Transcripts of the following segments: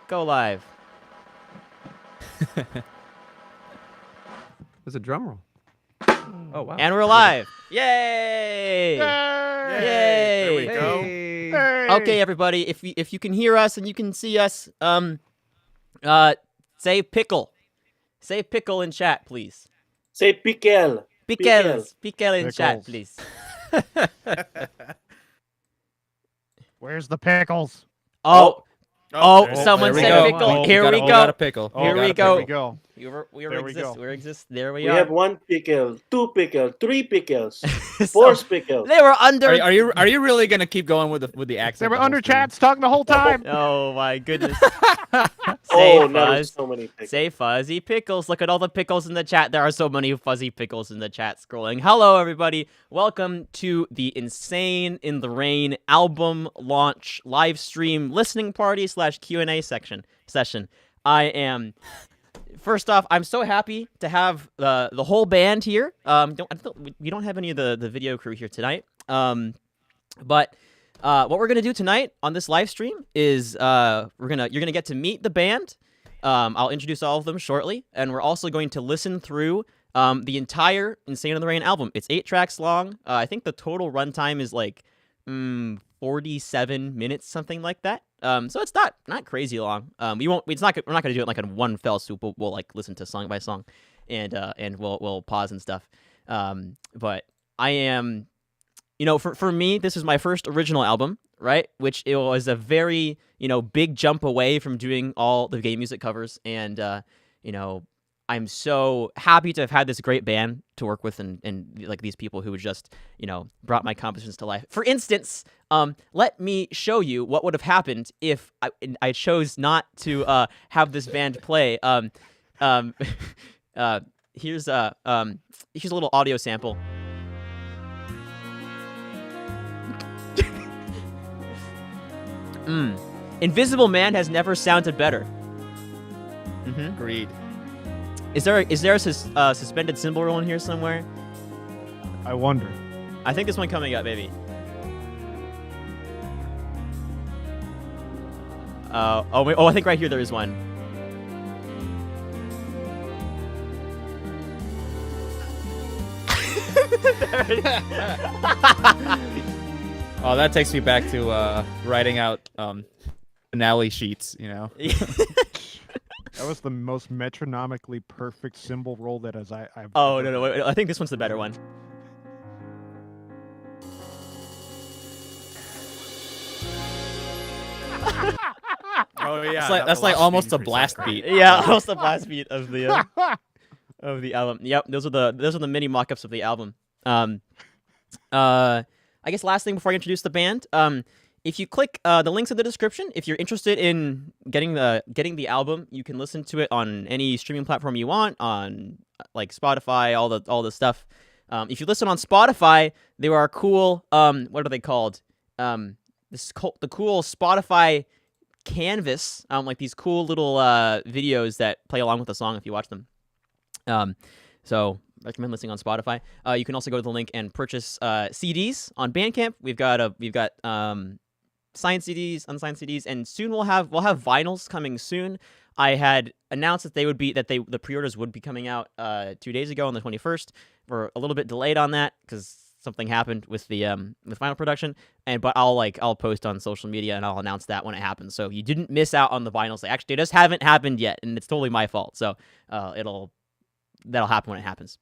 Go live. There's a drum roll. Oh, wow. And we're live. Yay! Yay! There we go. Hey. Okay, everybody, if you can hear us and you can see us, say pickle. Say pickle in chat, please. Say pickle. Pickles. Pickle in chat, Pickles. please. Where's the pickles? Oh, there's- someone there we said go. pickle. Oh, Here we we got a go. pickle. Here we There go. we go. We There we exist. go. We exist. There we We are. have 1 pickle, 2 pickle, 3 pickles, So, 4 pickles. they were under. Are you really gonna keep going with the accent? They were the whole under stream? chats talking the whole time. Oh my goodness. Oh, Say now there's fuzz. so many pickles. Say fuzzy pickles. Look at all the pickles in the chat. There are so many fuzzy pickles in the chat scrolling. Hello, everybody. Welcome to the Insane in the Rain album launch live stream listening party / Q&A session. I am... First off, I'm so happy to have the whole band here. We don't have any of the video crew here tonight. But what we're gonna do tonight on this live stream is you're gonna get to meet the band. I'll introduce all of them shortly, and we're also going to listen through the entire Insane in the Rain album. It's 8 tracks long. I think the total runtime is like 47 minutes, something like that. So it's not crazy long. We're not gonna do it like in one fell swoop. We'll like listen to song by song, and we'll pause and stuff. But I am, for me, this is my first original album, right? Which it was a very big jump away from doing all the game music covers, and I'm so happy to have had this great band to work with, and like these people who just brought my compositions to life. For instance, let me show you what would have happened if I chose not to have this band play. Here's a little audio sample. Invisible Man has never sounded better. Agreed. Is there a suspended cymbal roll in here somewhere? I wonder. I think this one coming up, maybe. I think right here there is one. There it is. Oh, that takes me back to writing out finale sheets. That was the most metronomically perfect cymbal roll that I've. Oh no, wait, I think this one's the better one. Oh yeah, That's like almost a blast beat. Yeah, almost the blast beat of the album. Yep, those are the mini mock-ups of the album. I guess last thing before I introduce the band, if you click the links in the description, if you're interested in getting the album, you can listen to it on any streaming platform you want, on like Spotify, all the stuff. If you listen on Spotify, there are cool what are they called? The cool Spotify canvas, like these cool little videos that play along with the song if you watch them. So recommend listening on Spotify. You can also go to the link and purchase CDs on Bandcamp. We've got signed CDs, unsigned CDs, and soon we'll have vinyls coming soon. I had announced that the pre-orders would be coming out 2 days ago on the 21st. We're a little bit delayed on that because something happened with the with vinyl production, but I'll post on social media and I'll announce that when it happens. So you didn't miss out on the vinyls. Actually, they just haven't happened yet, and it's totally my fault. So that'll happen when it happens.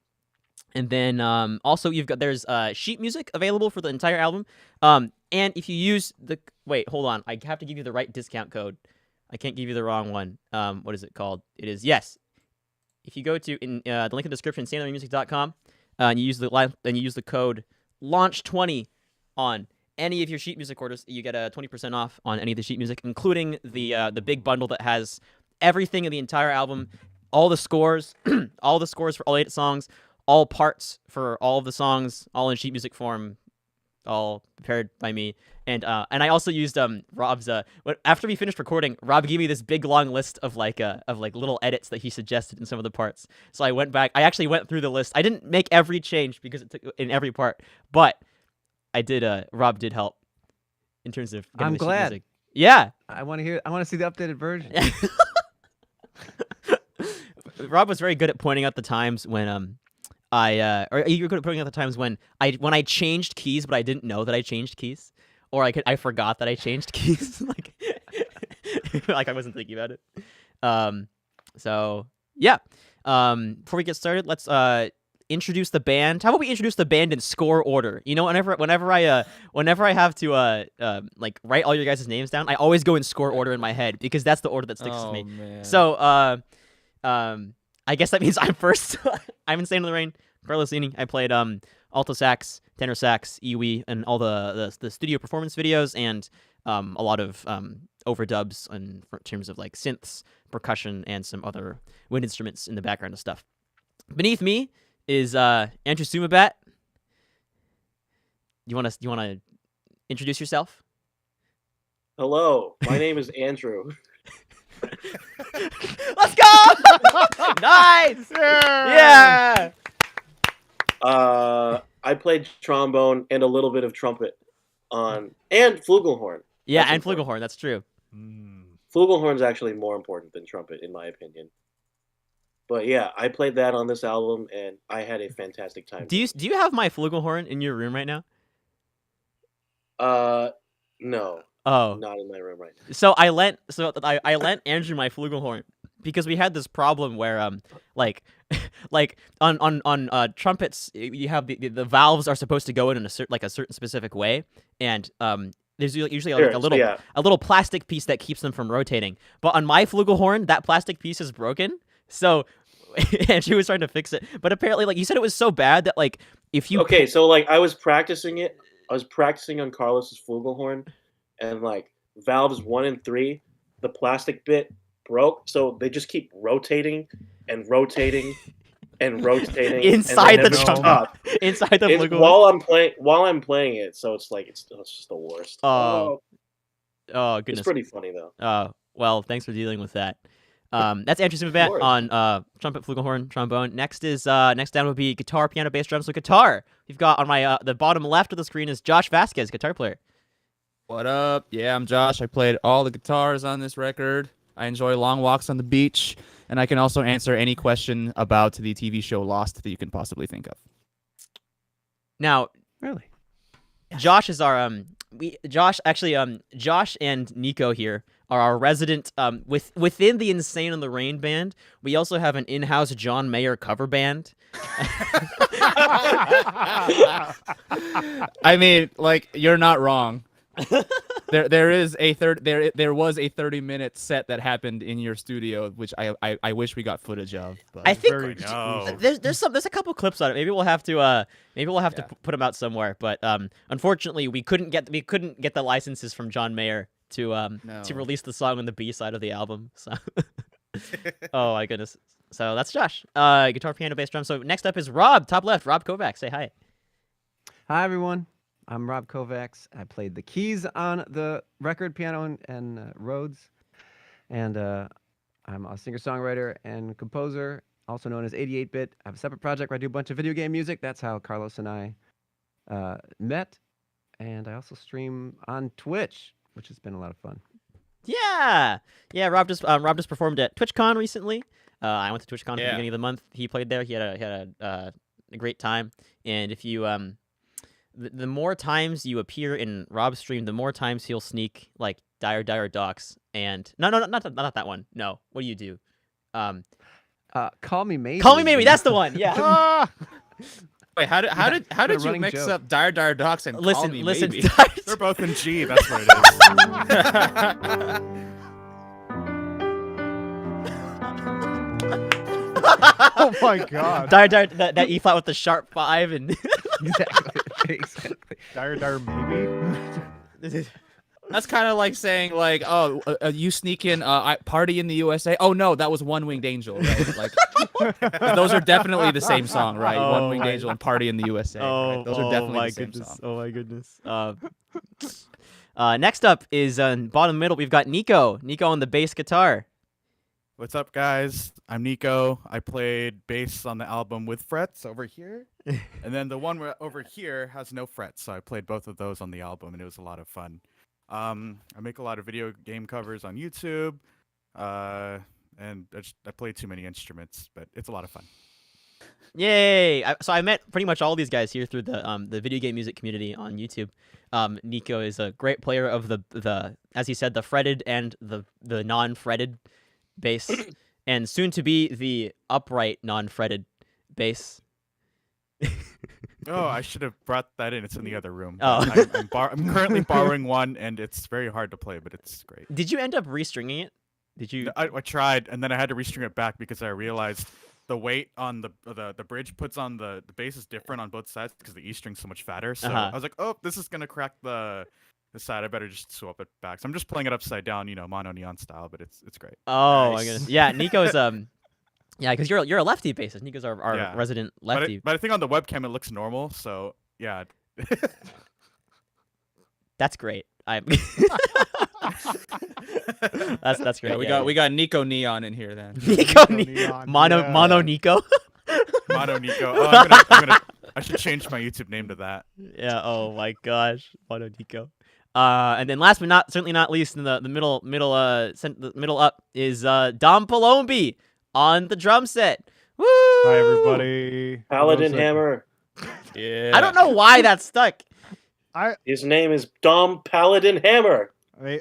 And then also there's sheet music available for the entire album. And if you use hold on, I have to give you the right discount code. I can't give you the wrong one. What is it called? It is, yes. If you go to the link in the description, insaneintherainmusic.com, and you use the code launch20 on any of your sheet music orders, you get a 20% off on any of the sheet music, including the big bundle that has everything in the entire album, all the scores, all the scores for all 8 songs, all parts for all of the songs, all in sheet music form, all prepared by me. And I also used Rob's after we finished recording, Rob gave me this big long list of little edits that he suggested in some of the parts. So I went back. I actually went through the list. I didn't make every change because it took in every part, but I did. Rob did help in terms of getting I'm the sheet glad. music. Yeah. I want to hear. I want to see the updated version. Rob was very good at pointing out the times when or you were good at pointing out the times when I changed keys, but I didn't know that I changed keys, or I forgot that I changed keys, like like I wasn't thinking about it. So yeah. Before we get started, let's introduce the band. How about we introduce the band in score order? You know, whenever I have to like write all your guys' names down, I always go in score order in my head because that's the order that sticks with me. Man. So I guess that means I'm first. I'm Insane in the Rain, Carlos Eiene. I played alto sax, tenor sax, EWI, and all the studio performance videos, and a lot of overdubs in terms of like synths, percussion, and some other wind instruments in the background and stuff. Beneath me is Andrew Sumabat. You wanna introduce yourself? Hello, my name is Andrew. Let's go! Nice! Yeah! I played trombone and a little bit of trumpet and flugelhorn. Yeah, That's and important. flugelhorn. That's true. Flugelhorn's actually more important than trumpet, in my opinion. But yeah, I played that on this album, and I had a fantastic time. Do you have my flugelhorn in your room right now? No. Oh, Not in my room right now. so I lent Andrew my flugelhorn because we had this problem where like like on trumpets you have the valves are supposed to go in a certain specific way, and there's usually like a little plastic piece that keeps them from rotating. But on my flugelhorn, that plastic piece is broken. So Andrew was trying to fix it, but apparently, like you said, it was so bad that like if you so like I was practicing it. I was practicing on Carlos's flugelhorn, and like valves 1 and 3, the plastic bit broke, so they just keep rotating and rotating and rotating inside and the they never trumpet, stop. inside the It's flugelhorn. while I'm playing it, so it's like it's just the worst. Oh It's goodness. pretty funny though. Well, thanks for dealing with that. That's Andrew Sumabat on trumpet, flugelhorn, trombone. Next down will be guitar, piano, bass, drums. So guitar, we've got on my the bottom left of the screen is Josh Vasquez, guitar player. What up? Yeah, I'm Josh. I played all the guitars on this record. I enjoy long walks on the beach, and I can also answer any question about the TV show Lost that you can possibly think of. Now, Really? Josh is our Josh and Nico here are our resident within the Insane in the Rain band. We also have an in-house John Mayer cover band. I mean, like, you're not wrong. There was a 30-minute set that happened in your studio, which I wish we got footage of. But. I think Very there's a couple clips on it. Maybe we'll have to put them out somewhere. But unfortunately, we couldn't get the licenses from John Mayer to release the song on the B side of the album. So oh my goodness. So that's Josh. Guitar, piano, bass, drum. So next up is Rob, top left. Rob Kovacs. Say hi. Hi everyone. I'm Rob Kovacs. I played the keys on the record, piano and Rhodes, and I'm a singer-songwriter and composer, also known as 88-bit. I have a separate project where I do a bunch of video game music. That's how Carlos and I met, and I also stream on Twitch, which has been a lot of fun. Yeah. Rob just performed at TwitchCon recently. I went to TwitchCon at the beginning of the month. He played there. He had a great time. And if you the more times you appear in Rob's stream, the more times he'll sneak like Dire Docs and not that one. No, what do you do? Call Me Maybe. Call Me Maybe. That's the one. Yeah. Wait, how did you mix up Dire Docs and Call Me Maybe? They're both in G. That's what it is. Oh my god. Dire, that E flat with the sharp 5 and Exactly. Dire maybe. That's kind of like saying like, oh, you sneak in Party in the USA. Oh no, that was One Winged Angel, right? Like those are definitely the same song, right? One Winged Angel and Party in the USA. Right? Those are definitely the same song. Oh my goodness. Next up is bottom middle. We've got Nico on the bass guitar. What's up, guys? I'm Nico. I played bass on the album with frets over here. And then the one over here has no frets, so I played both of those on the album, and it was a lot of fun. I make a lot of video game covers on YouTube, and I play too many instruments, but it's a lot of fun. Yay! So I met pretty much all these guys here through the video game music community on YouTube. Nico is a great player of the as he said, the fretted and the non-fretted bass, and soon to be the upright non-fretted bass. Oh, I should have brought that in. It's in the other room. Oh. I'm currently borrowing one, and it's very hard to play, but it's great. Did you end up restringing it? Did you? I tried, and then I had to restring it back because I realized the weight on the bridge puts on the bass is different on both sides because the E string's so much fatter. So I was like, oh, this is gonna crack the side. I better just swap it back. So I'm just playing it upside down, mono neon style, but it's great. Oh Nice. my goodness! Yeah, Nico's yeah, because you're a lefty bassist. Nico's our Yeah. resident lefty. But I think on the webcam it looks normal. So yeah. That's great. That's great. Yeah, we got Nico Neon in here then. Nico Neon, mono yeah. mono Nico. Mono Nico. Oh, I should change my YouTube name to that. Yeah. Oh my gosh, mono Nico. And then last but certainly not least, in the middle up is Dom Palombi on the drum set. Woo! Hi everybody. Paladin Hello, Hammer. Yeah. I don't know why that stuck. His name is Dom Paladin Hammer. I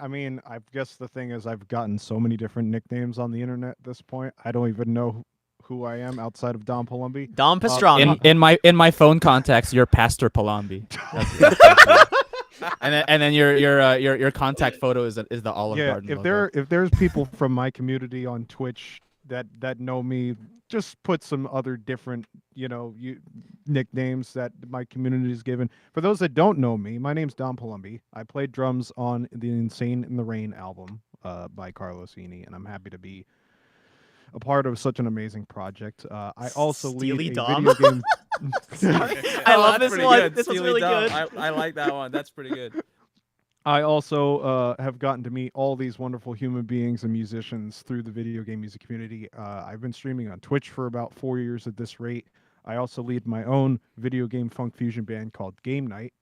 mean, I guess the thing is, I've gotten so many different nicknames on the internet at this point. I don't even know who I am outside of Dom Palumbi. Dom Pastrana. In my phone contacts, you're Pastor Palombi. and then your contact photo is the Olive Garden. If there's people from my community on Twitch that know me, just put some other different nicknames that my community is given. For those that don't know me, my name's Dom Palumbi. I played drums on the Insane in the Rain album by Carlos Eiene, and I'm happy to be a part of such an amazing project. I also Steely lead Dom? a video game. I love this pretty one. good. This was Steely really Dom. good. I like that one. That's pretty good. I also have gotten to meet all these wonderful human beings and musicians through the video game music community. I've been streaming on Twitch for about 4 years at this rate. I also lead my own video game funk fusion band called Game Night,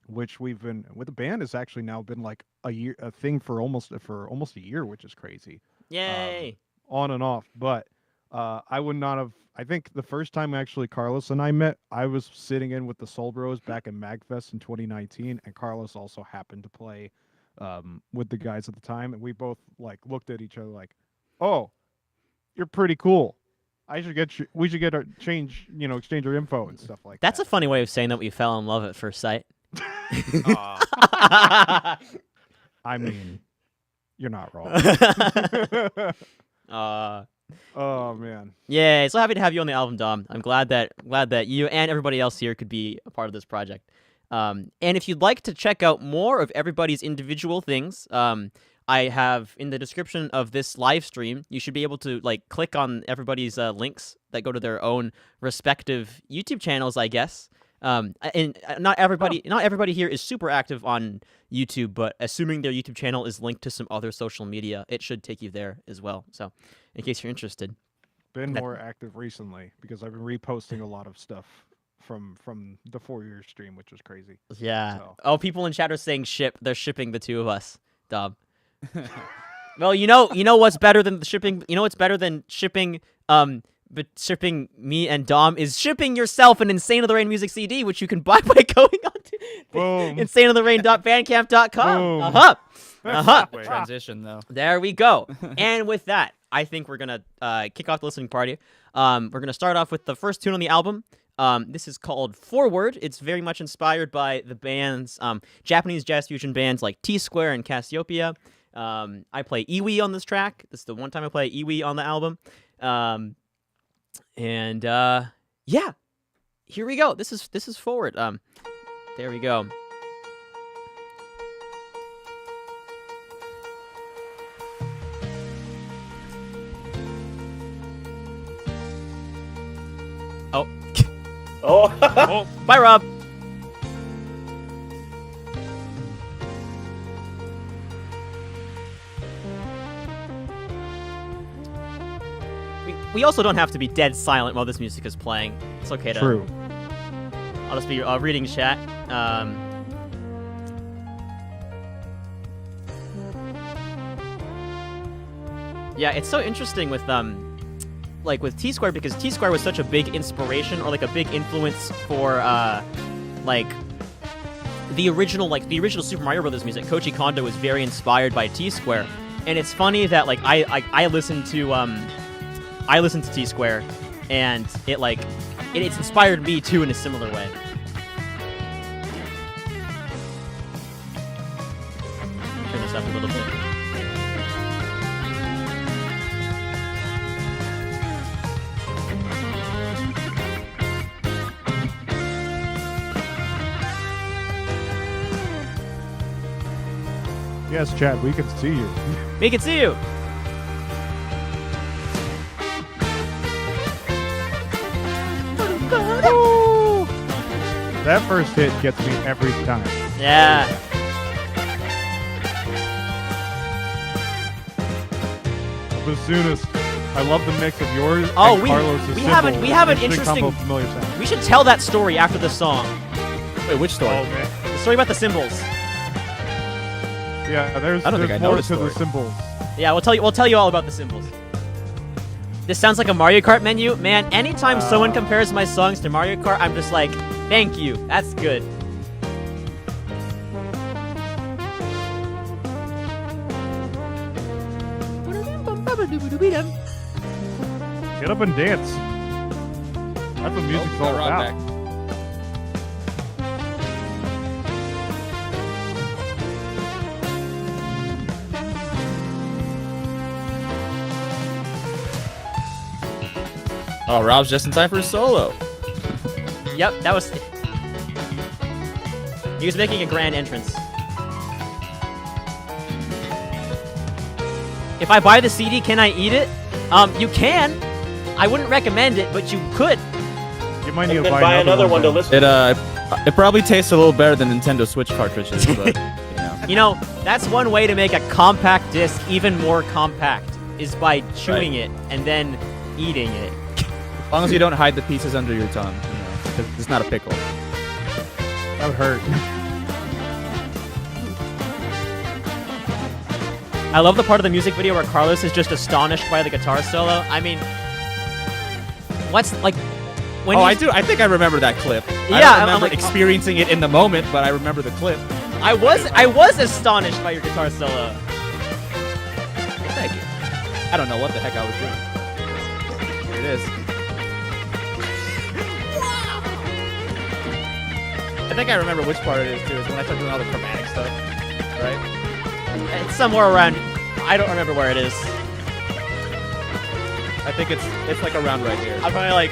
which we've been with the band has actually now been like a thing for almost a year, which is crazy. Yay! On and off, but I would not have. I think the first time actually Carlos and I met, I was sitting in with the Soul Bros back in MagFest in 2019, and Carlos also happened to play with the guys at the time, and we both like looked at each other like, "Oh, you're pretty cool. We should exchange our info and stuff like That's that." a funny way of saying that we fell in love at first sight. I mean, you're not wrong. Oh man. Yeah, so happy to have you on the album, Dom. I'm glad that you and everybody else here could be a part of this project. And if you'd like to check out more of everybody's individual things, I have in the description of this live stream, you should be able to click on everybody's links that go to their own respective YouTube channels, I guess. And not everybody here is super active on YouTube, but assuming their YouTube channel is linked to some other social media, it should take you there as well. So, in case you're interested. Been more active recently because I've been reposting a lot of stuff from the 4-year stream, which was crazy. Yeah. So. Oh, people in chat are saying they're shipping the two of us, Dom. Well, you know what's better than shipping? You know what's better than shipping? But shipping me and Dom is shipping yourself an Insane of the Rain music CD, which you can buy by going on to insaneintherain.bandcamp.com. Good transition though. There we go. And with that, I think we're gonna kick off the listening party. We're gonna start off with the first tune on the album. This is called Forward. It's very much inspired by the bands, Japanese jazz fusion bands like T-Square and Cassiopeia. I play iwi on this track. This is the one time I play iwi on the album. And yeah, here we go. This is Forward. There we go. Oh. Bye, Rob. We also don't have to be dead silent while this music is playing. It's okay to. True. I'll just be reading chat. Yeah, it's so interesting with like with T Square, because T Square was such a big inspiration or like a big influence for like the original Super Mario Brothers music. Koji Kondo was very inspired by T Square, and it's funny that like I listened to T Square, and it's inspired me too in a similar way. Turn this up a little bit. Yes, Chad, we can see you. We can see you. That first hit gets me every time. Yeah. Bassoonist. I love the mix of yours Oh, and Carlos's we have an Usually interesting. combo familiar sound. We should tell that story after the song. Wait, which story? Oh man. The story about the cymbals. Yeah, there's I don't think I know more the to the story. symbols. Yeah, we'll tell you all about the cymbals. This sounds like a Mario Kart menu, man. Anytime someone compares my songs to Mario Kart, I'm just like, thank you. That's good. Get up and dance. That's what music's all Rob about. back. Oh, Rob's just in time for his solo. Yep, that was. He was making a grand entrance. If I buy the CD, can I eat it? You can. I wouldn't recommend it, but you could. You might need And to then buy another one to then. listen to. It probably tastes a little better than Nintendo Switch cartridges, but You know, that's one way to make a compact disc even more compact, is by chewing it and then eating it. as long as you don't hide the pieces under your tongue, 'cause it's not a pickle. That would hurt. I love the part of the music video where Carlos is just astonished by the guitar solo. I mean, what's like when I do. I think I remember that clip. I Yeah, don't I'm remember like, experiencing it in the moment, but I remember the clip. I was astonished by your guitar solo. Thank you. I don't know what the heck I was doing. Here it is. I think I remember which part it is too. Is when I start doing all the chromatic stuff, right? It's somewhere around. I don't remember where it is. I think it's like around right here. I'm probably like.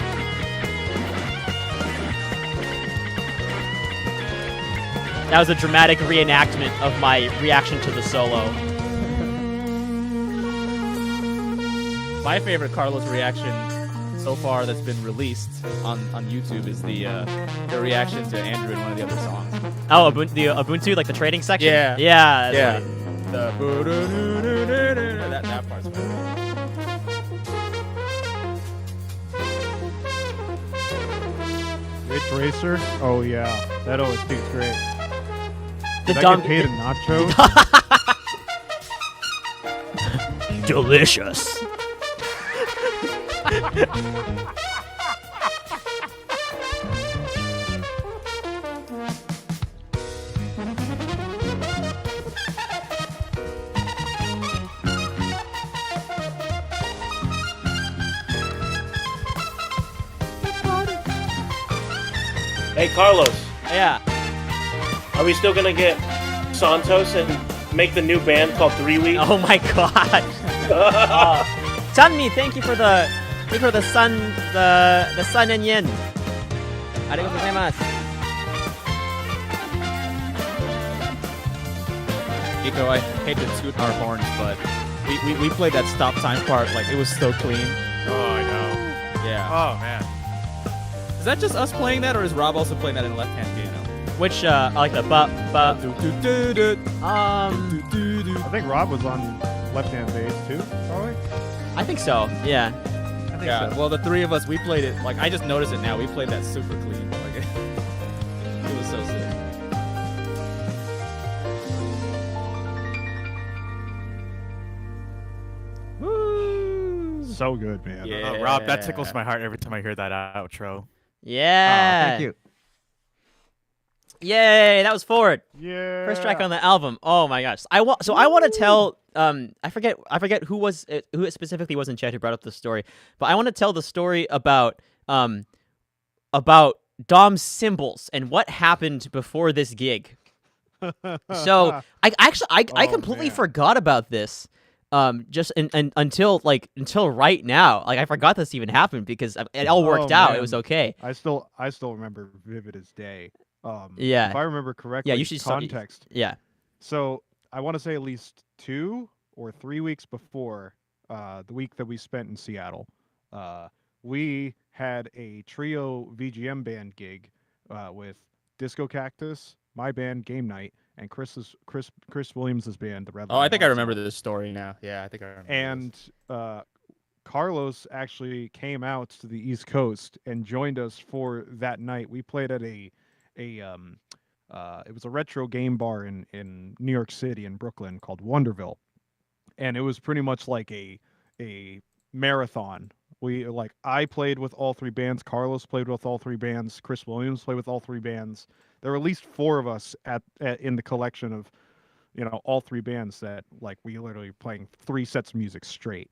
That was a dramatic reenactment of my reaction to the solo. My favorite Carlos reaction so far that's been released on YouTube is the reaction to Andrew in one of the other songs. Oh, the Ubuntu, like the trading section? Yeah. Yeah. That's Yeah. right. That part's good. Ridge Racer? Oh yeah, that OST is great. The Did I dumb. get paid in nachos? Delicious. Hey, Carlos, Yeah. are we still gonna get Santos and make the new band called 3 Weeks? Oh my god. Tanmi, thank you for the sun and yen. Arigatou gozaimasu. Nico, I hate to toot our horns, but we played that stop time part like it was so clean. Oh, I know. Yeah. Oh man. Is that just us playing that, or is Rob also playing that in left-hand piano? Which I like the but I think Rob was on left-hand bass too, probably. I think so. Yeah. I think Yeah. so. Well, the three of us, we played it like I just noticed it now. We played that super clean. Like it was so sick. so good, man. Yeah. Oh, Rob, that tickles my heart every time I hear that outro. Yeah. Thank you. Yay, that was Ford. Yeah. First track on the album. Oh my gosh. I want to tell I forget who it specifically was in chat who brought up the story, but I want to tell the story about Dom's cymbals and what happened before this gig. So I completely man. forgot about this. Just until right now, like I forgot this even happened because it all worked out. It was man. okay. I still remember vivid as day. Yeah. If I remember correctly, Yeah, you should start- context. Yeah. So I want to say at least 2 or 3 weeks before the week that we spent in Seattle, we had a trio VGM band gig with Disco Cactus, my band Game Night, and Chris Williams' band, the Red. Oh, I think I remember this. this story now. Yeah, I think I remember. And Carlos actually came out to the East Coast and joined us for that night. We played at it was a retro game bar in New York City in Brooklyn called Wonderville, and it was pretty much like a marathon. I played with all 3 bands. Carlos played with all 3 bands. Chris Williams played with all 3 bands. There were at least 4 of us in the collection of, all 3 bands that we literally playing 3 sets of music straight.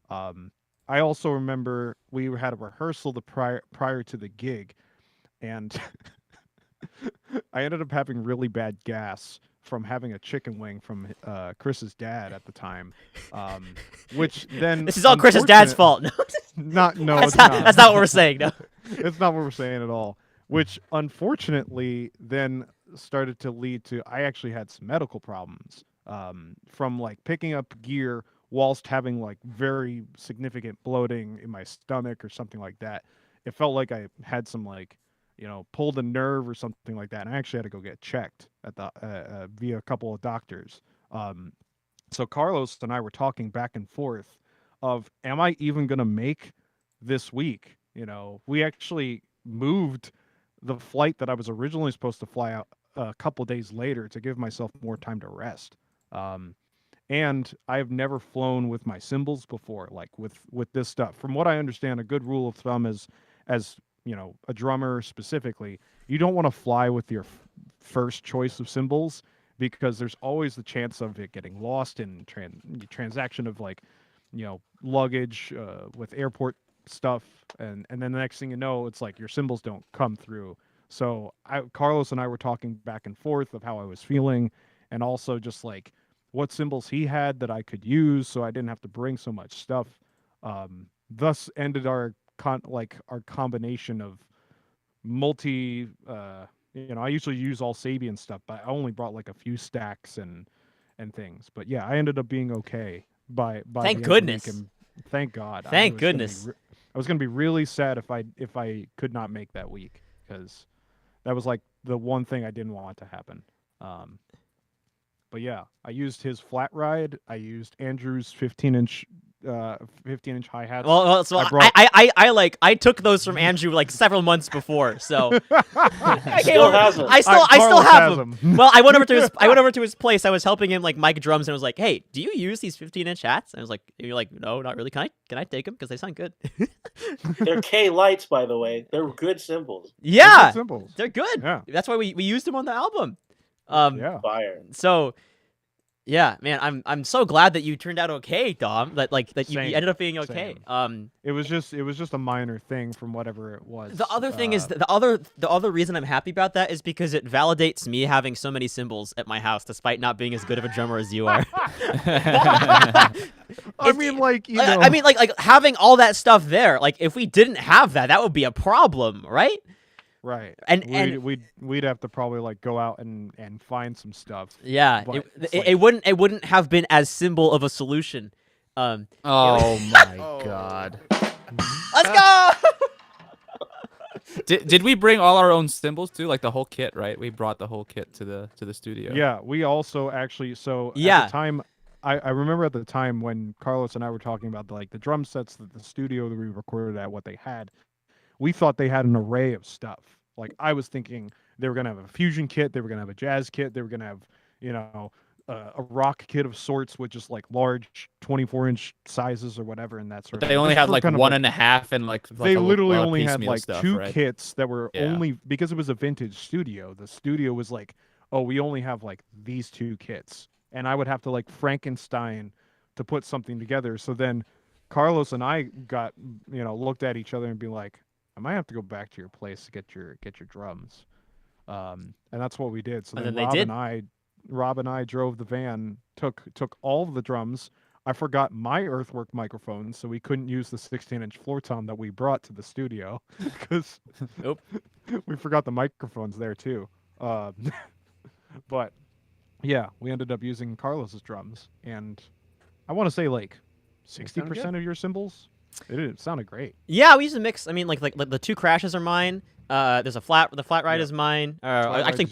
I also remember we had a rehearsal prior to the gig, and I ended up having really bad gas from having a chicken wing from Chris's dad at the time, which then This is all Chris's dad's fault. No, it's that's not what we're saying. No. It's not what we're saying at all. Which unfortunately then started to lead to I actually had some medical problems from picking up gear whilst having very significant bloating in my stomach or something like that. It felt like I had some pulled a nerve or something like that, and I actually had to go get checked at the via a couple of doctors. So Carlos and I were talking back and forth of, am I even gonna make this week? We actually moved the flight that I was originally supposed to fly out a couple days later to give myself more time to rest. And I've never flown with my cymbals before, with this stuff. From what I understand, a good rule of thumb is, as a drummer specifically, you don't want to fly with your first choice of cymbals because there's always the chance of it getting lost in transaction of luggage with airport stuff, and then the next thing you know, it's your cymbals don't come through. So Carlos and I were talking back and forth of how I was feeling, and also just what cymbals he had that I could use, so I didn't have to bring so much stuff. Thus ended our combination of multi. I usually use all Sabian stuff, but I only brought a few stacks and things. But yeah, I ended up being okay by Thank the end of the goodness. week, and thank God. Thank goodness. I was gonna be really sad if I could not make that week, because that was the one thing I didn't want to happen. But yeah, I used his flat ride. I used Andrew's 15-inch hi-hats. Well, so I took those from Andrew several months before, so I Still has them. I still Carlos have has them. them. Well, I went over to his place. I was helping him mic drums, and I was like, "Hey, do you use these 15-inch hats?" And I was like, "You're like, no, not really. Can I take them because they sound good?" They're K lights, by the way. They're good cymbals. Yeah, Cymbals. they're good. Yeah. That's why we used them on the album. Yeah. Fire. So, yeah, man, I'm so glad that you turned out okay, Dom. That you Same, ended up being okay. same. It was just a minor thing from whatever it was. The other thing is the other reason I'm happy about that is because it validates me having so many cymbals at my house, despite not being as good of a drummer as you are. I mean, having all that stuff there. If we didn't have that, that would be a problem, right? Right. And we'd have to probably go out and find some stuff. yeah, But it's it wouldn't have been as simple of a solution. Oh my God. Let's go. Did we bring all our own cymbals too? The whole kit, right? We brought the whole kit to the studio. Yeah, we also actually at the time, I remember at the time when Carlos and I were talking about the drum sets that the studio that we recorded at, what they had. We thought they had an array of stuff. I was thinking they were gonna have a fusion kit, they were gonna have a jazz kit, they were gonna have a rock kit of sorts with just like large 24-inch sizes or whatever, and that sort But of they thing. only Just had for like kind of, one and a half and like they a literally lot of only had piecemeal like stuff, 2 right? kits that were Yeah. only because it was a vintage studio. The studio was like, oh, we only have like these 2 kits, and I would have to like Frankenstein to put something together. So then Carlos and I got, looked at each other and be like, I might have to go back to your place to get your drums. And that's what we did. So And then then they did. Rob and I drove the van, took all of the drums. I forgot my Earthwork microphone, so we couldn't use the 16-inch floor tom that we brought to the studio because Nope. we forgot the microphones there too. But yeah, we ended up using Carlos's drums, and I want to say like sounded 60% of your cymbals. It sounded great. Yeah, we used to mix. I mean, like the 2 crashes are mine. There's the flat ride Yeah. is mine. Flat Actually, ride's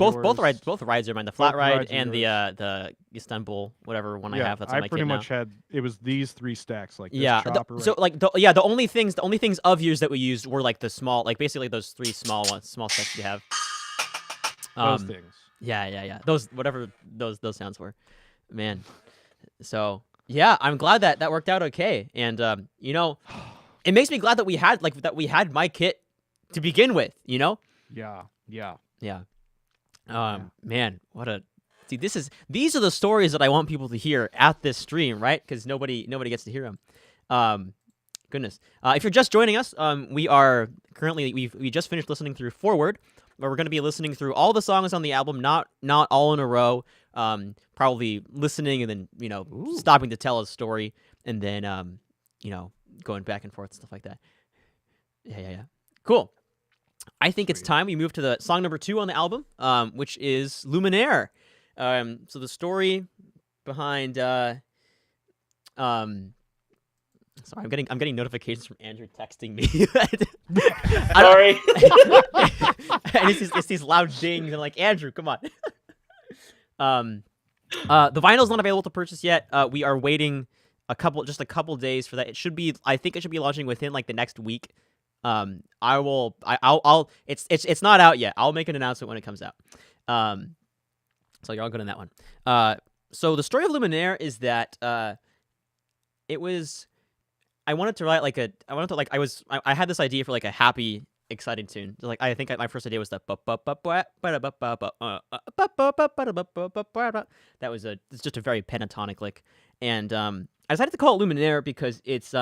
both rides are mine. The flat Both ride rides are and yours. the Istanbul whatever one I Yeah, have. That's on my I pretty kit now. much had it was these 3 stacks like this Yeah. chopper. So like the only things of yours that we used were like the small, like basically those 3 small sets you have. those things. Yeah. Those whatever those sounds were, man. So yeah, I'm glad that worked out okay, and it makes me glad that we had my kit to begin with. Yeah. Yeah. Man, these are the stories that I want people to hear at this stream, right? Because nobody gets to hear them. Goodness. If you're just joining us, we are currently we just finished listening through Forward, where we're going to be listening through all the songs on the album, not all in a row. Probably listening and then stopping to tell a story, and then going back and forth, stuff like that. Yeah. Cool. I think it's time we move to the song number 2 on the album, which is Luminaire. So the story behind sorry, I'm getting notifications from Andrew texting me. Sorry. And it's these loud dings and like, Andrew, come on. The vinyl's not available to purchase yet. We are waiting a couple days for that. I think it should be launching within like the next week. I'll it's not out yet. I'll make an announcement when it comes out. So you're all good on that one. So the story of Luminaire is that it was I had this idea for like a happy, exciting tune. Like I think my first idea was that it's just a very pentatonic lick, and I decided to call it Luminaire because it's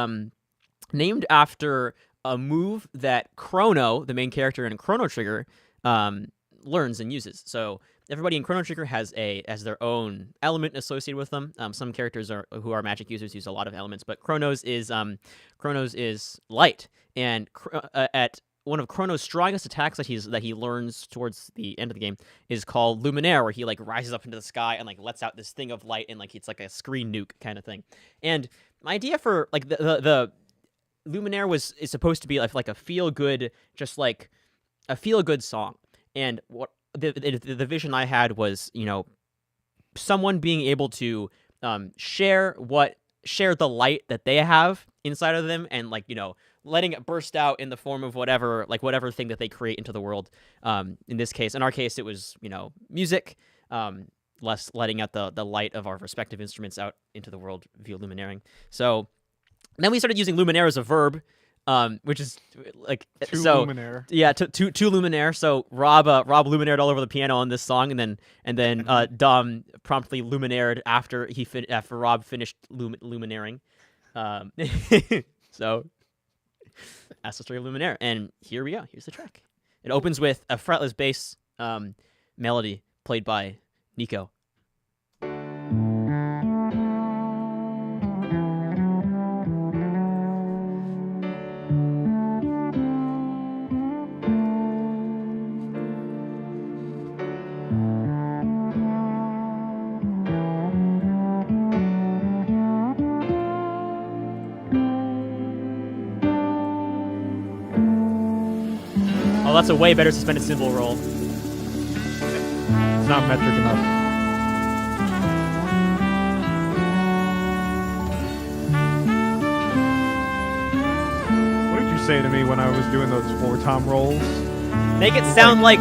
named after a move that Chrono, the main character in Chrono Trigger, learns and uses. So everybody in Chrono Trigger has their own element associated with them. Some characters who are magic users use a lot of elements, but Chrono's is light, and at one of Chrono's strongest attacks that he learns towards the end of the game is called Luminaire, where he like rises up into the sky and like lets out this thing of light, and like it's like a screen nuke kind of thing. And my idea for like the Luminaire is supposed to be like a feel good, just like a feel good song. And what the vision I had was, someone being able to share the light that they have inside of them, and like letting it burst out in the form of whatever thing that they create into the world. In our case, it was music. Less letting out the light of our respective instruments out into the world via luminaring. So then we started using Luminaire as a verb, which is like Luminaire. Yeah, to Luminaire. So Rob Luminaired all over the piano on this song, and then Dom promptly Luminaired after Rob finished luminaring. So that's the story of Luminaire, and here we go. Here's the track. It opens with a fretless bass melody played by Nico. Oh, that's a way better suspended cymbal roll. It's not metric enough. What did you say to me when I was doing those floor tom rolls? Make it sound like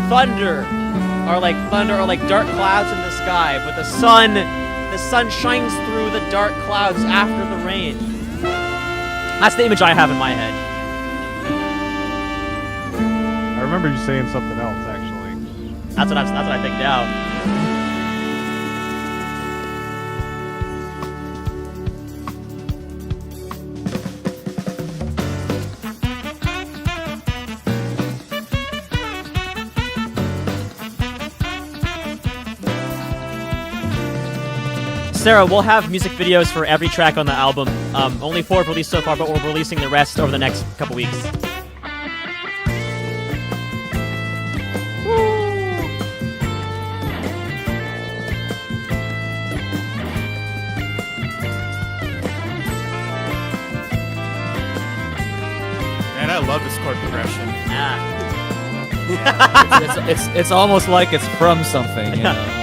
thunder. are like thunder or like dark clouds in the sky, but the sun shines through the dark clouds after the rain. That's the image I have in my head. I remember you saying something else, actually. That's what I think now. Sarah, we'll have music videos for every track on the album. Only 4 have released so far, but we're releasing the rest over the next couple weeks. Man, I love this chord progression. It's almost like it's from something. You know?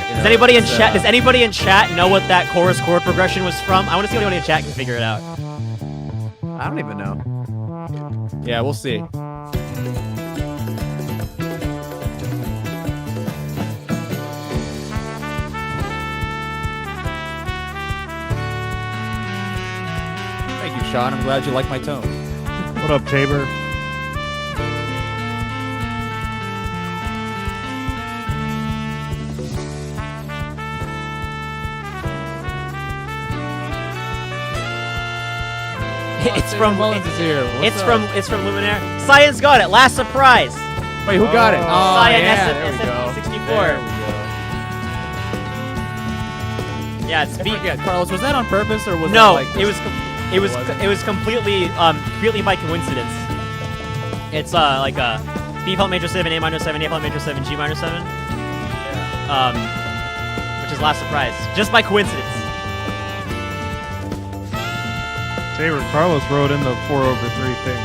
Does anybody in chat? Does anybody in chat know what that chorus chord progression was from? I want to see if anybody in chat can figure it out. I don't even know. Yeah, we'll see. Thank you, Sean. I'm glad you like my tone. What up, Tabor? It's from Mullins is here. it's from Luminaire. Science got it. Last surprise. Wait, who got it? Oh, Cyan yeah, there we go. SFP64. There we go. Yeah, it's I forget, Carlos, was that on purpose or was no. that like It was completely by coincidence. It's like a B flat major 7, A minor 7, A flat major 7, G minor 7. Which is Last Surprise, just by coincidence. Tabor, Carlos wrote in the 4/3 thing.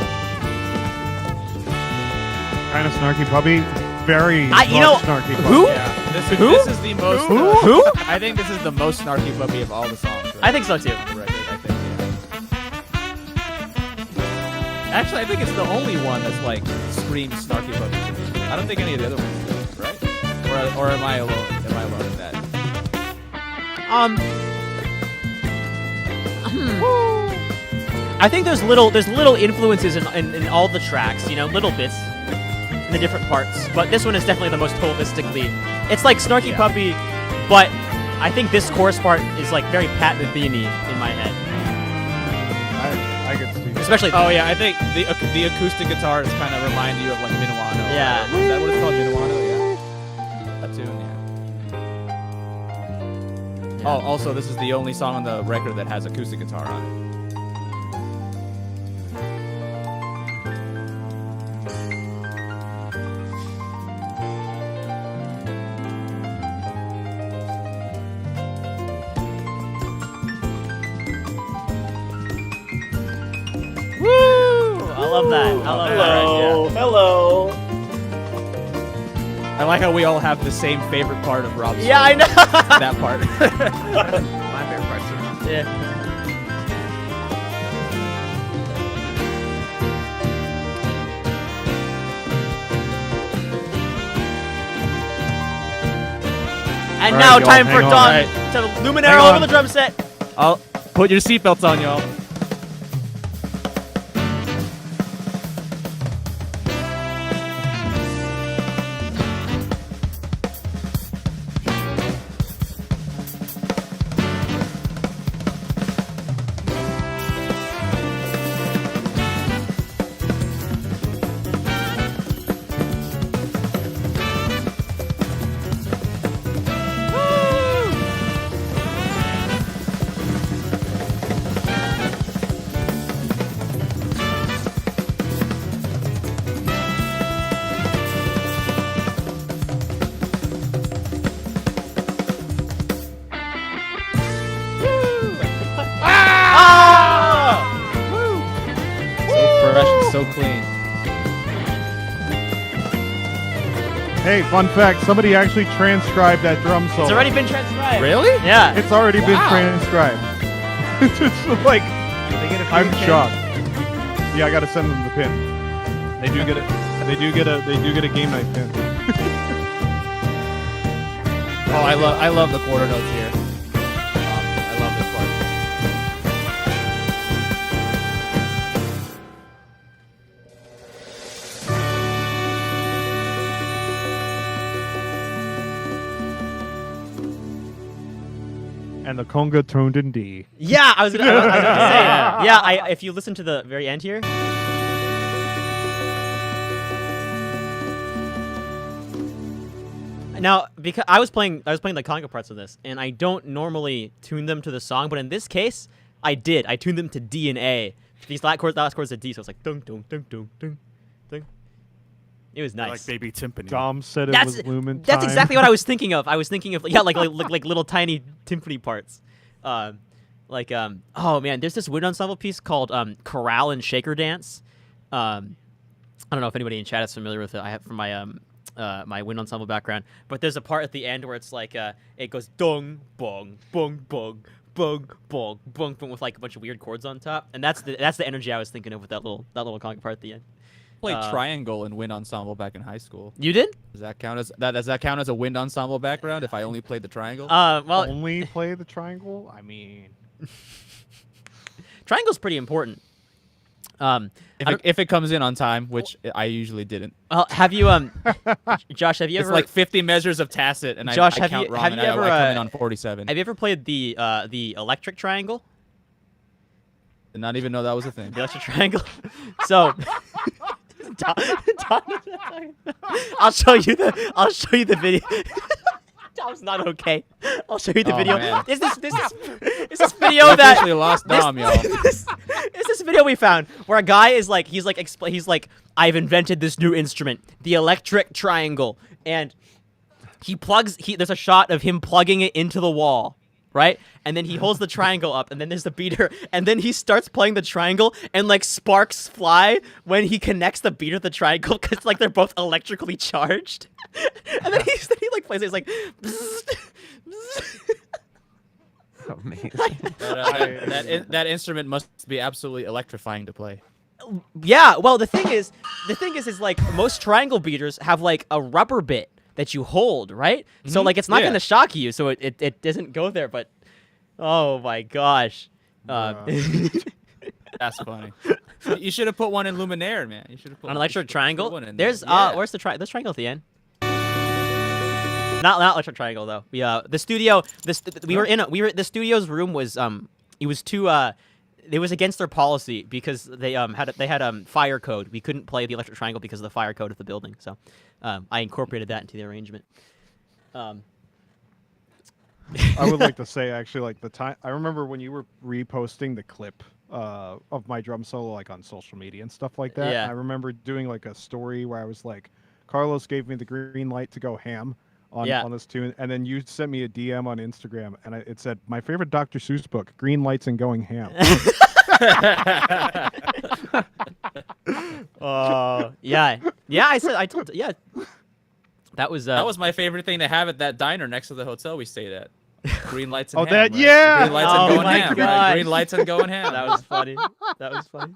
Kind of snarky puppy. Very snarky puppy. Who? Yeah, this is the most. Who? I think this is the most snarky puppy of all the songs. Right? I think so too. Record, I think, yeah. Actually, I think it's the only one that's like screams snarky puppy. I don't think any of the other ones do, right? Or am I alone? Am I alone in that? I think there's little influences in all the tracks, you know, little bits in the different parts. But this one is definitely the most holistically. It's like Snarky Puppy, but I think this chorus part is like very Pat Metheny in my head. I could see. Especially. Oh yeah, I think the acoustic guitars kind of remind you of like Minuano. Yeah. Is that what it's called, Minuano? Yeah. That tune, yeah. Oh, also, this is the only song on the record that has acoustic guitar on it. I love that. I love Hello, that. hello. I like how we all have the same favorite part of Rob's Yeah, I know. that part. My favorite part too. Yeah. And All now right, y'all, time for hang on. Dom Right. to Luminaire Hang all over on. the drum set. I'll put your seatbelts on, y'all. So clean. Hey, fun fact, somebody actually transcribed that drum solo. It's already been transcribed. Really? Yeah. It's already been Wow. transcribed. It's just like, They get a free I'm pin? shocked. Yeah, I gotta send them the pin. They do get a game night pin. Oh, I love the quarter notes here. I love this part. And the conga toned in D. Yeah, I was gonna say. Yeah, if you listen to the very end here. Now, because I was playing the conga parts of this, and I don't normally tune them to the song, but in this case, I did. I tuned them to D and A. These last chords are D, so it's like dun dun dun dun dun dun. It was nice. Like baby timpani. Dom said it was Lumen That's time. exactly what I was thinking of. I was thinking of like little tiny timpani parts. Oh man, there's this wind ensemble piece called Chorale and Shaker Dance. I don't know if anybody in chat is familiar with it. I have from my my wind ensemble background, but there's a part at the end where it's like it goes dong bong bong bong bong bong bong bong with like a bunch of weird chords on top, and that's the energy I was thinking of with that little conga part at the end. Played triangle in wind ensemble back in high school. You did? Does that count as a wind ensemble background if I only played the triangle? Well, Only play the triangle? I mean... triangle's pretty important. If it comes in on time, which I usually didn't. Have you Josh? Have you It's ever like 50 measures of tacit, and Josh, I have count you- wrong, have and you I ever, come in on 47. Have you ever played the electric triangle? Did not even know that was a thing. The electric triangle. So, I'll show you the video. Dom's not okay. I'll show you the Oh, video. man. Is this video I that officially lost Dom, y'all. is this video we found where a guy is like he's like I've invented this new instrument, the electric triangle, and there's a shot of him plugging it into the wall, right? And then he holds the triangle up, and then there's the beater, and then he starts playing the triangle, and like sparks fly when he connects the beater to the triangle because like they're both electrically charged. And then he like plays it. It's like. Amazing. That instrument must be absolutely electrifying to play. Yeah, well, the thing is like most triangle beaters have like a rubber bit that you hold, right? So like it's not Yeah. gonna shock you, so it doesn't go there. But oh my gosh, That's funny. You should have put one in Luminaire, man. You should have put an electric triangle. one in There's there. Yeah. where's there's triangle at the end. Not electric triangle though. The studio. The studio's room was it was too it was against their policy because they had fire code. We couldn't play the electric triangle because of the fire code of the building. So I incorporated that into the arrangement. I would like to say actually, like the time I remember when you were reposting the clip of my drum solo like on social media and stuff like that. Yeah. I remember doing like a story where I was like, Carlos gave me the green light to go ham on this tune, and then you sent me a DM on Instagram, and it said my favorite Dr. Seuss book, Green Lights and Going Ham. Yeah. I told yeah. That was That was my favorite thing to have at that diner next to the hotel we stayed at. Green lights and Oh, ham. that- right? yeah! Green lights Oh and going my ham. gosh. Right? Green lights and going ham. That was funny. That was funny.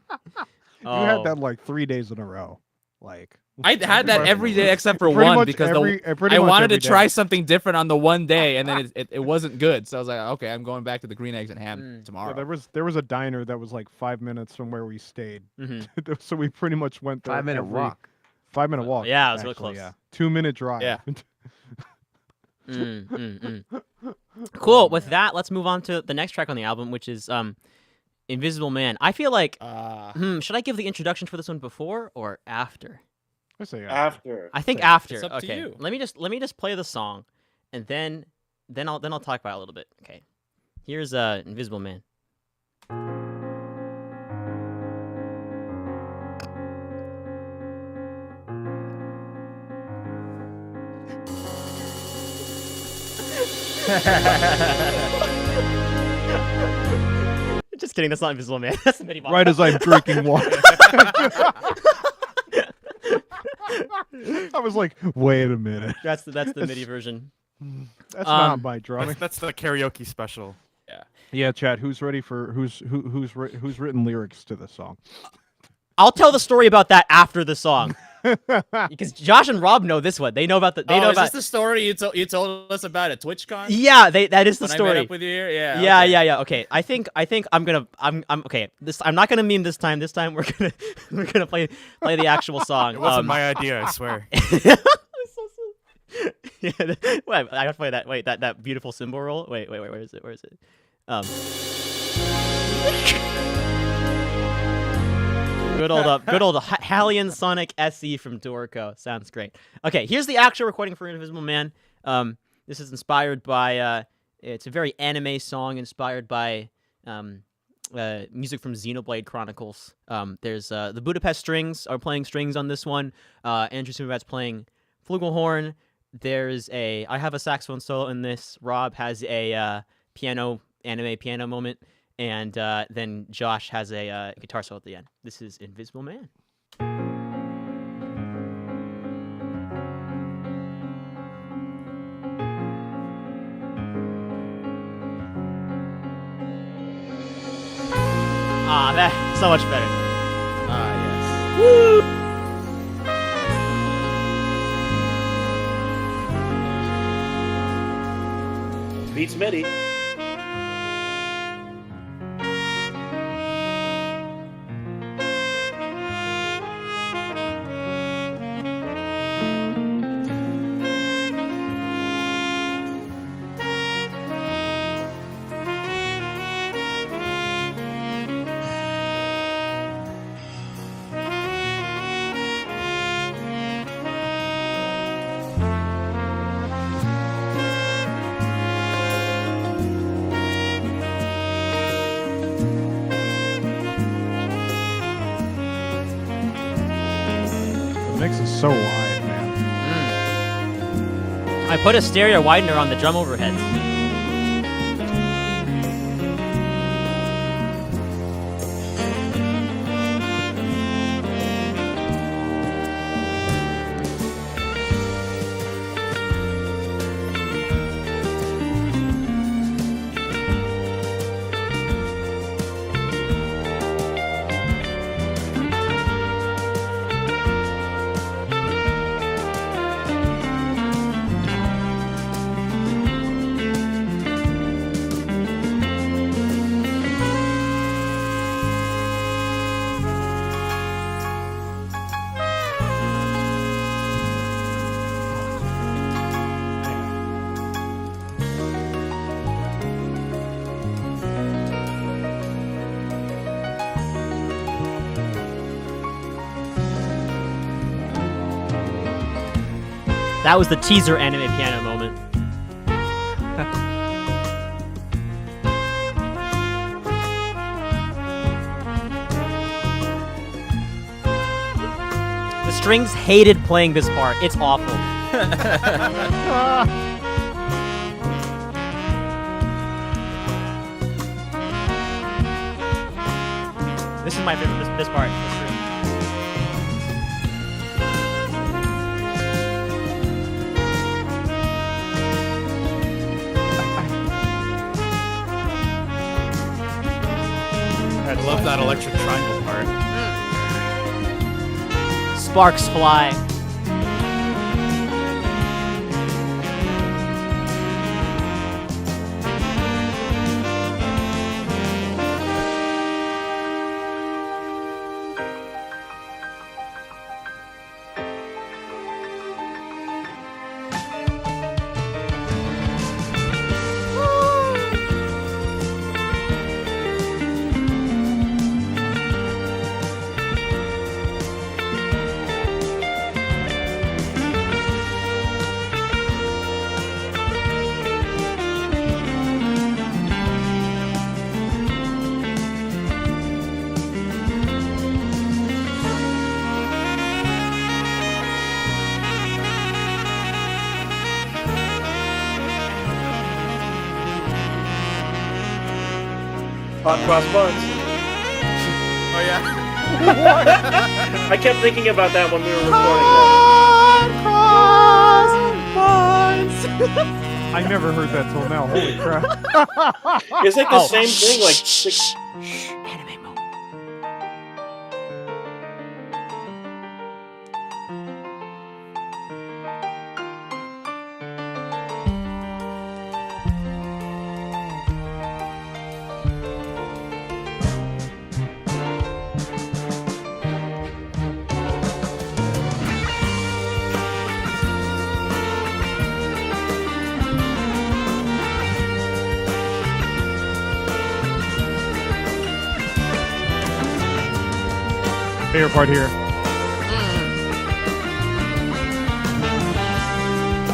You had that like 3 days in a row. Like I had that every day except for Pretty one much because pretty I much wanted to every day. try something different on the one day, and then it wasn't good. So I was like, okay, I'm going back to the green eggs and ham tomorrow. Yeah, there was a diner that was like 5 minutes from where we stayed. So we pretty much went there 5-minute every- walk. 5-minute walk. Yeah, it was really actually, close. Yeah, 2-minute drive. Yeah. Cool. With that, let's move on to the next track on the album, which is Invisible Man. I feel like should I give the introduction for this one before or after? I say After. I think after. It's up to Okay. you. Let me just play the song, and then I'll talk about it a little bit. Okay. Here's Invisible Man. Just kidding. That's not Invisible Man. That's the MIDI ball. Right as I'm drinking water. I was like, wait a minute. That's the MIDI version. That's not my drumming. That's the karaoke special. Yeah, Chad. Who's ready for who's written lyrics to this song? I'll tell the story about that after the song. Because Josh and Rob know this one. They know about the. They know is about. this the story you told us about at TwitchCon? Yeah, that is the when story. I met up with you here? Yeah. Yeah, okay. yeah. Okay, I think I'm okay. I'm not gonna meme this time. This time we're gonna play the actual song. It wasn't my idea, I swear. Yeah, wait, I gotta play that. Wait, that beautiful cymbal roll. Wait, where is it? Where is it? Good old Hallian Sonic SE from Dorico. Sounds great. Okay, here's the actual recording for Invisible Man. This is inspired by it's a very anime song inspired by music from Xenoblade Chronicles. There's the Budapest Strings are playing strings on this one. Andrew Sumabat's playing flugelhorn. I have a saxophone solo in this. Rob has a anime piano moment. And then Josh has a guitar solo at the end. This is Invisible Man. Ah, that's so much better. Ah, yes. Woo! Beats MIDI. The mix is so wide, man. I put a stereo widener on the drum overheads. That was the teaser anime piano moment. The strings hated playing this part. It's awful. This is my favorite. This part. I love that electric triangle part. Sparks fly. Hot cross buns. Oh yeah. I kept thinking about that when we were recording that. I never heard that till now. Holy crap. It's like the Oh. same thing, like six. Anime moment. Favorite part here.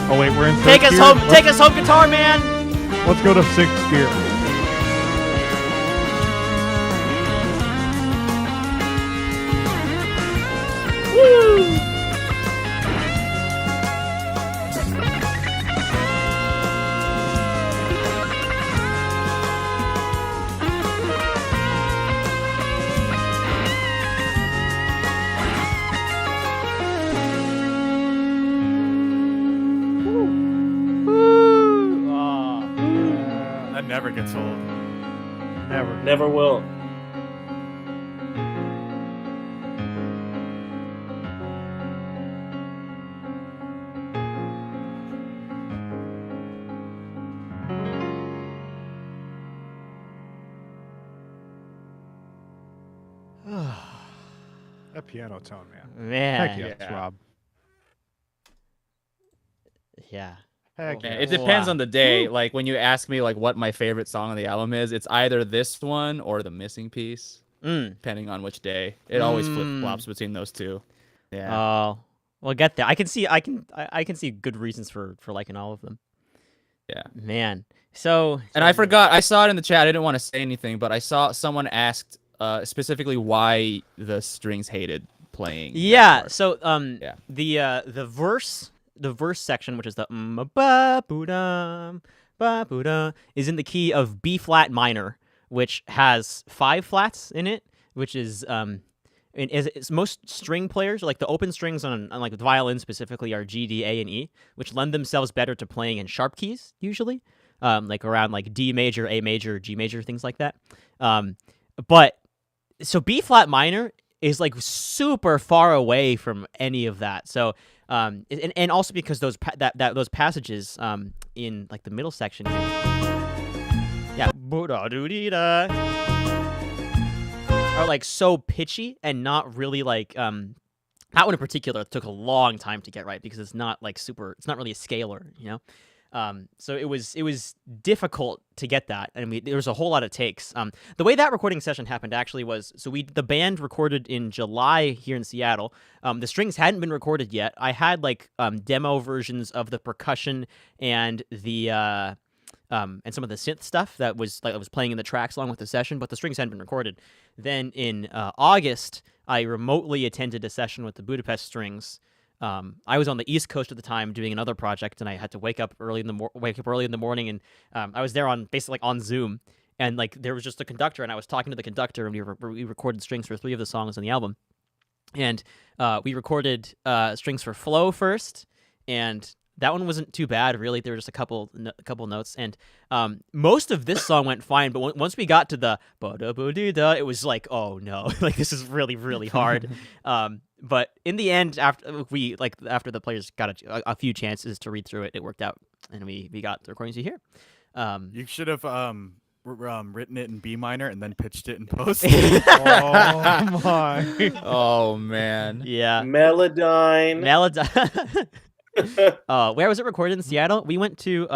Oh wait, we're in Take third us gear? home, take us home, guitar man. Let's go to sixth gear. Woo! That never gets old. Never. Never will. That piano tone, man. Man. Heck yes, Yeah. Rob. Yeah. Heck Yeah, yeah. it depends Wow. on the day. Like when you ask me like what my favorite song on the album is, it's either this one or The Missing Piece, depending on which day. It always flip flops between those two. Yeah. Oh, well, get there. I can see good reasons for liking all of them. Yeah. Man. So. And I forgot, I saw it in the chat. I didn't want to say anything, but I saw someone asked specifically why the strings hated playing. that Yeah. part. So Yeah. the verse section, which is the ba ba da, is in the key of B flat minor, which has 5 flats in it, which is and is most string players, like the open strings on like the violin specifically, are G, D, A, and E, which lend themselves better to playing in sharp keys usually, like around like D major, A major, G major, things like that. But so B flat minor is like super far away from any of that. So and also because those those passages in like the middle section here, yeah, are like so pitchy and not really like that one in particular took a long time to get right because it's not like it's not really a scalar, you know. So it was difficult to get that, and there was a whole lot of takes. The way that recording session happened actually was, so the band recorded in July here in Seattle. The strings hadn't been recorded yet. I had like demo versions of the percussion and the and some of the synth stuff that was playing in the tracks along with the session, but the strings hadn't been recorded. Then in August, I remotely attended a session with the Budapest strings. I was on the East Coast at the time doing another project, and I had to wake up early in the morning, and I was there on basically on Zoom, and like there was just a conductor, and I was talking to the conductor, and we recorded strings for 3 of the songs on the album, and we recorded strings for Flow first, and that one wasn't too bad really. There were just a couple notes, and most of this song went fine, but once we got to the ba-da-ba-dee-da, it was like, oh no, like this is really really hard. But in the end, after the players got a few chances to read through it, it worked out, and we got the recordings you hear. You should have written it in B minor and then pitched it in post. Oh my. Oh man. Yeah. Melodyne. Where was it recorded in Seattle? We went to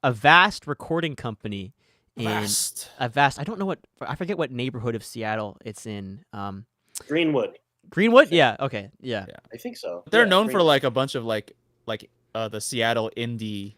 a vast recording company Vast. I don't know I forget what neighborhood of Seattle it's in. Greenwood. Greenwood? Yeah. Okay. Yeah. I think so. They're Yeah, known for Greenwood. like a bunch of like the Seattle indie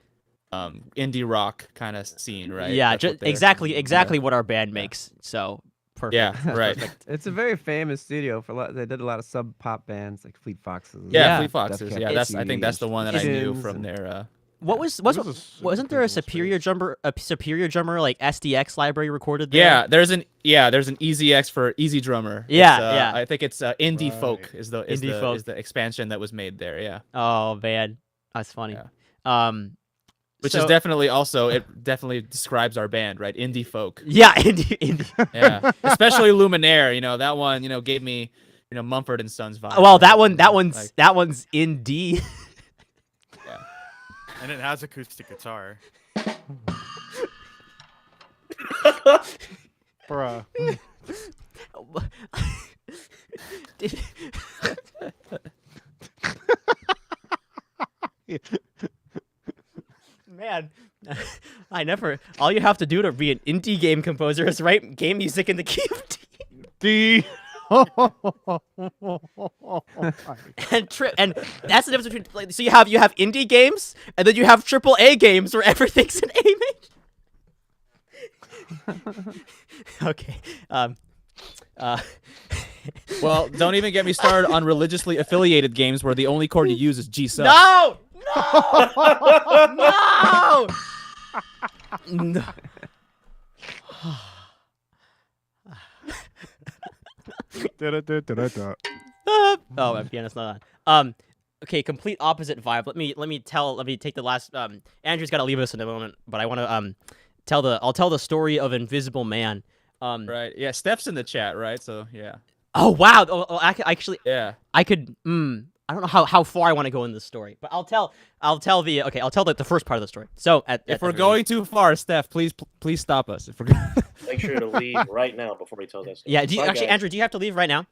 rock kind of scene, right? Yeah. That's what they're- Exactly what our band makes. So perfect. Yeah, That's right. perfect. It's a very famous studio for they did a lot of sub pop bands like Fleet Foxes. Yeah, Yeah. Fleet Foxes. Death Yeah, Cab I think that's the one that I knew Kittens from and- their. Wasn't It was a super wasn't there a cool superior space. drummer like SDX library recorded there? Yeah, there's an EasyX for Easy Drummer. Yeah, It's, yeah. I think it's Indie Right. Folk is Indie Folk. the expansion that was made there. Yeah, Oh man, that's funny. Yeah. Which so- is definitely also it definitely describes our band, right? Indie Folk. Yeah, indie. Yeah, especially Luminaire. You know that one. You know gave me Mumford and Sons vibe. Well, that Like, one's in D. yeah. And it has acoustic guitar. Bruh. Did- Man, all you have to do to be an indie game composer is write game music in the key of D. D. And that's the difference between like, so you have indie games and then you have AAA games where everything's in A major. Okay. Well, don't even get me started on religiously affiliated games where the only chord you use is G sus. No! No! No! Oh, my piano's not on. Okay, complete opposite vibe. Let me take the last. Andrew's got to leave us in a moment, but I want to I'll tell the story of Invisible Man. Right. Yeah. Steph's in the chat, right? So yeah. Oh wow! Actually, Yeah. I could. I don't know how far I want to go in this story, but I'll tell the first part of the story. So If we're going too far, Steph, please stop us. If we're Make sure to leave right now before he tells that story. yeah. Bye, guys. Andrew, do you have to leave right now?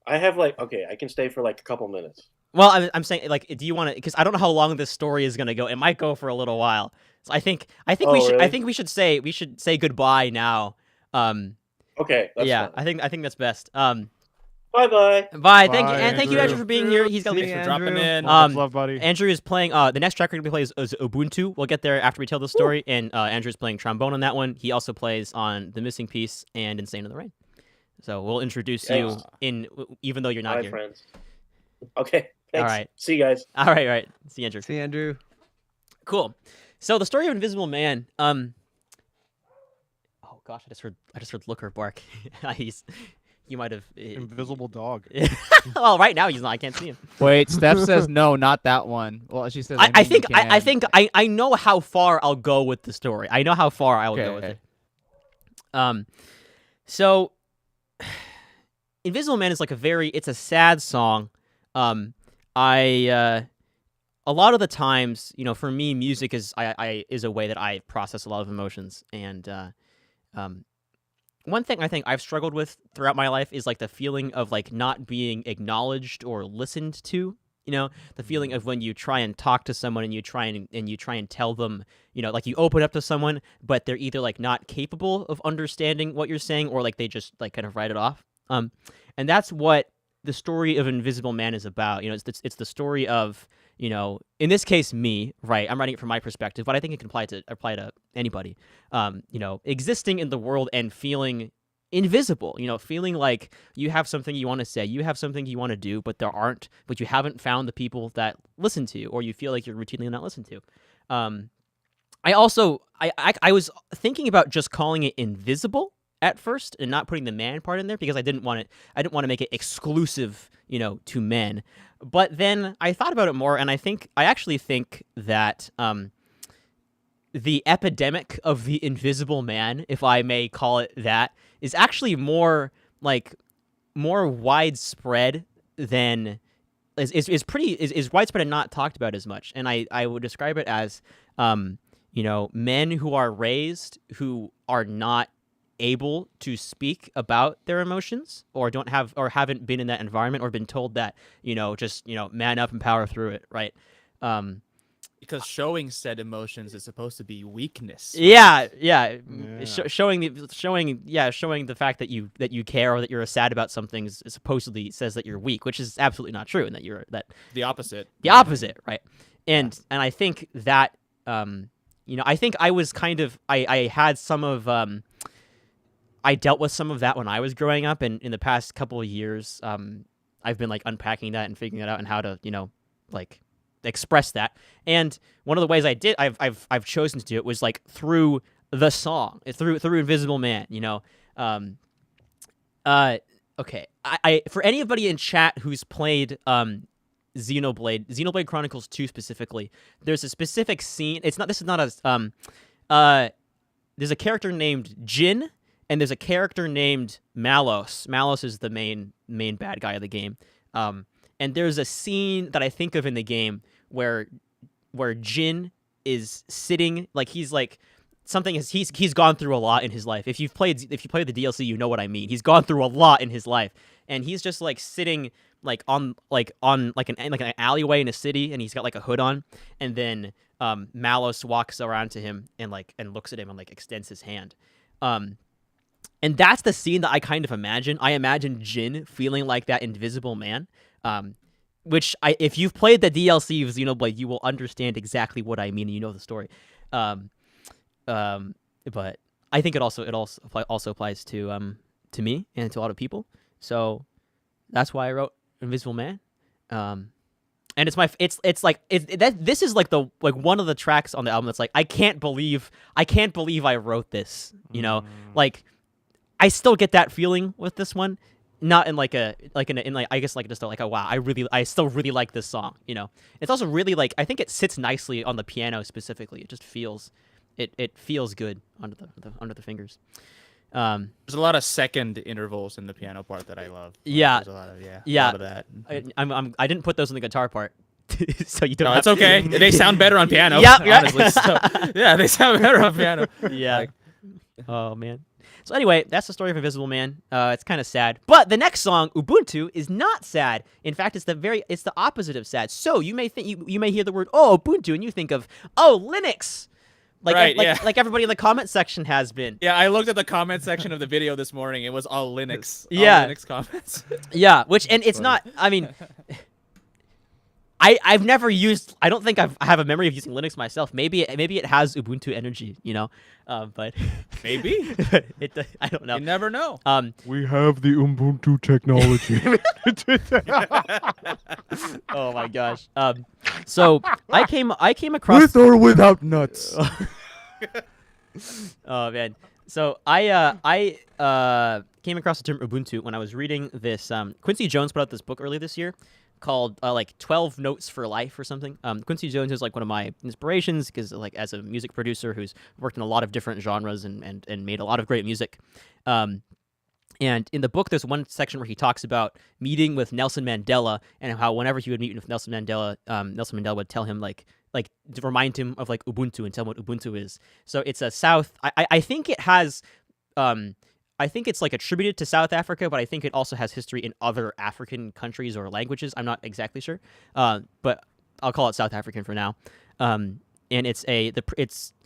I have okay, I can stay for like a couple minutes. Well, I'm saying like, do you want to? Because I don't know how long this story is gonna go. It might go for a little while. So I think Oh, we should really? we should say goodbye now. Okay, that's Yeah, fine. I think that's best. Bye-bye. Bye. Thank you, Bye, and thank you Andrew for being here. He's got to See leave. you, for dropping Andrew. in. Much love, buddy. Andrew is playing. The next track we're gonna play is Ubuntu. We'll get there after we tell the story. And Andrew's playing trombone on that one. He also plays on The Missing Piece and Insane in the Rain. So we'll introduce you even though you're not Bye, here. friends. Okay, thanks. All right. See you guys. All right. See you, Andrew. See, Andrew. Cool. So the story of Invisible Man. Oh gosh, I just heard Looker bark. You might have. Invisible dog. Well, right now he's not. I can't see him. Wait, Steph says no, not that one. Well, she says. I think you can. I think I know how far I'll go with the story. I know how far I will go with Okay. it. So Invisible Man is like it's a sad song. A lot of the times, for me, music is is a way that I process a lot of emotions. And one thing I think I've struggled with throughout my life is like the feeling of like not being acknowledged or listened to. The feeling of when you try and talk to someone and you try and tell them, like you open up to someone, but they're either like not capable of understanding what you're saying or like they just like kind of write it off. And that's what the story of Invisible Man is about. It's the story of, in this case, me, right? I'm writing it from my perspective, but I think it can apply to anybody. Existing in the world and feeling invisible, feeling like you have something you want to say, you have something you want to do, but you haven't found the people that listen to you, or you feel like you're routinely not listened to. I was thinking about just calling it invisible at first and not putting the man part in there because I didn't want to make it exclusive, to men. But then I thought about it more, and I actually think that the epidemic of the invisible man, if I may call it that, is actually more widespread than is widespread and not talked about as much. And I would describe it as men who are raised who are not able to speak about their emotions or haven't been in that environment or been told that just man up and power through it, right? Because showing said emotions is supposed to be weakness. Yeah. Yeah. Showing the fact that you care or that you're sad about something supposedly says that you're weak, which is absolutely not true, and that you're The opposite. the opposite, right? And I think that I think I was kind of I had some of I dealt with some of that when I was growing up, and in the past couple of years, I've been like unpacking that and figuring it out and how to express that. And one of the ways I've chosen to do it was like through the song, through Invisible Man. Okay. I for anybody in chat who's played Xenoblade Chronicles 2 specifically, there's a specific scene. There's a character named Jin. And there's a character named Malos. Malos is the main bad guy of the game. And there's a scene that I think of in the game where Jin is sitting like he's gone through a lot in his life. If you played the DLC, you know what I mean. He's gone through a lot in his life, and he's just like sitting on an alleyway in a city, and he's got like a hood on, and then Malos walks around to him and looks at him and extends his hand. And that's the scene that I kind of imagine. I imagine Jin feeling like that Invisible Man, which if you've played the DLC of Xenoblade, you will understand exactly what I mean. And you know the story, but I think it also applies to me and to a lot of people. So that's why I wrote Invisible Man. And this is like one of the tracks on the album that's like I can't believe I wrote this. You know, like. I still get that feeling with this one, not in like I guess like just like a wow, I still really like this song, you know. It's also really like I think it sits nicely on the piano specifically. It just feels it feels good under the fingers. There's a lot of second intervals in the piano part that I love. Yeah, there's a lot of a yeah. lot of that. I didn't put those in the guitar part. So you don't. No, it's okay. They sound better on piano. Yeah, honestly. So, yeah, they sound better on piano. Yeah. Oh man. So anyway, that's the story of Invisible Man. It's kind of sad, but the next song, Ubuntu, is not sad. In fact, it's the opposite of sad. So you may think you may hear the word Ubuntu and you think of Linux, like everybody in the comment section has been. Yeah, I looked at the comment section of the video this morning. It was all Linux. Yeah, all Linux comments. Yeah, it's not. I mean. I've never used. I don't think I have a memory of using Linux myself. Maybe it has Ubuntu energy, you know, but maybe I don't know. You never know. We have the Ubuntu technology. Oh my gosh. So I came across with or without nuts. Oh man. So I came across the term Ubuntu when I was reading this. Quincy Jones put out this book earlier this year called like 12 Notes for Life or something. Quincy Jones is like one of my inspirations because like as a music producer who's worked in a lot of different genres and made a lot of great music. And in the book, there's one section where he talks about meeting with Nelson Mandela and how whenever he would meet with Nelson Mandela, Nelson Mandela would tell him like to remind him of like Ubuntu and tell him what Ubuntu is. So it's a South. I think it has. I think it's like attributed to South Africa, but I think it also has history in other African countries or languages. I'm not exactly sure, but I'll call it South African for now. And it's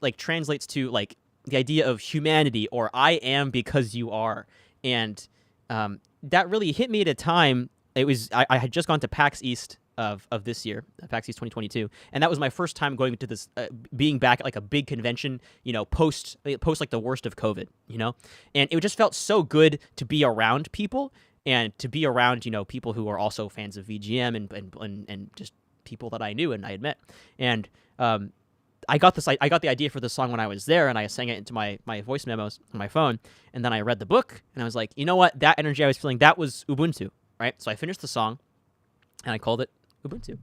like translates to like the idea of humanity or I am because you are, and that really hit me at a time. I had just gone to PAX East of this year, PAX East 2022, and that was my first time going to this, being back at like a big convention, you know, post like the worst of COVID, you know, and it just felt so good to be around people and to be around, you know, people who are also fans of VGM and just people that I knew and I had met, and I got the idea for this song when I was there, and I sang it into my voice memos on my phone, and then I read the book, and I was like, you know what, that energy I was feeling, that was Ubuntu, right? So I finished the song, and I called it Ubuntu.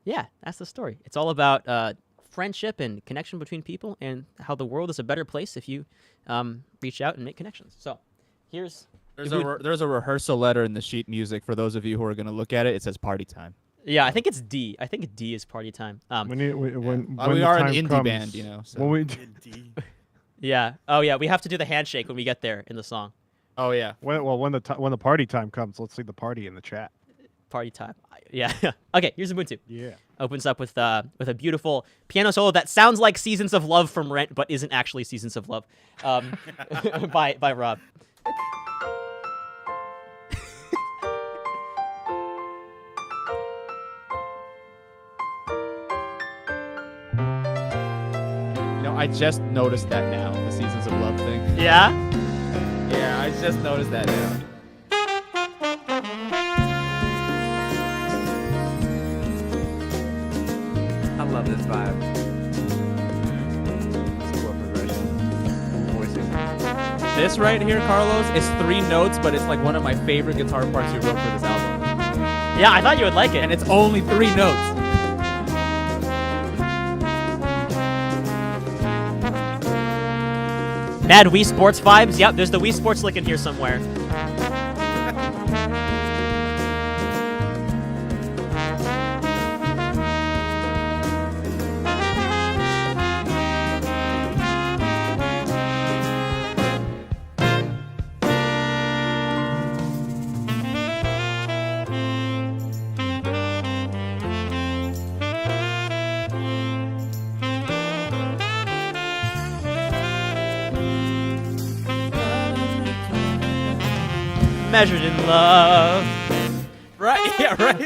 Yeah, that's the story. It's all about friendship and connection between people and how the world is a better place if you reach out and make connections. So here's... There's a rehearsal letter in the sheet music for those of you who are going to look at it. It says party time. Yeah, I think it's D. I think D is party time. When we the are an time indie comes, band, you know. So. When we yeah. Oh yeah, we have to do the handshake when we get there in the song. Oh yeah. when the party time comes, let's see the party in the chat. Party time. Yeah. Okay, here's Ubuntu. Yeah. Opens up with a beautiful piano solo that sounds like Seasons of Love from Rent, but isn't actually Seasons of Love, by Rob. I just noticed that now, the Seasons of Love thing. Yeah? Yeah, I just noticed that now. I love this vibe. Chord progression. Voicing. This right here, Carlos, is 3 notes, but it's like one of my favorite guitar parts you wrote for this album. Yeah, I thought you would like it. And it's only 3 notes. Mad Wii Sports vibes? Yep, there's the Wii Sports lick in here somewhere. measured in love. Right? Yeah, right.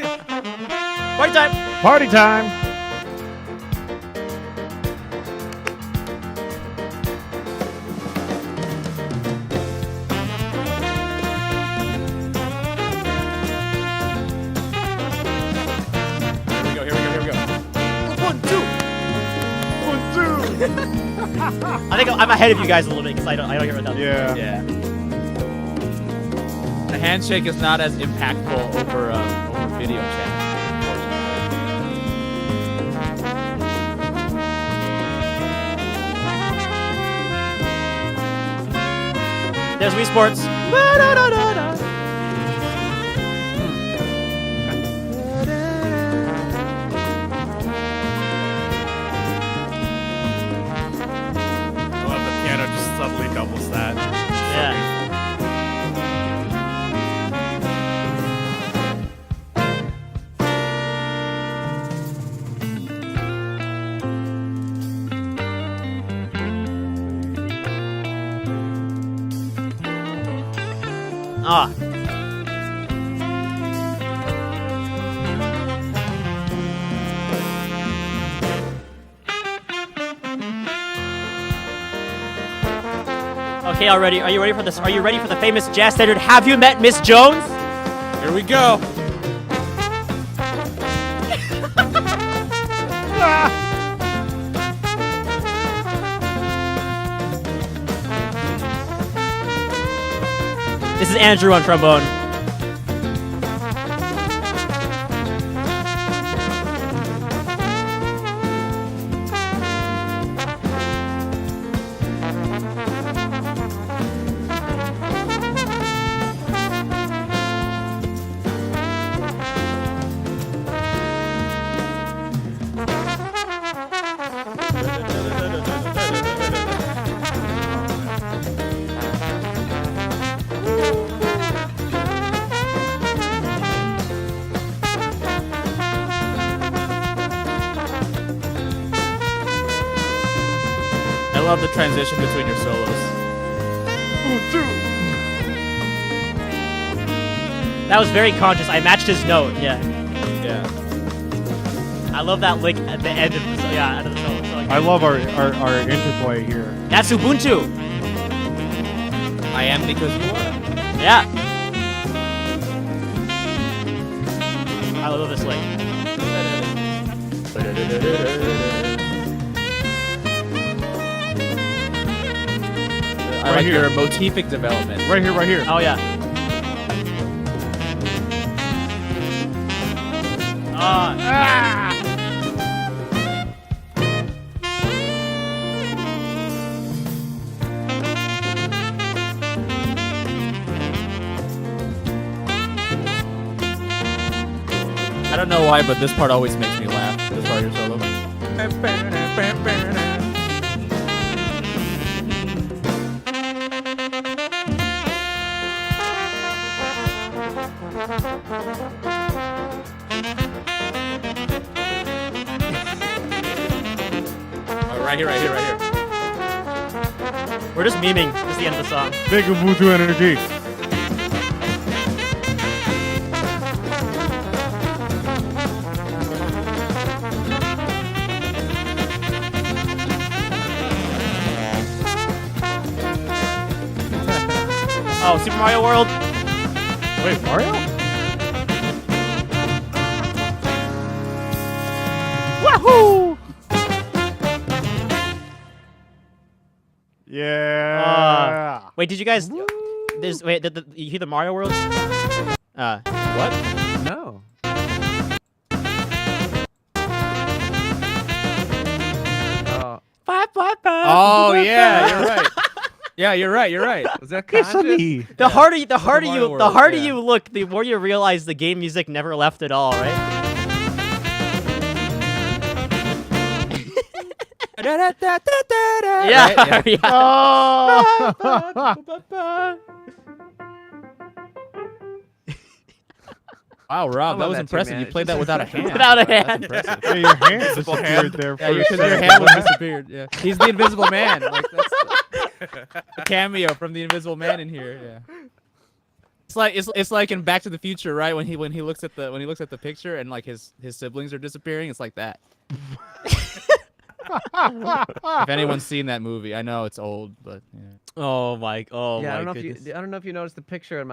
Party time. Party time. Here we go. 1, 2. I think I'm ahead of you guys a little bit because I don't hear what that. Yeah. Yeah. The handshake is not as impactful over video chat. There's Wii Sports. I love the piano just subtly doubles that. Yeah. Ah. Okay, already. Are you ready for this? Are you ready for the famous jazz standard? Have you met Miss Jones? Here we go. This is Andrew on trombone. I love the transition between your solos. That was very conscious. I matched his note. Yeah. Yeah. I love that lick at the end of the solo. Yeah, end of the solo. So I love our interplay here. That's Ubuntu. I am because you are. Yeah. I love this lick. I like your motific development. Right here, right here. Oh yeah. Ah. I don't know why, but this part always makes me laugh. This part of your solo. Oh, right here. We're just memeing. This is the end of the song. Big Ubuntu energy. Oh, Super Mario World. Wait, Mario? Wahoo! Yeah. Wait, did you guys? Did you hear the Mario World? What? No. Oh yeah, you're right. Yeah, you're right. Was that Kiss conscious? me. The harder you Mario the World, harder yeah. you look, the more you realize the game music never left at all, right? Yeah. Right? Yeah. Oh. Wow, Rob, I that love was that too, impressive. man. You played that without a hand. Without a That's hand. impressive. Yeah, your hand Invisible disappeared hand. there for Yeah, a because your second. hand was disappeared. Yeah, he's the Invisible Man. Like that's the cameo from the Invisible Man in here. Yeah. It's like in Back to the Future, right? When he looks at the picture and like his siblings are disappearing. It's like that. If anyone's seen that movie, I know it's old, but yeah. Oh my I don't know if you noticed the picture in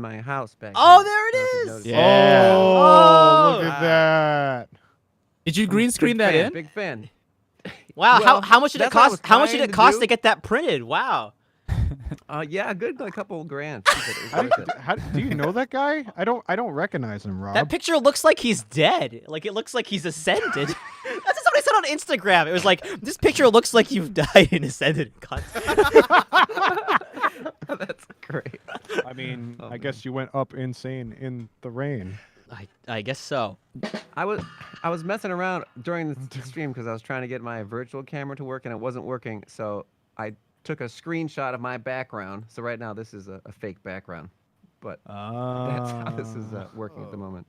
my house back. Oh, there. there it I don't know if you is. noticed Yeah. Oh, look Oh. at that. Did you green screen Big that fan, in? Big fan. Wow, Well, how much did it that's what I was cost? How much did trying it to cost do. to get that printed? Wow. Yeah, a good like couple grand. It was How worth do, it. how, do you know that guy? I don't recognize him, Rob. That picture looks like he's dead. Like it looks like he's ascended. That's what somebody said on Instagram. It was like, this picture looks like you've died and ascended. That's great. I mean, Oh, I guess you went up insane in the rain. I guess so. I was messing around during the stream because I was trying to get my virtual camera to work and it wasn't working. So I took a screenshot of my background. So right now this is a fake background, but that's how this is working at the moment.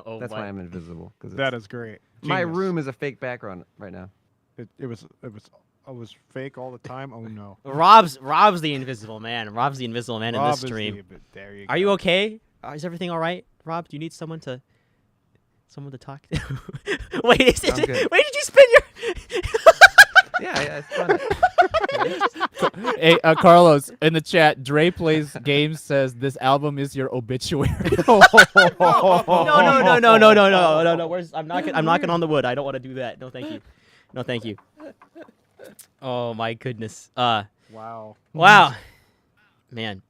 Oh That's my. why I'm invisible. Because That is great. my Genius. room is a fake background right now. It was fake all the time. Oh no. Rob's the invisible man. Rob's the invisible man in Rob this is stream. there you Are go. you okay? Is everything all right, Rob? Do you need someone to talk to? Wait, I'm good. wait, did you spin your? Yeah, it's fun. Hey, Carlos, in the chat, Dre Plays Games says this album is your obituary. No. I'm knocking on the wood. I don't want to do that. No, thank you. No, thank you. Oh my goodness. Wow. Wow. Man.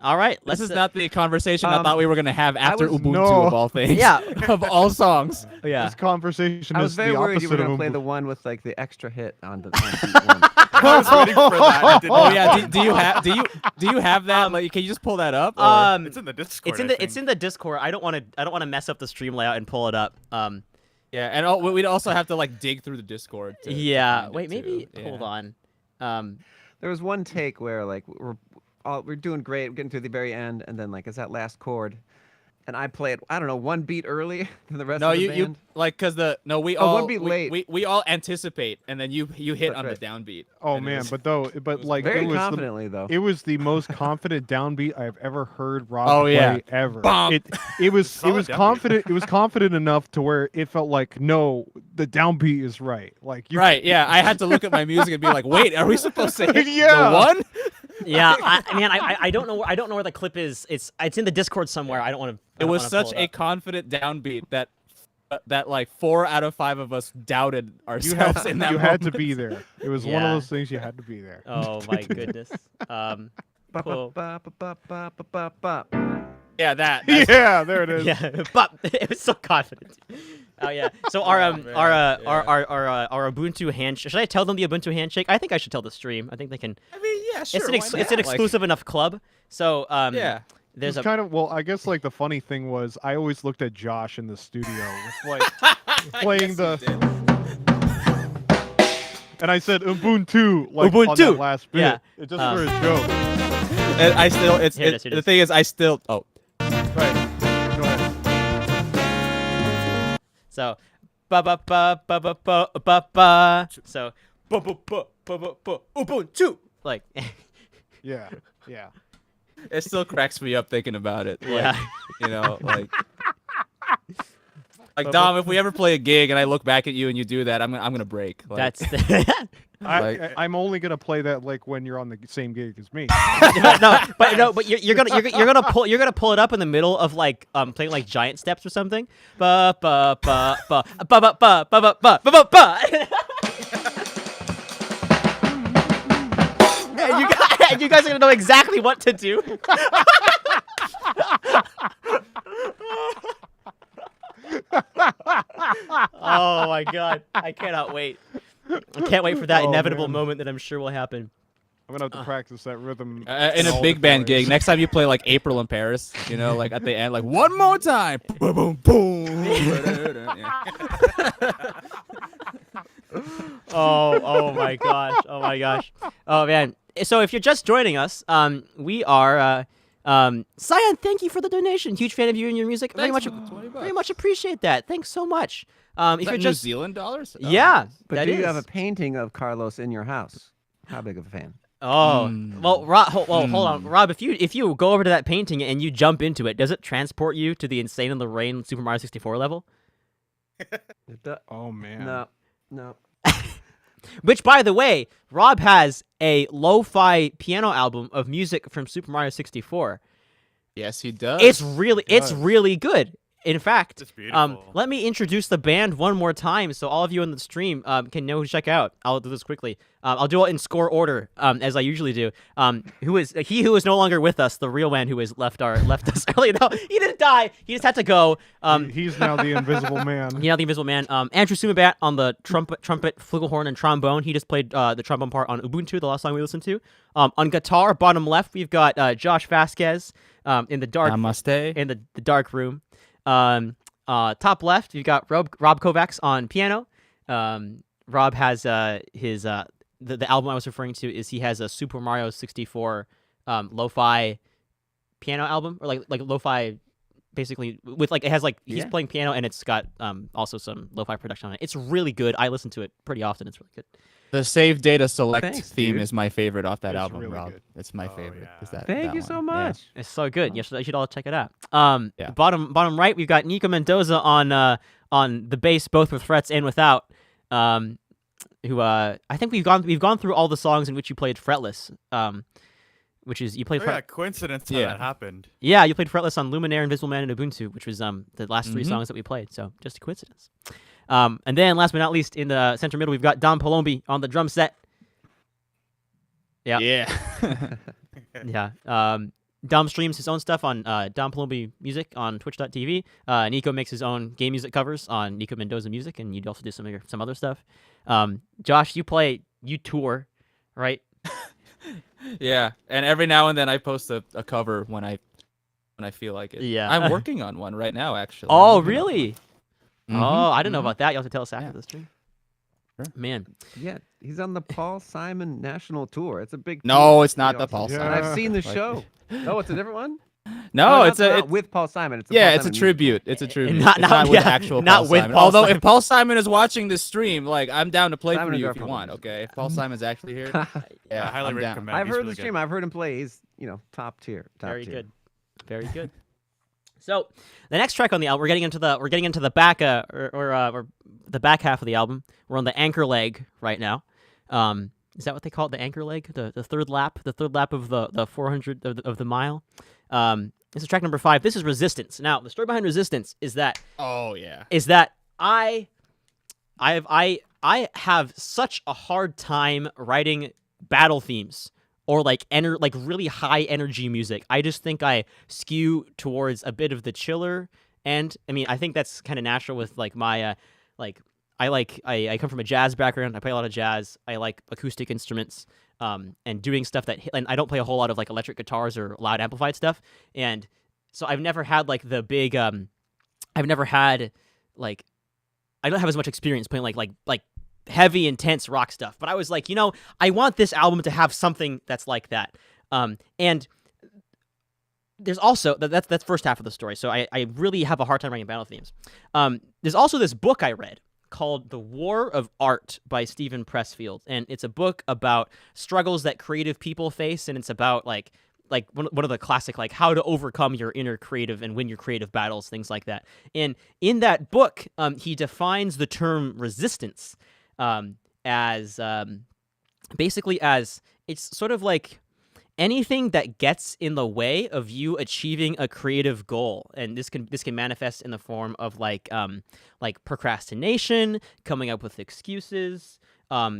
All right. This Let's is not the conversation I thought we were gonna have after was- Ubuntu No. of all things. Yeah. Of all songs. Yeah. This conversation I is was very the worried you opposite were of gonna play Ubuntu. the one with like the extra hit on the on beat one. I was waiting for that. I did Oh not. yeah. Do you have that? Like, can you just pull that up? or- It's in the Discord. It's in the Discord. I don't want to mess up the stream layout and pull it up. Yeah, and we'd also have to like dig through the Discord. To Yeah. find it, Wait, maybe too. hold Yeah. on. There was one take where like we're doing great, we're getting to the very end, and then like it's that last chord, and I play it. I don't know, one beat early than the rest No, of the you band. like because we Oh, all one beat late. we all anticipate, and then you hit That's on right. the downbeat. Oh and it man, was- but like Very it was confidently though. it was the most confident downbeat I've ever heard Rob Oh, play yeah. ever. Bump. It was Solid downbeat. confident. It was confident enough to where it felt like no, the downbeat is right. Like you, Right, yeah. I had to look at my music and be like, wait, are we supposed to hit Yeah. the one? Yeah, I don't know. I don't know where the clip is. It's in the Discord somewhere. I don't want to. It was such a confident downbeat that like 4 out of 5 of us doubted you ourselves had, in that you moment. had to be there. It was one of Yeah. those things you had to be there. Oh my goodness. Ba, Cool. ba, ba, ba, ba, ba, ba, ba. Yeah, that's- Yeah, there it is. Yeah, but it was so confident. Oh yeah. So our man, our Ubuntu handshake. Should I tell them the Ubuntu handshake? I think I should tell the stream. I think they can. I mean, yeah, sure. It's why an not? Like, exclusive enough club. So yeah. there's It's a kind of I guess like the funny thing was I always looked at Josh in the studio with like playing the and I said Ubuntu like on Ubuntu! that last bit. Yeah. It's just for a joke. And I still, it's Here it is, here it the is. thing is, I still. Oh, Right. Go ahead. so ba ba ba ba ba ba ba ba. So ba ba ba ba ba ba Ubuntu. Like Yeah. Yeah. it still cracks me up thinking about it. Like, yeah. you know, like Dom, if we ever play a gig and I look back at you and you do that, I'm gonna break. Like, That's I'm only gonna play that like when you're on the same gig as me. but you're gonna pull it up in the middle of like playing like giant steps or something. Ba ba ba ba ba ba ba ba ba ba ba ba. And you guys are gonna know exactly what to do. Oh my god, I cannot wait. I can't wait for that Oh, inevitable man. moment that I'm sure will happen. I'm gonna have to practice that rhythm in a all big the band time. gig, next time you play like April in Paris, you know, like at the end, like one more time, boom, boom, boom. Yeah. Oh my gosh. Oh my gosh. Oh man. So if you're just joining us, we are Cyan, thank you for the donation. Huge fan of you and your music. Very Thanks, much man. 20 very bucks. much appreciate that. Thanks so much. Is If that you're New just Zealand dollars? Oh, yeah, But that do you is. have a painting of Carlos in your house? How big of a fan? Oh, well, hold on, Mm. Rob. If you go over to that painting and you jump into it, does it transport you to the Insane in the Rain Super Mario 64 level? Oh man. No. Which, by the way, Rob has a lo-fi piano album of music from Super Mario 64. Yes, he does. It's really does. good. In fact, It's beautiful. let me introduce the band one more time so all of you in the stream can know who to check out. I'll do this quickly. I'll do it in score order, as I usually do. Who is no longer with us, the real man who has left us early. No, he didn't die. He just had to go. He's now the invisible man. Yeah, the Invisible Man. Andrew Sumabat on the trumpet, flugelhorn, and trombone. He just played the trombone part on Ubuntu, the last song we listened to. On guitar, bottom left, we've got Josh Vasquez in the dark Namaste. in the dark room. Top left, you've got Rob Kovacs on piano. Rob has his the album I was referring to is he has a Super Mario 64 lo-fi piano album, or like lo-fi, basically with like it has like he's Yeah. playing piano and it's got also some lo-fi production on it. It's really good. I listen to it pretty often. It's really good. The Save Data Select Thanks, theme dude. is my favorite off that It's album, really Rob. good. It's my Oh, favorite. Is yeah. that? Thank that you so one. Yeah. much. It's so good. You should all check it out. Yeah. Bottom right, we've got Nico Mendoza on the bass, both with frets and without. Who I think we've gone through all the songs in which you played fretless. Which is you played Oh, yeah, coincidence how Yeah. that happened. Yeah, you played fretless on Luminaire, Invisible Man, and Ubuntu, which was the last three Mhm. songs that we played. So just a coincidence. And then last but not least, in the center middle, we've got Dom Palombi on the drum set. Yeah. Yeah. Yeah. Dom streams his own stuff on Dom Palombi Music on Twitch.tv. Nico makes his own game music covers on Nico Mendoza Music, and you also do some other stuff. Josh, you tour, right? Yeah, and every now and then I post a cover when I feel like it. Yeah. I'm working on one right now, actually. Oh, really? Mhm, Oh, I didn't know mhm. about that. You'll have to tell us after Yeah. the stream. Sure. Man. Yeah, he's on the Paul Simon National Tour. It's a big. No, tour. it's not the Pretty Paul awesome. Simon. And I've seen the Like- show. Oh, it's a different one. No, not it's a with Paul Simon. It's a yeah, Paul it's a Simon tribute. It's a tribute. Not- It's not- with yeah, actual not Paul with Simon. Paul Although Simon. if Paul Simon is watching this stream, like I'm down to play Simon for and you if you Garfunkel want. music. Okay, if Paul Simon's actually here, I yeah, highly I'm down. recommend. I've He's heard really the stream. good. I've heard him play. He's top tier. Very tier. good. Very good. So the next track on the album, we're getting into the back or the back half of the album. We're on the anchor leg right now. Is that what they call it? The anchor leg, the third lap of the 400 of the mile. This is track number 5. This is Resistance. Now the story behind Resistance is that Oh yeah. I have such a hard time writing battle themes or like really high energy music. I just think I skew towards a bit of the chiller end. I mean, I think that's kind of natural with like my I come from a jazz background. I play a lot of jazz. I like acoustic instruments. And doing stuff and I don't play a whole lot of like electric guitars or loud amplified stuff. And so I've never had like the big I've never had like I don't have as much experience playing like heavy intense rock stuff. But I was like, I want this album to have something that's like that. And there's also that's first half of the story. So I really have a hard time writing battle themes. There's also this book I read called The War of Art by Stephen Pressfield, and it's a book about struggles that creative people face, and it's about like one of the classic like how to overcome your inner creative and win your creative battles, things like that. And in that book, he defines the term resistance as basically as it's sort of like anything that gets in the way of you achieving a creative goal. And this can manifest in the form of like procrastination, coming up with excuses,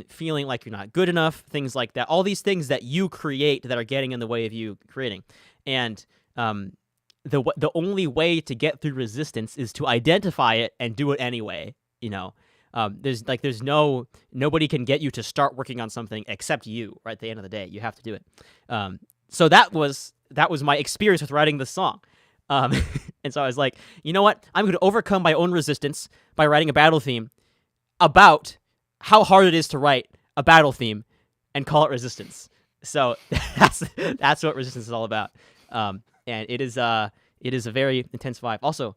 feeling like you're not good enough, things like that. All these things that you create that are getting in the way of you creating. And the only way to get through resistance is to identify it and do it anyway, nobody can get you to start working on something except you, right? At the end of the day, you have to do it. So that was my experience with writing this song. And so I was like, you know what? I'm going to overcome my own resistance by writing a battle theme about how hard it is to write a battle theme and call it Resistance. So that's what Resistance is all about. And it is a very intense vibe. Also,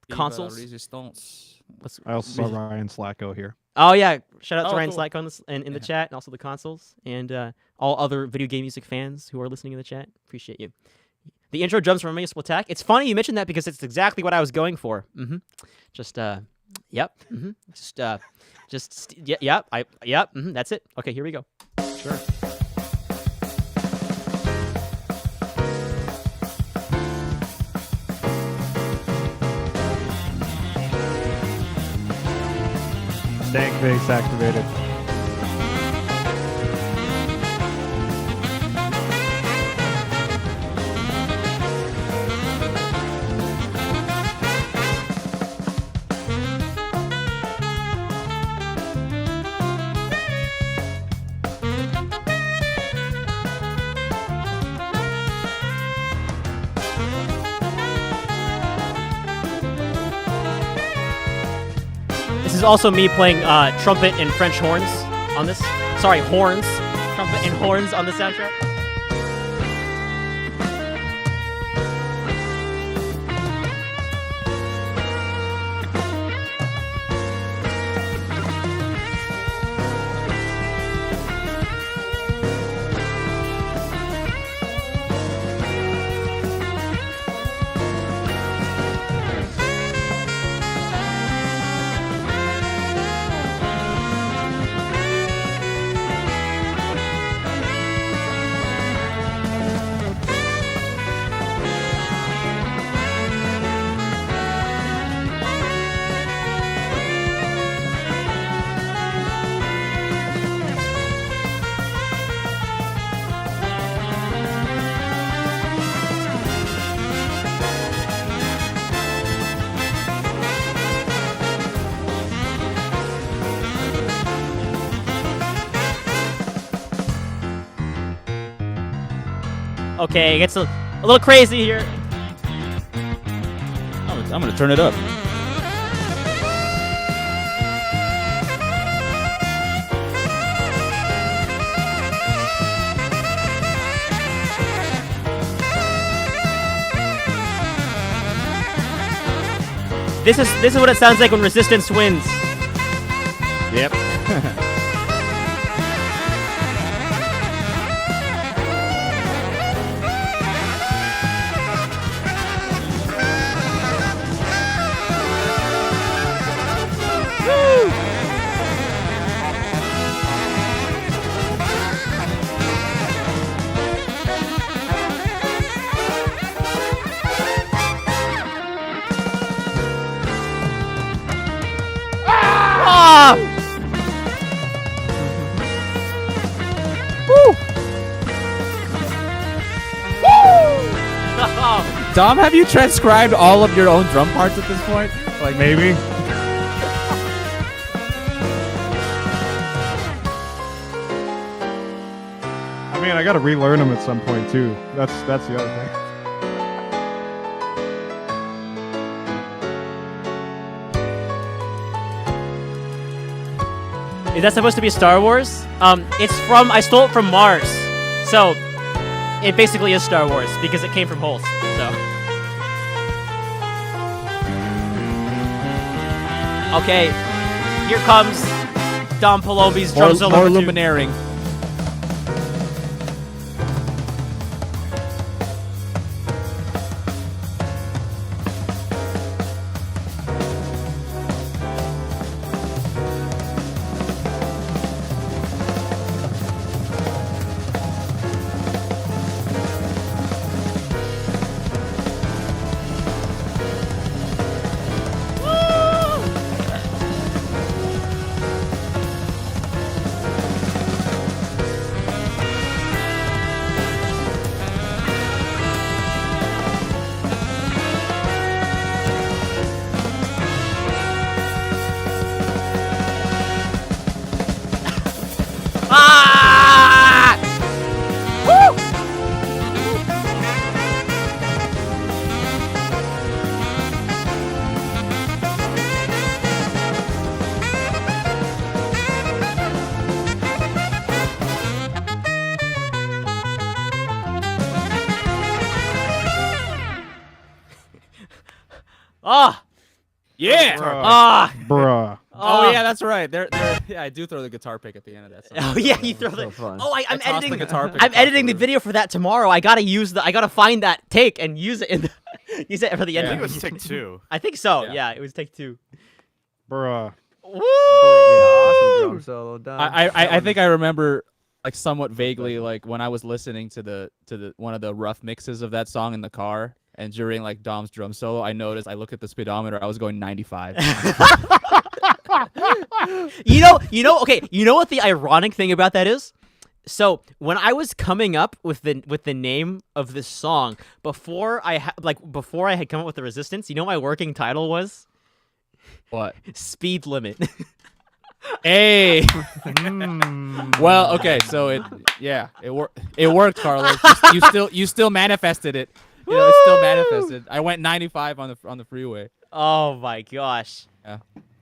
Viva consoles. Resistance. I also saw Ryan Slacko here. Oh yeah, shout out to Oh, Ryan cool. Slacko in the chat, and also the consoles, and all other video game music fans who are listening in the chat. Appreciate you. The intro drums from Municipal Attack. It's funny you mentioned that because it's exactly what I was going for. Just yep. Yep. That's it. Okay, here we go. Sure. Stank bass activated. This is also me playing trumpet and French horns on this. Sorry, horns. Trumpet and horns on the soundtrack. Okay, it gets a little crazy here. I'm gonna turn it up. This is what it sounds like when Resistance wins. Yep. Dom, have you transcribed all of your own drum parts at this point? Like maybe. I mean, I got to relearn them at some point too. That's the other thing. Is that supposed to be Star Wars? I stole it from Mars. So, it basically is Star Wars because it came from Holst. So. Okay, here comes Dom Palombi's drum solo. More luminaring. Yeah. Bruh. Ah. Bruh. Oh yeah, that's right. Yeah, I do throw the guitar pick at the end of that song. Oh yeah, you throw So the. fun. Oh, I'm toss the editing. guitar pick I'm across editing the room. video for that tomorrow. I gotta find that take and use it in the, use it for the end. I Yeah. think it was take 2. I think so. Yeah. Yeah, it was take 2. Bruh. Woo! Yeah, awesome drum solo. Done. I think I remember like somewhat vaguely like when I was listening to the one of the rough mixes of that song in the car, and during like Dom's drum solo, I noticed I looked at the speedometer, I was going 95. You know. Okay, you know what the ironic thing about that is? So when I was coming up with the name of this song, before I had come up with the Resistance, you know what my working title was? What? Speed Limit. Hey. Mm. Well, okay, so it worked, Carlos. You still manifested it. You know, it's still manifested. I went 95 on the freeway. Oh my gosh.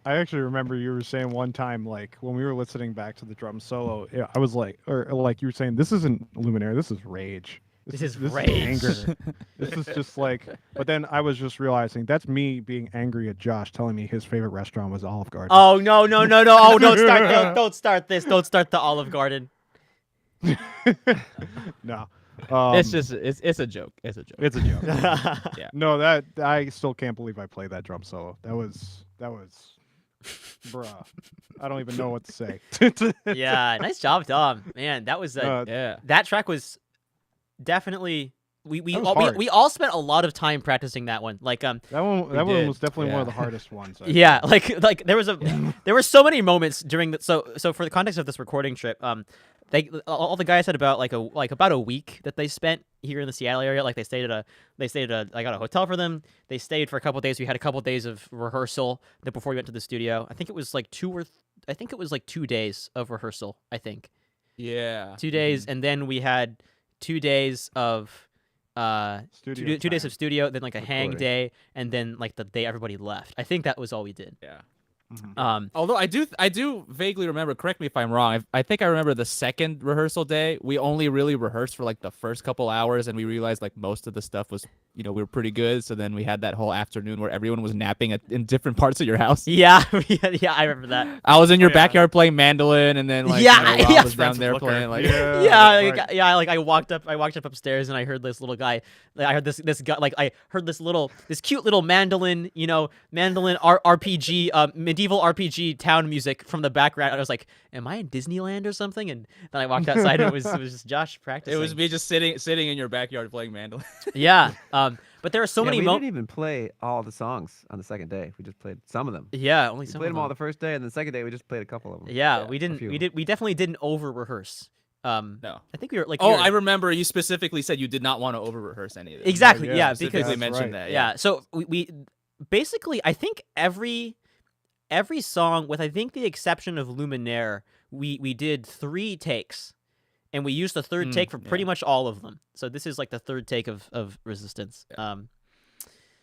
I actually remember you were saying one time, like when we were listening back to the drum solo, I was like, or like you were saying, this isn't Luminaire, this is rage. This is rage. anger. This is just like. But then I was just realizing that's me being angry at Josh, telling me his favorite restaurant was Olive Garden. Oh no. Oh, don't start this. Don't start the Olive Garden. No, It's just it's a joke. It's a joke. it's a joke. Yeah. No, that I still can't believe I played that drum solo. That was, bruh. I don't even know what to say. Yeah, nice job, Dom. Man, that was Yeah. that track was definitely we That was hard. we all spent a lot of time practicing that one. Like That one did, was definitely one of yeah. the hardest ones. I yeah, like there were so many moments during the so for the context of this recording trip, all the guys had about about a week that they spent here in the Seattle area. Like they stayed at I got a hotel for them. They stayed for a couple of days. We had a couple of days of rehearsal before we went to the studio. I think it was like 2 days of rehearsal. I think Yeah. 2 days, and then we had 2 days of Studio two days time. of studio, then like a hang Recording. day, and then like the day everybody left. I think that was all we did. Yeah. Mhm. Although I do vaguely remember, correct me if I'm wrong, I think I remember the second rehearsal day, we only really rehearsed for like the first couple hours, and we realized like most of the stuff was, we were pretty good. So then we had that whole afternoon where everyone was napping in different parts of your house. Yeah, yeah, I remember that. I was in your yeah. backyard playing mandolin, and then like Yeah, Rob yeah. was down Friends there with Looker. playing like Yeah, like I walked up upstairs and I heard this little guy. I heard this guy, like I heard this cute little mandolin, RPG, medieval RPG town music from the background. And I was like, "Am I in Disneyland or something?" And then I walked outside and it was just Josh practicing. it was me just sitting in your backyard playing mandolin. Yeah. But there are so many we moments. didn't even play all the songs on the second day. We just played some of them. Yeah, only We some played of them all them. the first day, and the second day we just played a couple of them. Yeah, Yeah, we didn't. few We of them. did. We definitely didn't over rehearse. No. I think we were like. Oh, we were- I remember you specifically said you did not want to over rehearse any of this. Exactly. Yeah, Yeah, that's because Specifically That's mentioned right. that. yeah. So we basically, I think every song, with I think the exception of Luminaire, we did 3 takes, and we used the third take for pretty yeah. much all of them. So this is like the third take of Resistance.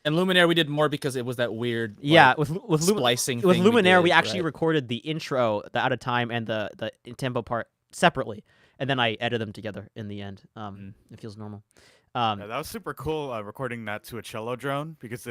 And Luminaire we did more because it was that weird Yeah, like, with splicing with thing Luminaire, we did, actually right? recorded the intro, the out of time, and the tempo part separately, and then I edited them together in the end. It feels normal. Yeah, that was super cool recording that to a cello drone because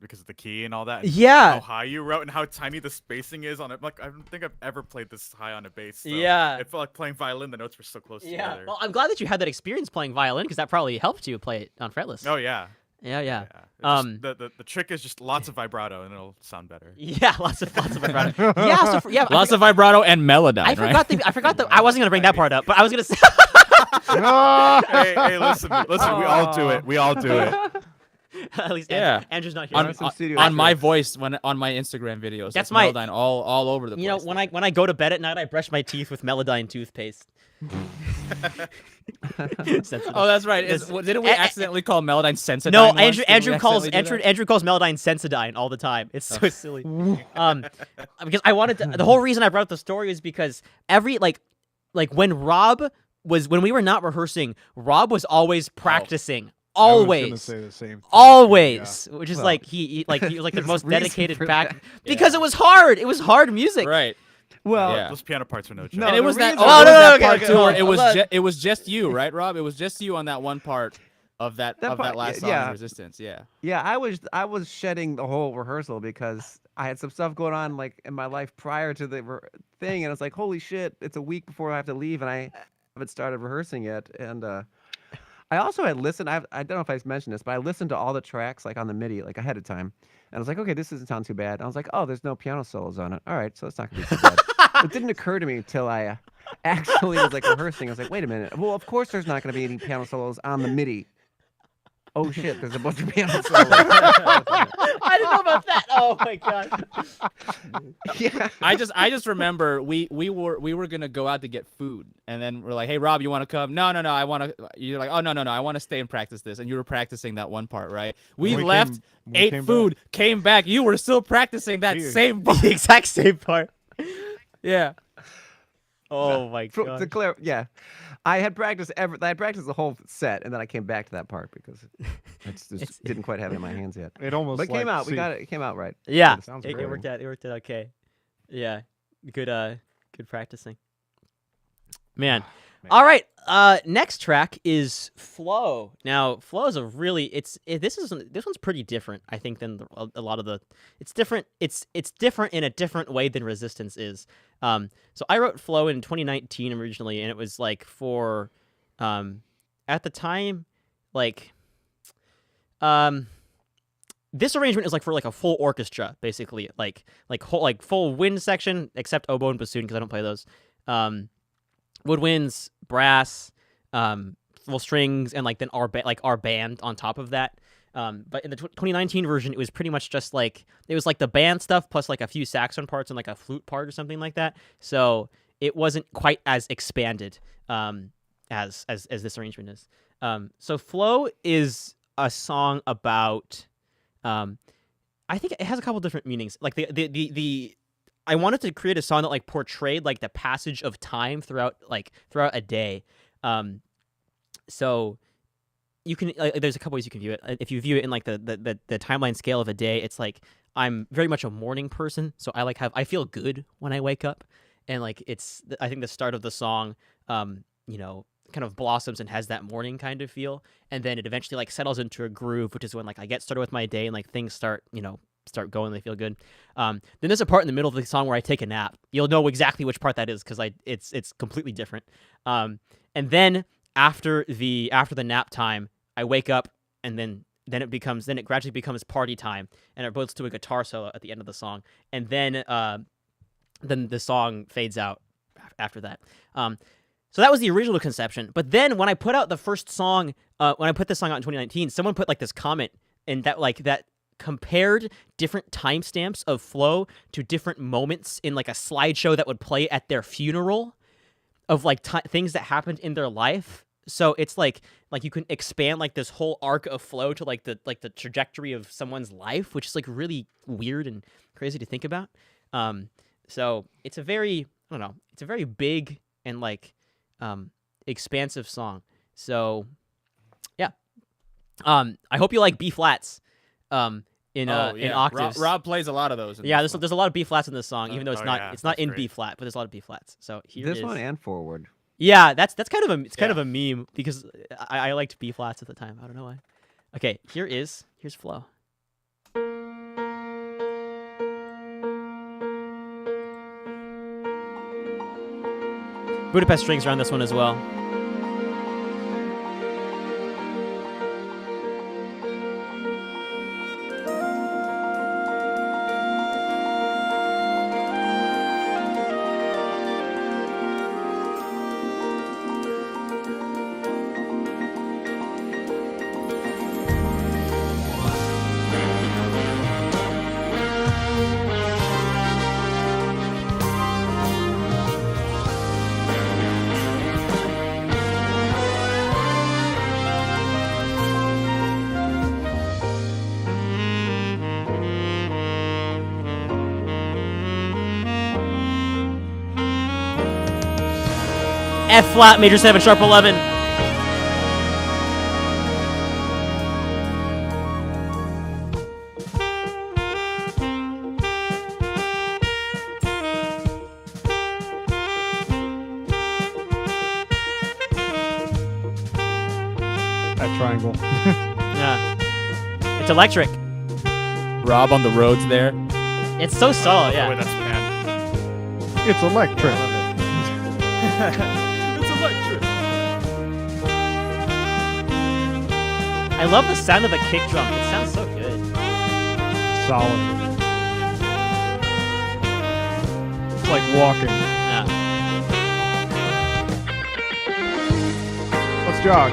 because of the key and all that. And Yeah. How high you wrote and how tiny the spacing is on it. Like I don't think I've ever played this high on a bass. So Yeah. It felt like playing violin. The notes were so close Yeah. together. Well, I'm glad that you had that experience playing violin because that probably helped you play it on fretless. Oh yeah. Yeah. Yeah. The trick is just lots of vibrato and it'll sound better. Yeah, lots of vibrato. Yeah, so Lots of vibrato and melodyne, I right? forgot the. I wasn't gonna bring that part up, but I was gonna say. Hey, listen, we all do it. We all do it. At least Yeah. Andrew's not here. on, some studio on my extras. voice on my Instagram videos. That's it's my- melodyne all over the place. You know, when I go to bed at night, I brush my teeth with Melodyne toothpaste. Sensitive. Oh, that's right. This- Didn't we accidentally call Melodyne Sensodyne? No, once? Didn't we Andrew calls accidentally do that? Andrew calls Melodyne Sensodyne all the time. It's so silly. Because I wanted to. The whole reason I brought up the story is because every like when we were not rehearsing, Rob was always practicing. I was gonna Always. say the same thing. Always, which is Well, like he was like the most reason dedicated for back that. because it was hard. It was hard music. Right. Well, Yeah. Those piano parts are no joke. No, And it the was that. reason- Oh, Oh, it was no, that okay, part okay, too. hold Where on, it was hold on. it was just you, right, Rob? It was just you on that one part. of that part, last song yeah. in Resistance. Yeah. Yeah, I was shedding the whole rehearsal because I had some stuff going on like in my life prior to the thing, and I was like, holy shit, it's a week before I have to leave, and I haven't started rehearsing yet. And I also had listened. I don't know if I mentioned this, but I listened to all the tracks like on the MIDI like ahead of time, and I was like, okay, this doesn't sound too bad. And I was like, oh, there's no piano solos on it. All right, so it's not gonna be too bad. It didn't occur to me until I actually was like rehearsing. I was like, wait a minute. Well, of course there's not gonna be any piano solos on the MIDI. Oh shit! There's a bunch of piano solos. I didn't know about that. Oh my god. Yeah. I just remember we were gonna go out to get food, and then we're like, hey Rob, you want to come? No, I want to. You're like, oh no, I want to stay and practice this, and you were practicing that one part, right? We left, ate food, came back. You were still practicing that same part. The exact same part. Yeah. Oh my god. To clear, yeah, I had practiced the whole set, and then I came back to that part because it just didn't quite have it in my hands yet. It almost But it came like, out. We see, got it. It came out right. Yeah. It sounds It great. worked out. It worked out okay. Yeah. Good practicing. Man. All right. Next track is Flow. Now, Flow is this one's pretty different, I think, than a lot of the. It's different. It's different in a different way than Resistance is. So I wrote Flow in 2019 originally, and it was like for, at the time, like, this arrangement is like for like a full orchestra, basically, like full wind section except oboe and bassoon because I don't play those. Woodwinds, brass, full strings, and like then our band on top of that. But in the 2019 version, it was pretty much just like it was like the band stuff plus like a few saxophone parts and like a flute part or something like that. So it wasn't quite as expanded as this arrangement is. So Flow is a song about. I think it has a couple different meanings. Like the I wanted to create a song that like portrayed like the passage of time throughout a day. So you can there's a couple ways you can view it. If you view it in like the timeline scale of a day, it's like I'm very much a morning person, so I feel good when I wake up, and like I think the start of the song, kind of blossoms and has that morning kind of feel, and then it eventually like settles into a groove, which is when like I get started with my day and like things start going, they feel good. Then there's a part in the middle of the song where I take a nap. You'll know exactly which part that is because it's completely different. And then after the nap time, I wake up, and then it gradually becomes party time, and it builds to a guitar solo at the end of the song, and then the song fades out after that. So that was the original conception. But then when I put out the first song, when I put this song out in 2019, someone put like this comment, and that compared different timestamps of Flow to different moments in like a slideshow that would play at their funeral of like things that happened in their life. So it's like you can expand like this whole arc of Flow to like the trajectory of someone's life, which is like really weird and crazy to think about. So it's a very big and like expansive song. So yeah. I hope you like B flats. In octaves. Rob plays a lot of those. There's a lot of B flats in this song, even though it's not in great. B flat, but there's a lot of B flats. So here This is one and forward. Yeah, that's kind of a meme because I liked B flats at the time. I don't know why. Okay, here's Flow. Budapest strings are on this one as well. F flat, major 7, sharp 11. That triangle. Yeah. It's electric. Rob on the Rhodes there. It's so solid. Oh, Yeah. wait, that's pan. It's electric. It's electric. I love the sound of the kick drum. It sounds so good. Solid. It's like walking. Yeah. Let's jog.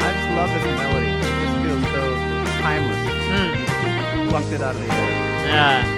I just love this melody. It just feels so timeless. Mm. Plucked it out of the air. Yeah.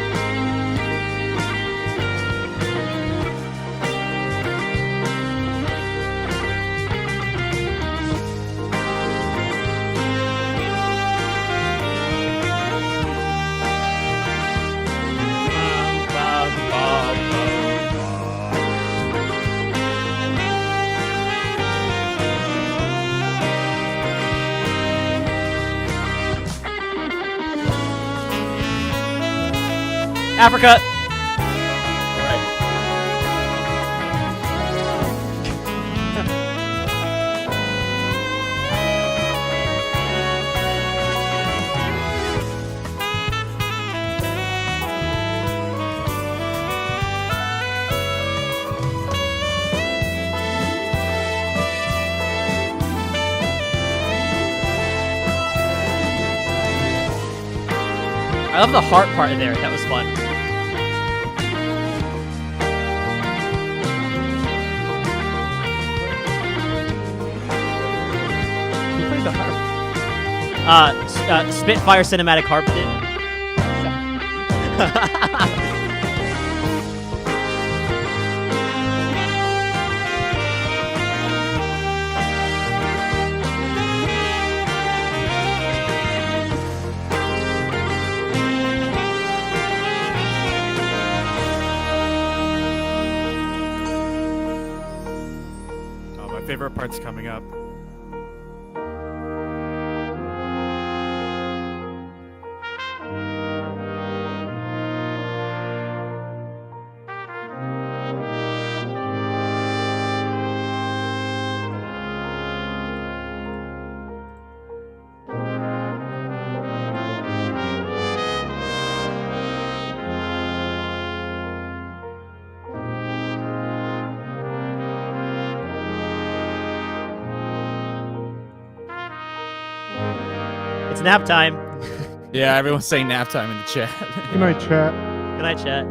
Africa. I love the heart part in there. That was fun. Who played the harp? Spitfire Cinematic Harp did. Oh, my favorite part's coming up. It's nap time. Yeah, everyone's saying nap time in the chat. Good night, chat. Good night, chat.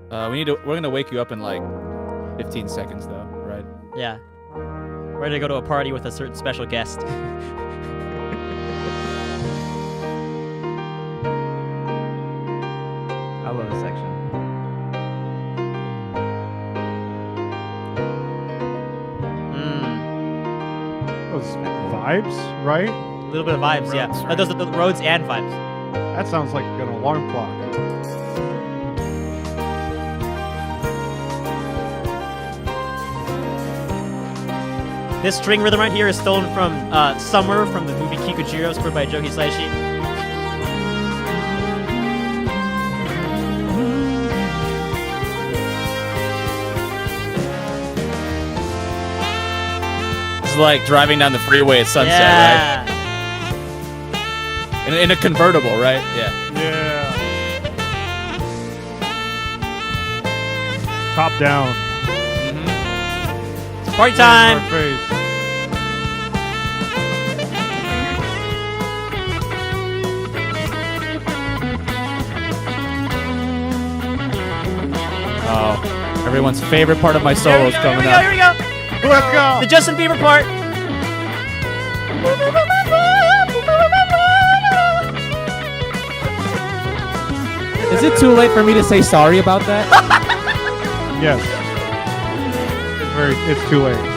We're gonna wake you up in like 15 seconds though, right? Yeah. We're gonna go to a party with a certain special guest. I love this section. Those vibes, right? A little bit of vibes, yeah. Rhodes, right? Those are the Rhodes and vibes. That sounds like an alarm clock. This string rhythm right here is stolen from Summer from the movie Kikujiro, scored by Joe Hisaishi. It's like driving down the freeway at sunset, Yeah. right? In a convertible, right? Yeah. Yeah. Top down. Mm-hmm. Party time. Our face. Oh, everyone's favorite part of my Here solo we is go, coming here up. we go, here we go. Let's go. The Justin Bieber part. Is it too late for me to say sorry about that? Yes. It's too late.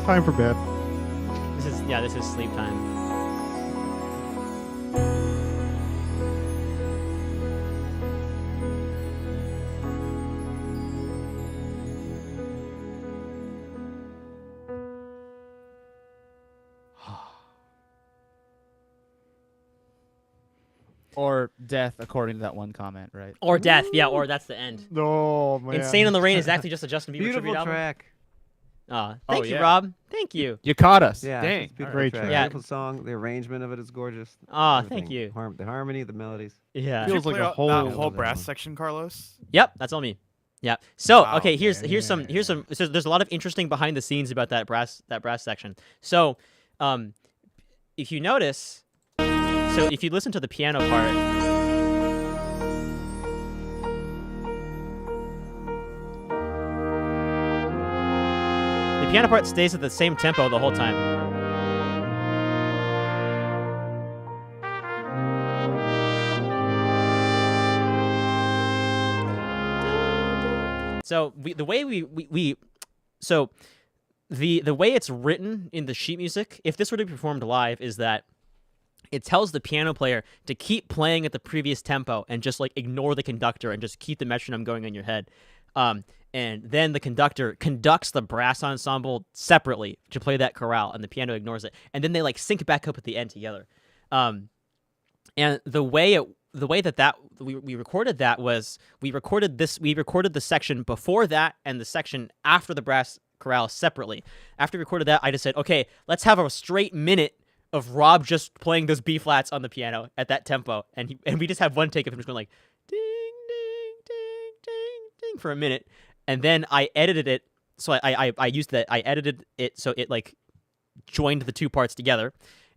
Time for bed. This is sleep time. Or death, according to that one comment, right? Or death, yeah, or that's the end. Oh man. Insane in the Rain is actually just a Justin Bieber Beautiful tribute album. track. Thank you, yeah. Rob. Thank you. You caught us. Yeah, Dang. it's a beautiful Great track. track. Yeah. Beautiful song. The arrangement of it is gorgeous. Thank Everything. you. The harmony, the melodies. Yeah. Did you Feels like play a out whole- that Yeah, whole that brass one. section, Carlos. Yep, that's all me. Yeah. So Wow, okay, here's some man. so there's a lot of interesting behind the scenes about that brass section. So, if you notice, so if you listen to the piano part. The piano part stays at the same tempo the whole time. So the way the way it's written in the sheet music, if this were to be performed live, is that it tells the piano player to keep playing at the previous tempo and just like ignore the conductor and just keep the metronome going in your head. And then the conductor conducts the brass ensemble separately to play that chorale, and the piano ignores it. And then they like sync back up at the end together. And the way that we recorded that was we recorded the section before that and the section after the brass chorale separately. After we recorded that, I just said, okay, let's have a straight minute of Rob just playing those B flats on the piano at that tempo, and we just have one take of him just going like ding ding ding ding ding for a minute, and then I edited it. So I edited it so it like joined the two parts together,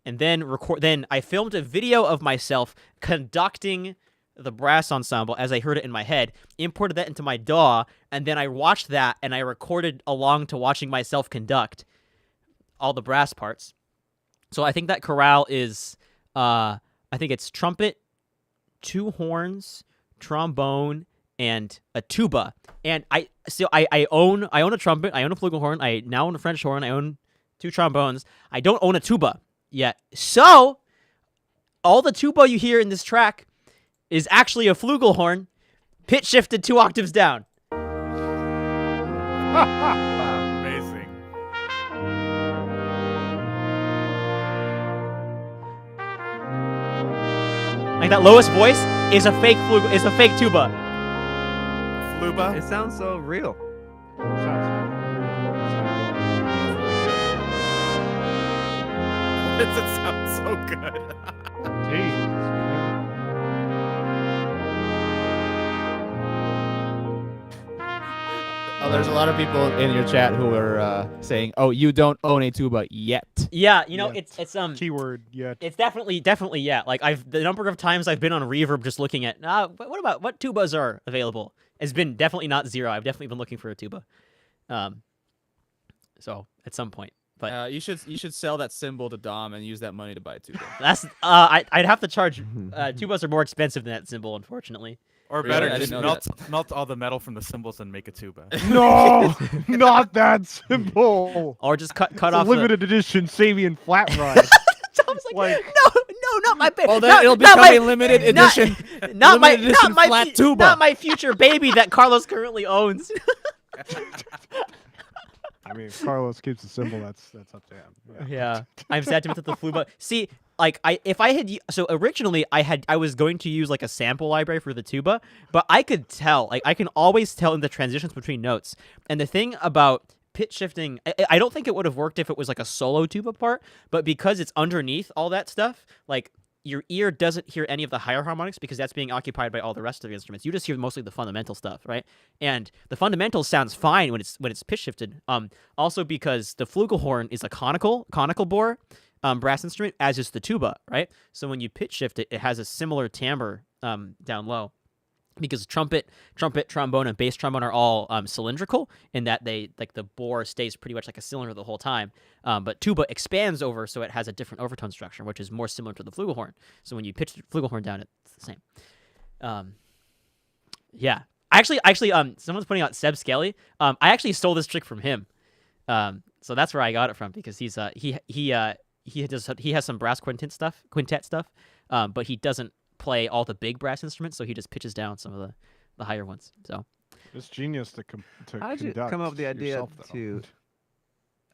and then Then I filmed a video of myself conducting the brass ensemble as I heard it in my head, imported that into my DAW, and then I watched that and I recorded along to watching myself conduct all the brass parts. So I think that chorale is, I think it's trumpet, 2 horns, trombone, and a tuba. And I own a trumpet, I own a flugelhorn, I now own a French horn, I own 2 trombones. I don't own a tuba yet. So all the tuba you hear in this track is actually a flugelhorn, pitch shifted 2 octaves down. Amazing. Like that lowest voice is a fake tuba. Fluba. It sounds so real. It sounds so good. Oh, there's a lot of people in your chat who are saying, "Oh, you don't own a tuba yet." Yeah, you know, Yet. it's Keyword yet. It's definitely yeah. Like the number of times I've been on Reverb just looking at what tubas are available has been definitely not 0. I've definitely been looking for a tuba. So at some point, but You should sell that cymbal to Dom and use that money to buy a tuba. that's I'd have to charge. Tubas are more expensive than that cymbal, unfortunately. Or Really? better, I just didn't know melt all the metal from the cymbals and make a tuba. No, not that simple. Or just cut It's off a limited edition Sabian flat ride. Tom's like, like- no, not my baby. Well, then it'll become a limited edition. Not my limited edition flat tuba. Not my future baby that Carlos currently owns. I mean, if Carlos keeps the symbol, that's up to him. Yeah, I'm sad to admit that the fluba. See, like so originally I was going to use like a sample library for the tuba, but I could tell, like I can always tell in the transitions between notes. And the thing about pitch shifting, I don't think it would have worked if it was like a solo tuba part, but because it's underneath all that stuff, like your ear doesn't hear any of the higher harmonics because that's being occupied by all the rest of the instruments. You just hear mostly the fundamental stuff, right? And the fundamental sounds fine when it's pitch shifted. Also because the flugelhorn is a conical bore brass instrument, as is the tuba, right? So when you pitch shift it, it has a similar timbre down low. Because trumpet, trombone, and bass trombone are all cylindrical in that they like the bore stays pretty much like a cylinder the whole time. But tuba expands over, so it has a different overtone structure, which is more similar to the flugelhorn. So when you pitch the flugelhorn down, it's the same. Yeah, actually, someone's pointing out Seb Skelly. I actually stole this trick from him. So that's where I got it from, because he has some brass quintet stuff, but he doesn't play all the big brass instruments, so he just pitches down some of the higher ones. So It's genius to How did you conduct come up with the idea yourself, though.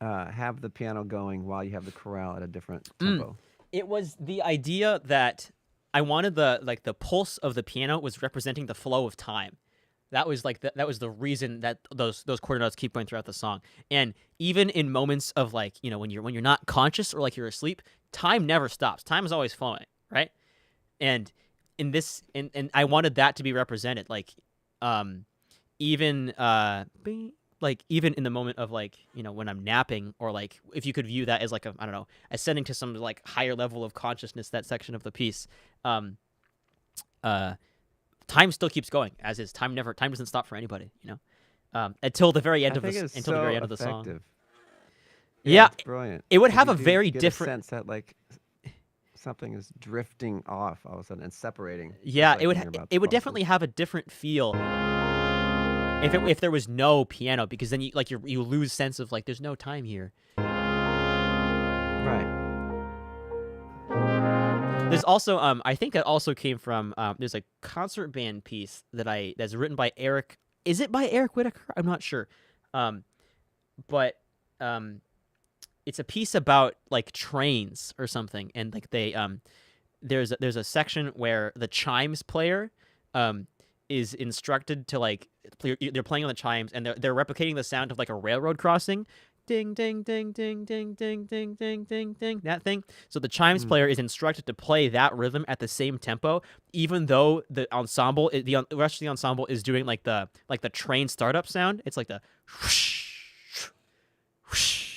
to have the piano going while you have the chorale at a different tempo? it was the idea that I wanted the pulse of the piano was representing the flow of time. That was that was the reason that those quarter notes keep going throughout the song. And even in moments of when you're not conscious or like you're asleep, time never stops. Time is always flowing, right? And in this, and I wanted that to be represented, even even in the moment of when I'm napping, or if you could view that as I don't know, ascending to some higher level of consciousness, that section of the piece, time still keeps going as is. Time doesn't stop for anybody, until the very end of the song. Yeah, it's brilliant. It would have You a do very get different sense that something is drifting off all of a sudden and separating. Yeah, just it like would thinking about it would the definitely have a different feel if there was no piano, because then you lose sense of there's no time here. Right. There's also I think that also came from there's a concert band piece that's written by Eric. Is it by Eric Whitaker? I'm not sure. But it's a piece about trains or something, and there's a section where the chimes player is instructed to they're playing on the chimes, and they're replicating the sound of a railroad crossing. Ding ding ding ding ding ding ding ding ding ding, that thing. So the chimes player is instructed to play that rhythm at the same tempo, even though the rest of the ensemble is doing the train startup sound. It's the whoosh, whoosh,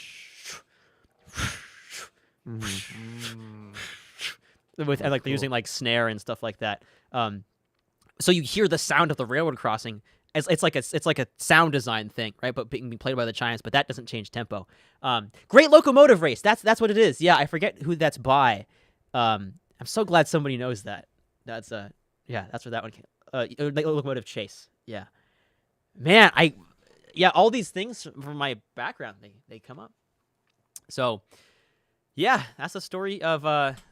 with and they're using snare and stuff like that. So you hear the sound of the railroad crossing. It's like a sound design thing, right? But being played by the chimes, but that doesn't change tempo. Great Locomotive Race. That's what it is. Yeah, I forget who that's by. I'm so glad somebody knows that. That's that's where that one came. Locomotive Chase. Yeah, man. All these things from my background, they come up. So, yeah, that's the story of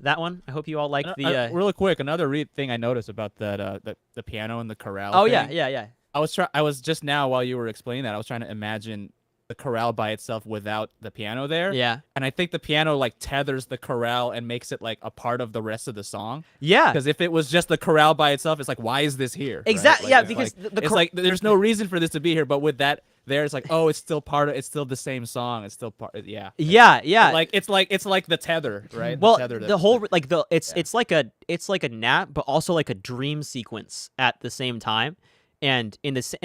that one. I hope you all like the. Really quick, another thing I noticed about that the piano and the chorale. Oh thing. yeah. I was just now, while you were explaining that, I was trying to imagine the chorale by itself without the piano there. Yeah. And I think the piano tethers the chorale and makes it a part of the rest of the song. Yeah. Because if it was just the chorale by itself, it's why is this here? Exactly. Right? Yeah, because there's no reason for this to be here, but with that there, it's it's still it's still the same song. It's still part. Yeah. Yeah. It's like the tether, right? Well, the, tether the whole it's like a nap, but also a dream sequence at the same time. And in this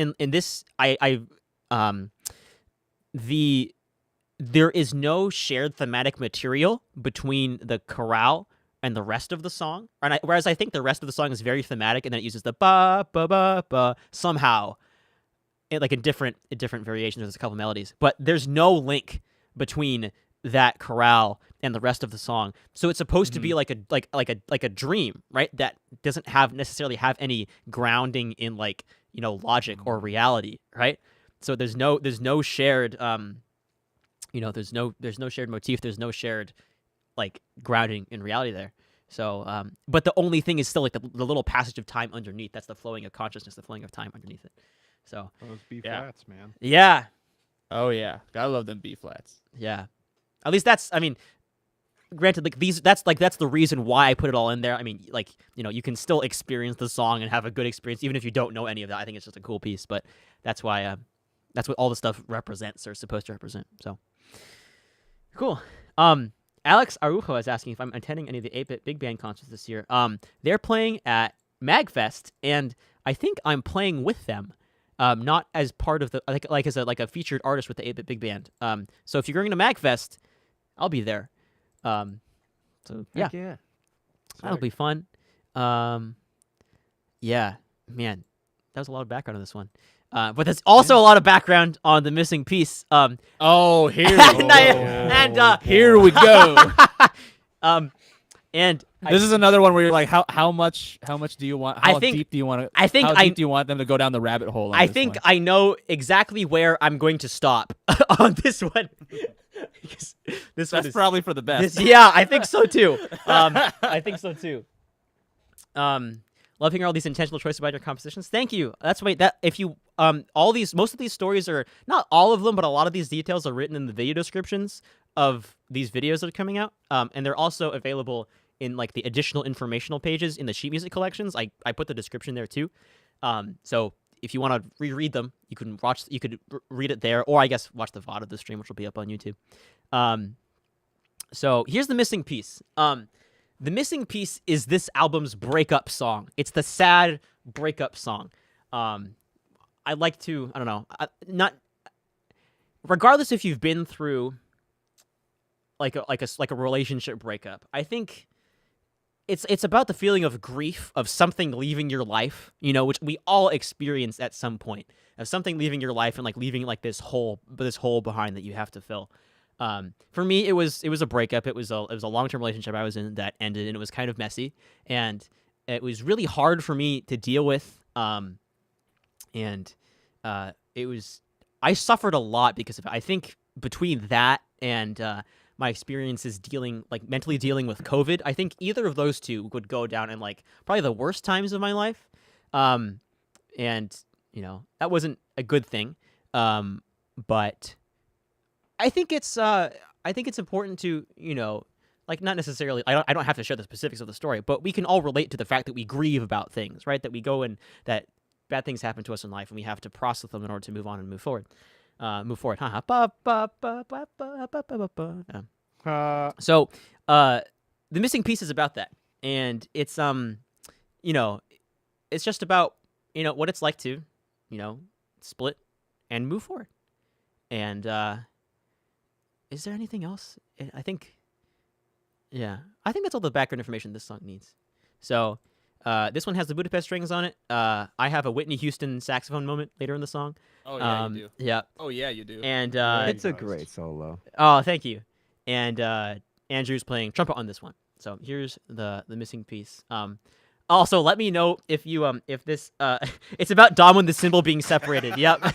there is no shared thematic material between the chorale and the rest of the song. Whereas I think the rest of the song is very thematic, and then it uses the ba ba ba ba somehow, in different variations. There's a couple melodies, but there's no link between that chorale and the rest of the song. So it's supposed to be like a dream, right? That doesn't necessarily have any grounding in logic or reality, right? So there's no shared there's no shared motif, there's no shared grounding in reality there. So but the only thing is still the little passage of time underneath. That's the flowing of consciousness, the flowing of time underneath it. So those B flats, man. Yeah. Oh yeah, gotta love them B flats. Yeah. At least granted, that's the reason why I put it all in there. I mean, you can still experience the song and have a good experience even if you don't know any of that. I think it's just a cool piece, but that's why that's what all the stuff represents or is supposed to represent. So cool. Alex Arujo is asking if I'm attending any of the 8-Bit Big Band concerts this year. They're playing at MagFest, and I think I'm playing with them. Not as part of the as a featured artist with the 8-Bit Big Band. So if you're going to MagFest, I'll be there. So yeah, that'll be fun. Yeah, man, that was a lot of background on this one. But there's also a lot of background on the missing piece. Oh, here we go. And here we go. And this is another one where you're how much do you want? How deep do you want to? How deep do you want them to go down the rabbit hole? I think I know exactly where I'm going to stop on this one. because this one That's is probably for the best. yeah, I think so too. I think so too. Love hearing all these intentional choices about your compositions. Thank you. That's why that if you most of these stories are not all of them, but a lot of these details are written in the video descriptions of these videos that are coming out. And they're also available in like the additional informational pages in the sheet music collections. I put the description there too. So if you want to reread them, you could read it there, or I guess watch the VOD of the stream, which will be up on YouTube. So here's the missing piece. The missing piece is this album's breakup song. It's the sad breakup song. I'd like to, I don't know, not regardless if you've been through like a relationship breakup. I think it's about the feeling of grief of something leaving your life, you know, which we all experience at some point, of something leaving your life and like leaving like this hole behind that you have to fill. For me, it was a breakup. It was a long-term relationship I was in that ended, and it was kind of messy, and it was really hard for me to deal with. I suffered a lot because of it. I think between that and my experiences mentally dealing with COVID, I think either of those two would go down in like probably the worst times of my life. And you know, that wasn't a good thing. But I think it's important to, you know, like not necessarily, I don't have to share the specifics of the story, but we can all relate to the fact that we grieve about things, right? That we go and that bad things happen to us in life and we have to process them in order to move on and move forward. So the missing piece is about that. And it's, you know, it's just about, you know, what it's like to, you know, split and move forward. And, is there anything else? I think that's all the background information this song needs. So, this one has the Budapest strings on it. I have a Whitney Houston saxophone moment later in the song. Oh yeah, you do. Yeah. Oh yeah, you do. And It's a great solo. oh, thank you. And Andrew's playing trumpet on this one. So here's the missing piece. Also, let me know if you if this it's about Dom and the cymbal being separated. Yep.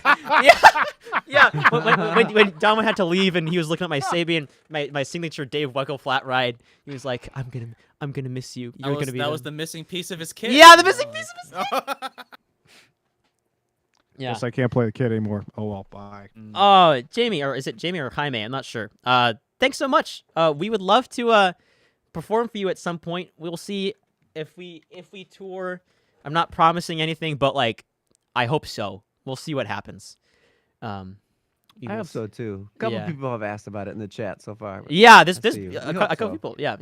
Yeah. When Dom had to leave and he was looking at my Sabian, my signature Dave Weckl flat ride, he was like, "I'm gonna miss you. You're gonna be." That was the missing piece of his kit. Yeah, the missing piece of his kit. Yeah. Guess I can't play the kid anymore. Oh well, bye. Oh, Jamie, or is it Jamie or Jaime? I'm not sure. Thanks so much. We would love to perform for you at some point. We'll see if we tour. I'm not promising anything, but like, I hope so. We'll see what happens. I hope so too. A couple people have asked about it in the chat so far. Yeah, there's see. a couple people. Yeah.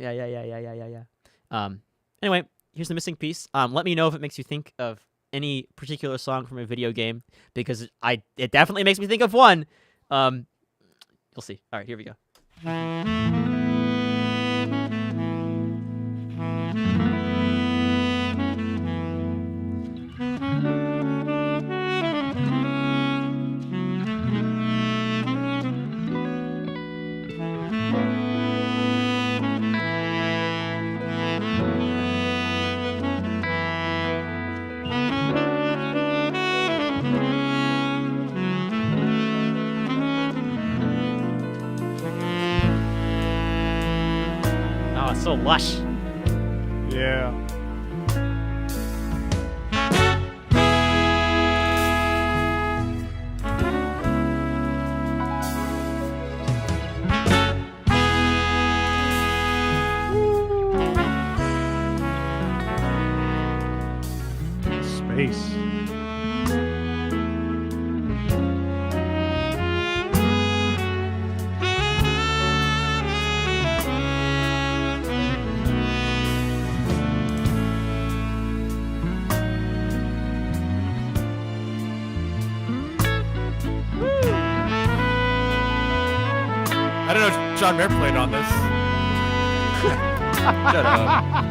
Anyway, here's the missing piece. Let me know if it makes you think of any particular song from a video game, because it definitely makes me think of one. You'll see. All right, here we go. So lush. Yeah. Space. I don't know if John Mayer played on this. Shut up.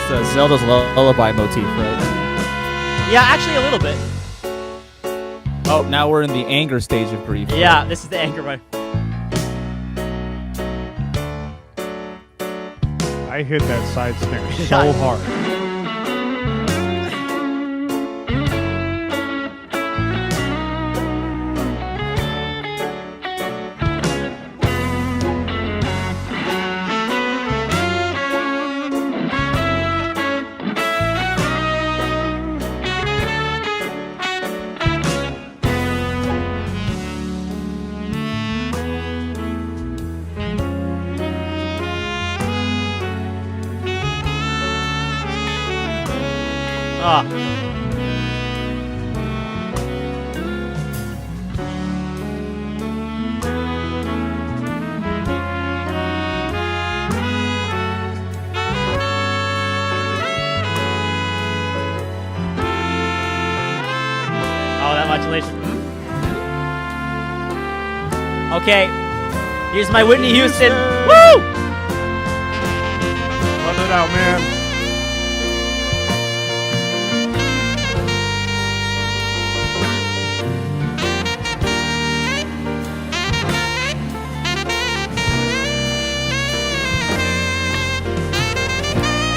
Zelda's lullaby motif, right? Yeah, actually a little bit. Oh, now we're in the anger stage of grief. Yeah, this is the anger one. I hit that side snare so hard. Ah. Oh, that modulation. Okay, here's my Whitney Houston. Woo! Let it out, man.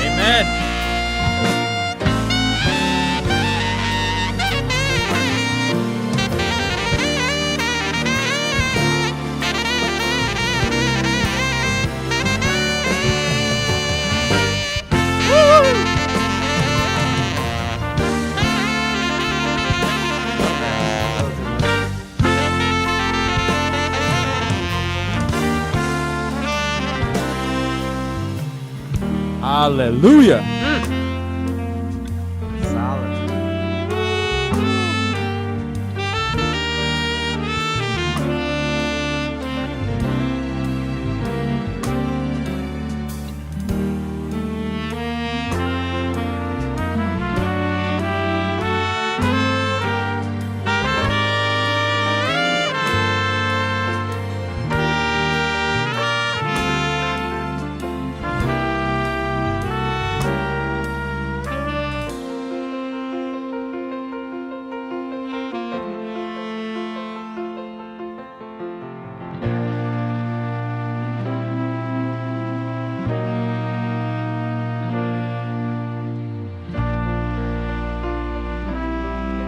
Amen. Hallelujah. Solid.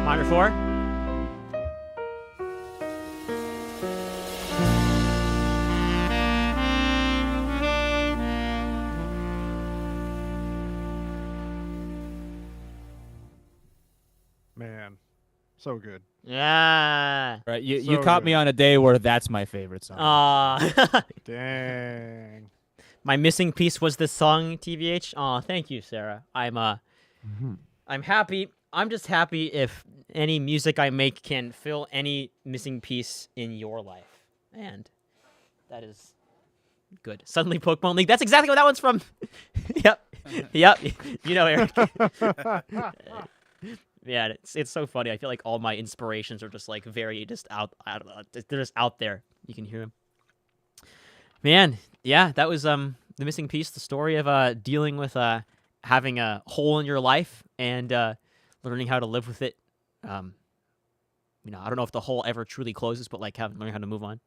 Minor 4. Man, so good. Yeah. Right, you So caught me good. on a day where that's my favorite song. Dang. My missing piece was this song, TVH. Aw, thank you, Sarah. I'm happy. I'm just happy if any music I make can fill any missing piece in your life. And that is good. Suddenly Pokemon League. That's exactly what that one's from. Yep. Yep. You know, Eric. Yeah, it's so funny. I feel like all my inspirations are just like very just out. I don't know. They're just out there. You can hear them. Man, yeah, that was the missing piece. The story of dealing with having a hole in your life and learning how to live with it. I don't know if the hole ever truly closes, but like learning how to move on.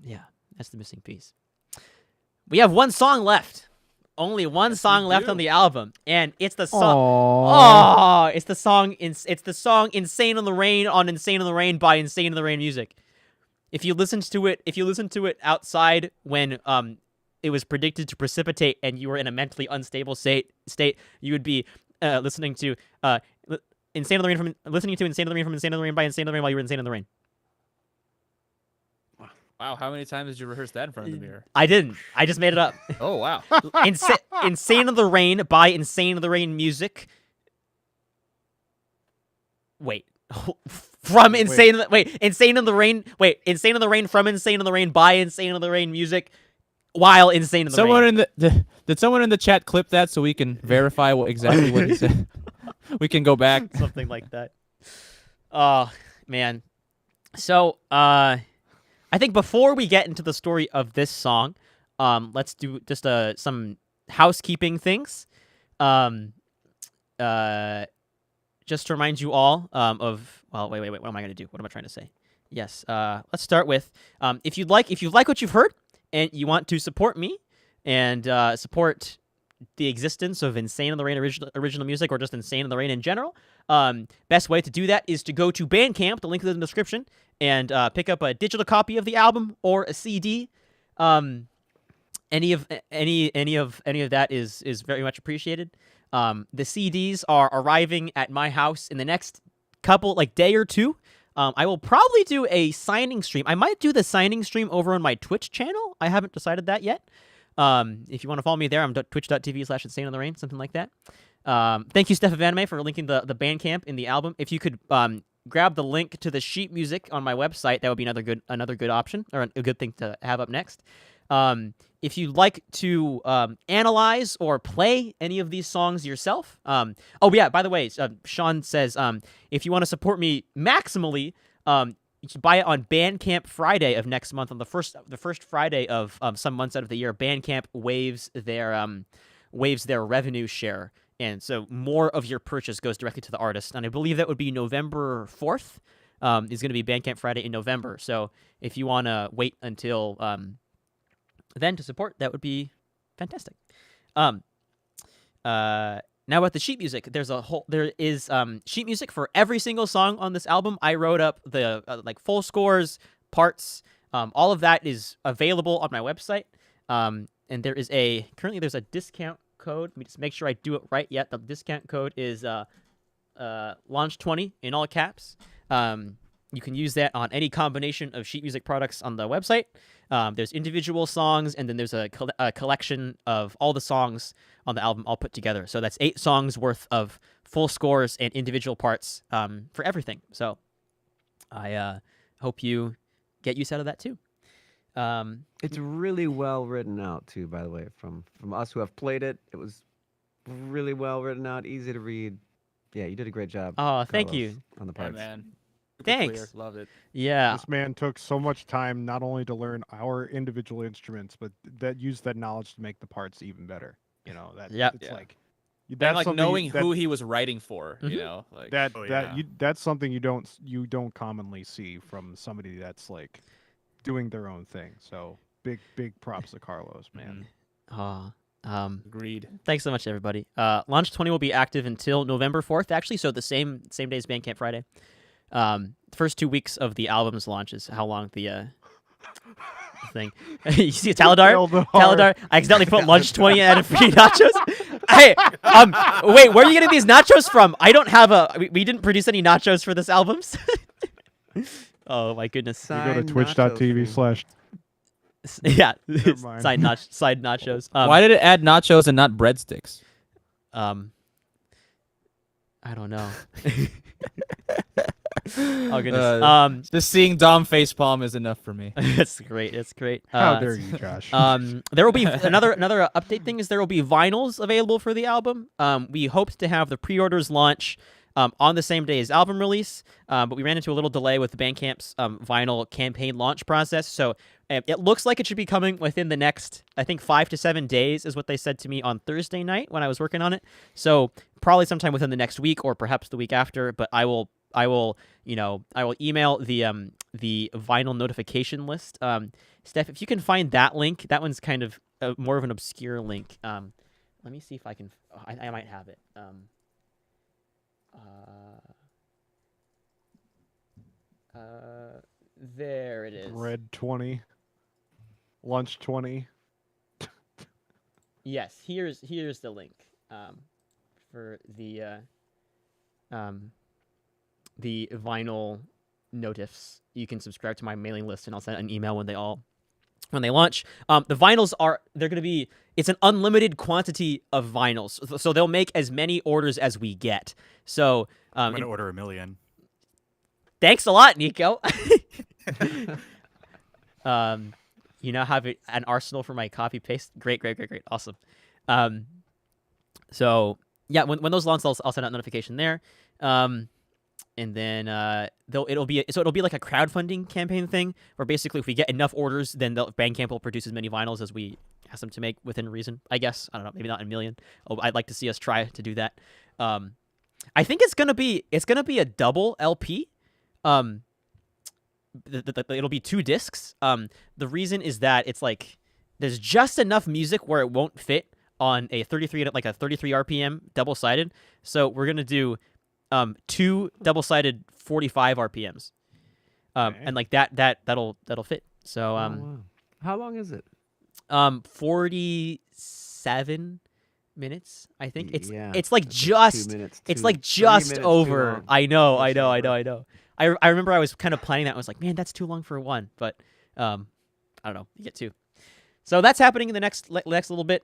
Yeah, that's the missing piece. We have one song left. Only one song left on the album, and it's the song. Oh, it's the song. It's the song "Insane in the Rain" on "Insane in the Rain" by Insane in the Rain Music. If you listen to it outside when it was predicted to precipitate and you were in a mentally unstable state, you would be listening to "Insane in the Rain" from "Insane in the Rain" from "Insane in the Rain" by Insane in the Rain while you were insane in the rain. Wow, how many times did you rehearse that in front of the mirror? I didn't. I just made it up. Oh, wow. Insane in the Rain by Insane in the Rain Music. Wait. From Insane Insane in the Rain. Wait, Insane in the Rain from Insane in the Rain by Insane in the Rain Music while Insane in the Rain. Did someone in the chat clip that so we can verify exactly what he said? We can go back. Something like that. Oh, man. So, I think before we get into the story of this song, let's do just some housekeeping things. Just to remind you all of wait. What am I going to do? What am I trying to say? Yes. Let's start with if you like what you've heard and you want to support me and support the existence of Insane in the Rain original music, or just Insane in the Rain in general, best way to do that is to go to Bandcamp. The link is in the description, and pick up a digital copy of the album or a CD. Any of that is very much appreciated. The CDs are arriving at my house in the next day or two. I will probably do a signing stream. I might do the signing stream over on my Twitch channel. I haven't decided that yet. If you want to follow me there, I'm twitch.tv/insaneintherain, something like that. Thank you, Steph of Anime, for linking the Bandcamp in the album. If you could grab the link to the sheet music on my website, that would be another good option, or a good thing to have up next. If you'd like to analyze or play any of these songs yourself, by the way, Sean says if you want to support me maximally, you should buy it on Bandcamp Friday of next month. On the first Friday of some months out of the year, Bandcamp waives their revenue share, and so more of your purchase goes directly to the artist. And I believe that would be November 4th. Is going to be Bandcamp Friday in November. So if you want to wait until then to support, that would be fantastic. Now about the sheet music, there is sheet music for every single song on this album. I wrote up the full scores, parts, all of that is available on my website. And there's a discount code. Let me just make sure I do it right yet. The discount code is launch20 in all caps. You can use that on any combination of sheet music products on the website. There's individual songs, and then there's a collection of all the songs on the album all put together. So that's 8 songs worth of full scores and individual parts for everything. So I hope you get use out of that too. It's really well written out too, by the way. From us who have played it, it was really well written out, easy to read. Yeah, you did a great job. Oh, thank Carlos, you. on the Yeah, parts. man. Thanks. Clear. Love it. Yeah. This man took so much time not only to learn our individual instruments, but that used that knowledge to make the parts even better. You know that. Yep. It's Yeah. like And that's like something knowing that, who he was writing for, Mhm. you know, like that's something you don't commonly see from somebody that's like doing their own thing. So big props to Carlos, man. agreed. Thanks so much, everybody. Launch 20 will be active until November 4th, actually. So the same day as Bandcamp Friday. The first 2 weeks of the album's launch is how long the thing. You see Taladar? I accidentally put lunch 20 and added free nachos. Hey, wait, where are you getting these nachos from? I don't have we didn't produce any nachos for this album. Oh my goodness. You go to Side twitch.tv/ Yeah, Never mind. side nachos. Why did it add nachos and not breadsticks? I don't know. Oh goodness. Just seeing Dom facepalm is enough for me. It's great. It's great. How dare you, Josh? There will be another update thing is there will be vinyls available for the album. We hoped to have the pre-orders launch on the same day as album release, but we ran into a little delay with the Bandcamp's vinyl campaign launch process. So it looks like it should be coming within the next, I think, 5 to 7 days is what they said to me on Thursday night when I was working on it. So probably sometime within the next week or perhaps the week after. But I will email the vinyl notification list. Steph, if you can find that link, that one's kind of more of an obscure link. Let me see if I can. I might have it. There it is. Bread 20, lunch 20. Yes, here's the link for the vinyl notifs. You can subscribe to my mailing list, and I'll send an email when they launch. The vinyls they're gonna be. It's an unlimited quantity of vinyls, so they'll make as many orders as we get. So I'm gonna order 1 million. Thanks a lot, Nico. You now have an arsenal for my copy paste. Great, awesome. So yeah, when those launch, I'll send out notification there. And then it'll be like a crowdfunding campaign thing, where basically if we get enough orders, then Bandcamp will produce as many vinyls as we ask them to make within reason, I guess. I don't know, maybe not a million. Oh, I'd like to see us try to do that. I think it's gonna be a double LP. It'll be 2 discs. The reason is that it's like there's just enough music where it won't fit on a 33 RPM double-sided. So we're gonna do 2 double-sided 45 RPMs. And like that'll fit. So wow. How long is it? 47 minutes, I think. It's Yeah, it's like that's just 2 minutes. it's 2 like 3 just minutes too over. long. I know. Much over. I remember I was kind of planning that. I was like, man, that's too long for one. But I don't know. You get 2. So that's happening in the next little bit.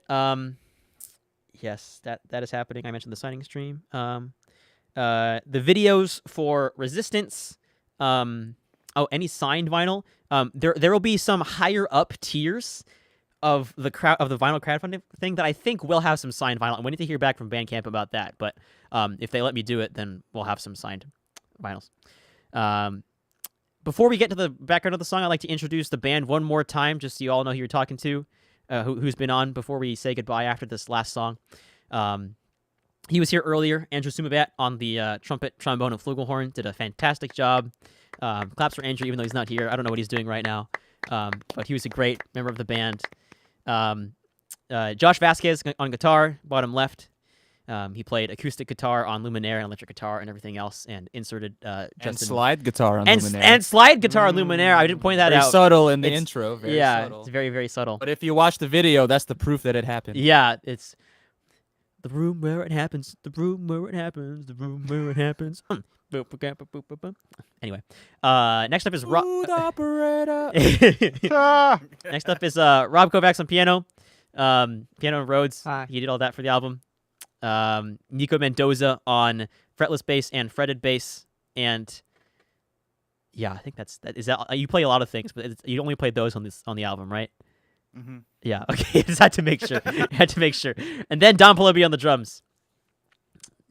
Yes, that is happening. I mentioned the signing stream. The videos for Resistance. Any signed vinyl. There will be some higher up tiers of the vinyl crowdfunding thing that I think will have some signed vinyl. And we need to hear back from Bandcamp about that. But if they let me do it, then we'll have some signed vinyls. Before we get to the background of the song, I'd like to introduce the band one more time, just so you all know who you're talking to, who's been on before we say goodbye after this last song. He was here earlier. Andrew Sumabat on the trumpet, trombone, and flugelhorn did a fantastic job. Claps for Andrew, even though he's not here. I don't know what he's doing right now, but he was a great member of the band. Josh Vasquez on guitar, bottom left. He played acoustic guitar on Luminaire and electric guitar and everything else, and inserted And Justin slide guitar on and Luminaire. and slide guitar on Luminaire. I didn't point that very out. subtle in the It's- intro. Very yeah, subtle. it's very, very subtle. But if you watch the video, that's the proof that it happened. Yeah, it's the room where it happens. The room where it happens. The room where it happens. Anyway, next up is Rob. Smooth operator. Next up is Rob Kovacs on piano, piano and Rhodes. Hi. He did all that for the album. Nico Mendoza on fretless bass and fretted bass, and yeah, I think that is that. You play a lot of things, but you only played those on the album, right? Mm-hmm. Yeah. Okay. Just had to make sure. And then Don Polobi on the drums.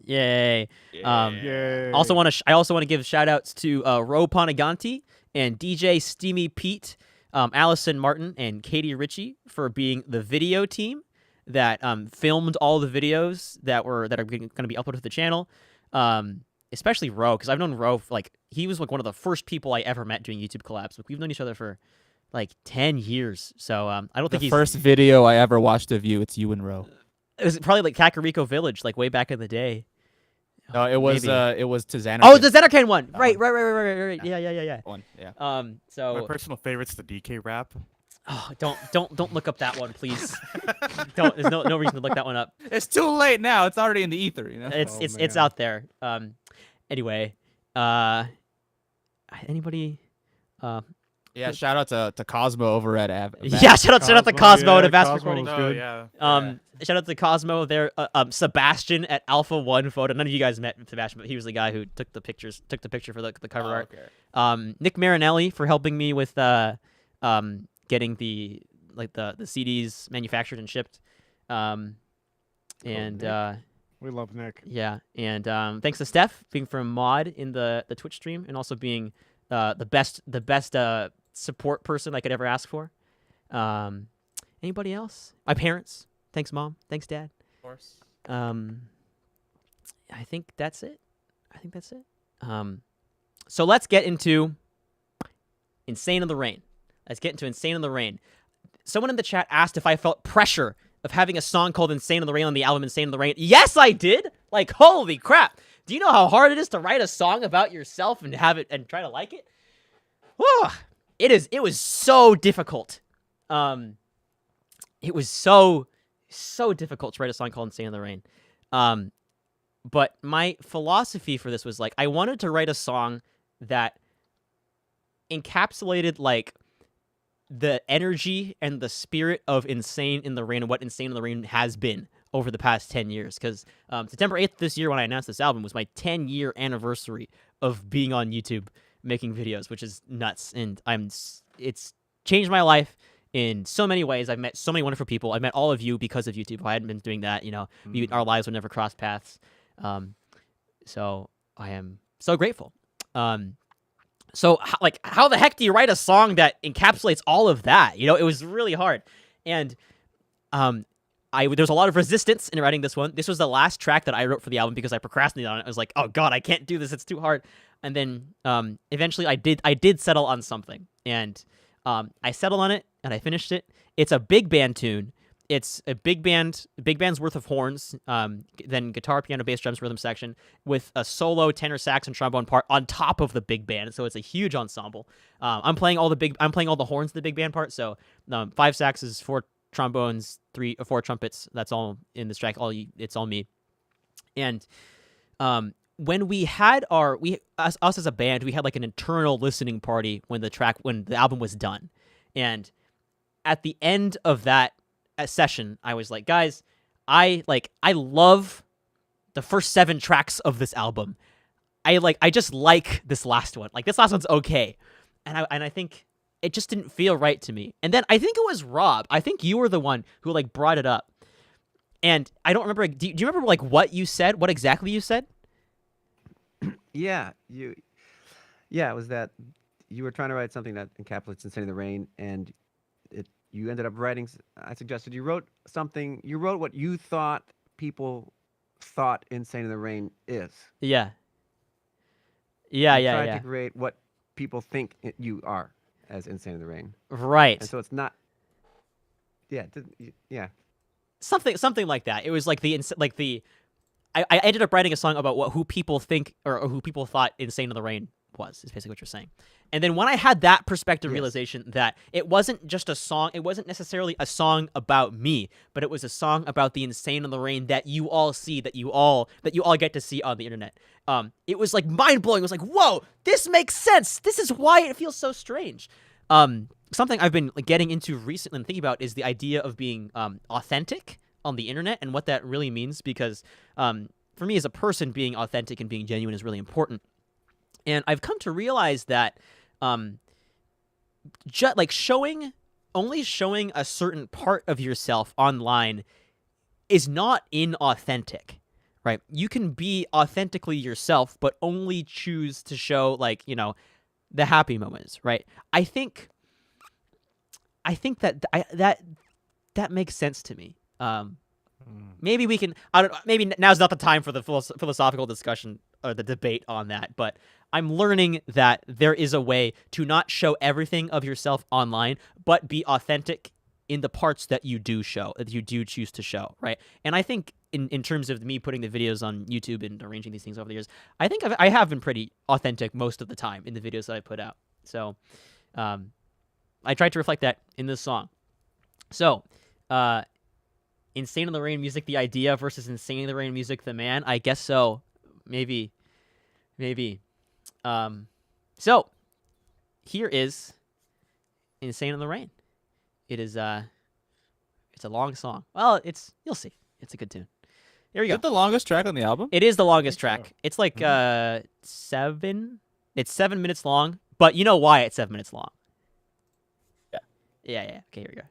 Yay. Yay. I also want to give shout outs to Ro Panaganti and DJ Steamy Pete, Allison Martin and Katey Ritchey for being the video team that filmed all the videos that are going to be uploaded to the channel. Especially Ro, because I've known Ro he was like one of the first people I ever met doing YouTube collabs. We've known each other for like 10 years. So I don't think The he's first video I ever watched of you, it's you and Ro. It was probably like Kakariko Village, like way back in the day. No, it was Maybe. to Xanarkand. Oh, the Xanarkand one. That Right. one. Yeah. One, yeah. My So personal favorite's the DK rap. don't look up that one, please. There's no reason to look that one up. It's too late now. It's already in the ether, you know. It's man. out there. Anyway, anybody? Yeah, shout out to Cosmo over at Yeah, shout out to Cosmo and Avast Cosmo Recording. was Oh good. yeah. Shout out to Cosmo there. Sebastian at Alpha One Photo. None of you guys met Sebastian, but he was the guy who took the picture for the cover art. Okay. Nick Marinelli for helping me with getting the CDs manufactured and shipped. And Nick. We love Nick. yeah, and thanks to Steph being from Mod in the Twitch stream and also being the best support person I could ever ask for. Anybody else? My parents. Thanks, Mom. Thanks, Dad. Of course. I think that's it. So let's get into Insane in the Rain. Someone in the chat asked if I felt pressure of having a song called Insane in the Rain on the album Insane in the Rain. Yes, I did. Like, holy crap. Do you know how hard it is to write a song about yourself and have it and try to like it? Whew. It was so difficult. It was so difficult to write a song called Insane in the Rain. But my philosophy for this was like I wanted to write a song that encapsulated like the energy and the spirit of Insane in the Rain and what Insane in the Rain has been over the past 10 years. Because September 8th this year when I announced this album was my 10-year anniversary of being on YouTube making videos, which is nuts. And it's changed my life in so many ways. I've met so many wonderful people. I've met all of you because of YouTube. If I hadn't been doing that, our lives would never cross paths. So I am so grateful. So how the heck do you write a song that encapsulates all of that? It was really hard. And There's a lot of resistance in writing this one. This was the last track that I wrote for the album because I procrastinated on it. I was like, oh god, I can't do this. It's too hard. And then eventually I did settle on something, and I settled on it and I finished it. It's a big band tune. It's a big band's worth of horns, then guitar, piano, bass, drums, rhythm section with a solo tenor sax and trombone part on top of the big band. So it's a huge ensemble. I'm playing all the horns in the big band part. So 5 saxes, 4 trombones, 3 or 4 trumpets. That's all in this track. It's all me. And when we had us as a band, we had like an internal listening party when the album was done. And at the end of that session, I was like, guys, I love the first 7 tracks of this album. I just like this last one. Like, this last one's okay. And I think it just didn't feel right to me. And then I think it was Rob. I think you were the one who like brought it up. And I don't remember. Do you remember like what you said? What exactly you said? Yeah, it was that you were trying to write something that encapsulates Insane in the Rain, and you ended up writing. I suggested you wrote something. You wrote what you thought people thought Insane in the Rain is. Yeah. Tried to create what people think you are as Insane in the Rain. Right. And so it's not. Yeah. Something like that. It was like I ended up writing a song about who people think or who people thought Insane in the Rain was, is basically what you're saying. And then when I had that perspective realization that it wasn't just a song, it wasn't necessarily a song about me, but it was a song about the Insane in the Rain that you all see, that you all get to see on the internet. It was like mind-blowing. It was like, whoa, this makes sense. This is why it feels so strange. Something I've been getting into recently and thinking about is the idea of being authentic on the internet and what that really means, because for me as a person, being authentic and being genuine is really important. And I've come to realize that only showing a certain part of yourself online is not inauthentic, right? You can be authentically yourself, but only choose to show the happy moments, right? I think that makes sense to me. Maybe we can. I don't. Maybe now's not the time for the philosophical discussion or the debate on that. But I'm learning that there is a way to not show everything of yourself online, but be authentic in the parts that you do show, that you do choose to show, right? And I think in terms of me putting the videos on YouTube and arranging these things over the years, I think I have been pretty authentic most of the time in the videos that I put out. So I tried to reflect that in this song. So. Insane in the Rain music, the idea, versus Insane in the Rain music, the man. I guess so. Maybe. So here is Insane in the Rain. It is it's a long song. Well, you'll see. It's a good tune. Here we go. Is it the longest track on the album? It is the longest track. It's like 7. It's 7 minutes long, but you know why it's 7 minutes long. Yeah. Okay, here we go.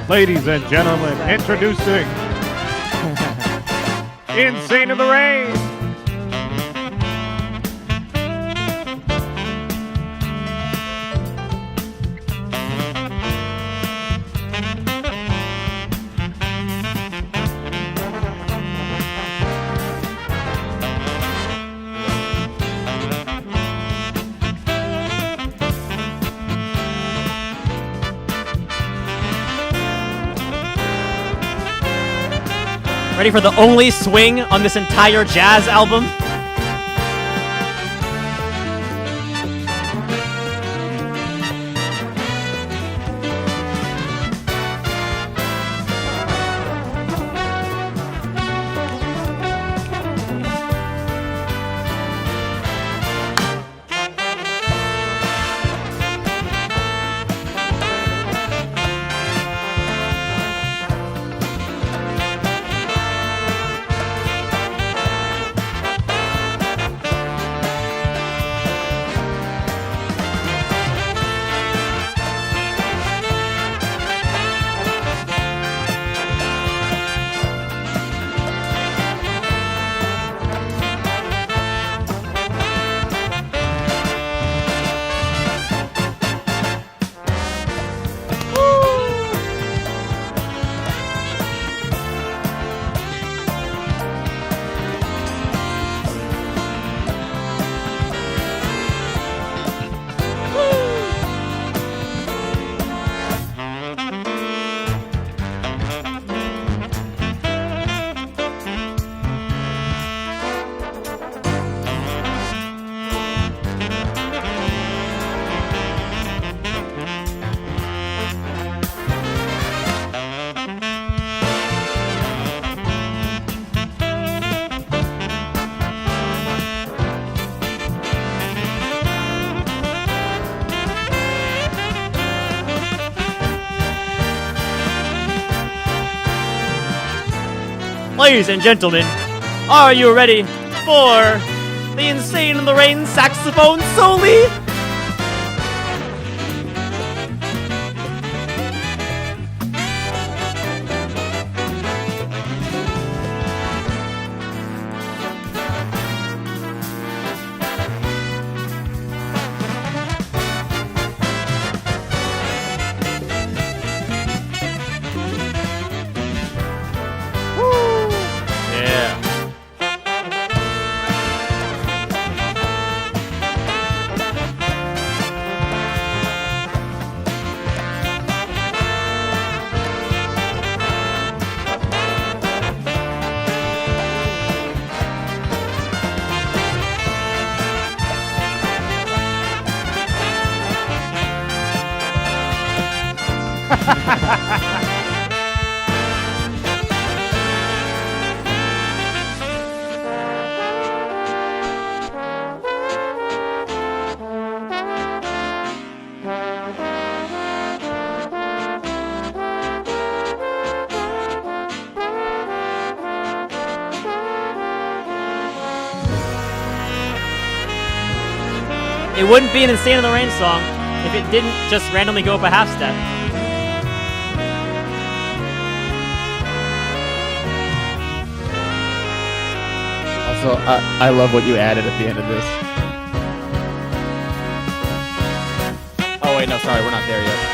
Ladies and gentlemen, introducing Insane in the Rain. Ready for the only swing on this entire jazz album? Ladies and gentlemen, are you ready for the Insane in the Rain saxophone soli? Yeah. It wouldn't be an Insane in the Rain song if it didn't just randomly go up a half step. Also, I love what you added at the end of this. Oh wait, no, sorry, we're not there yet.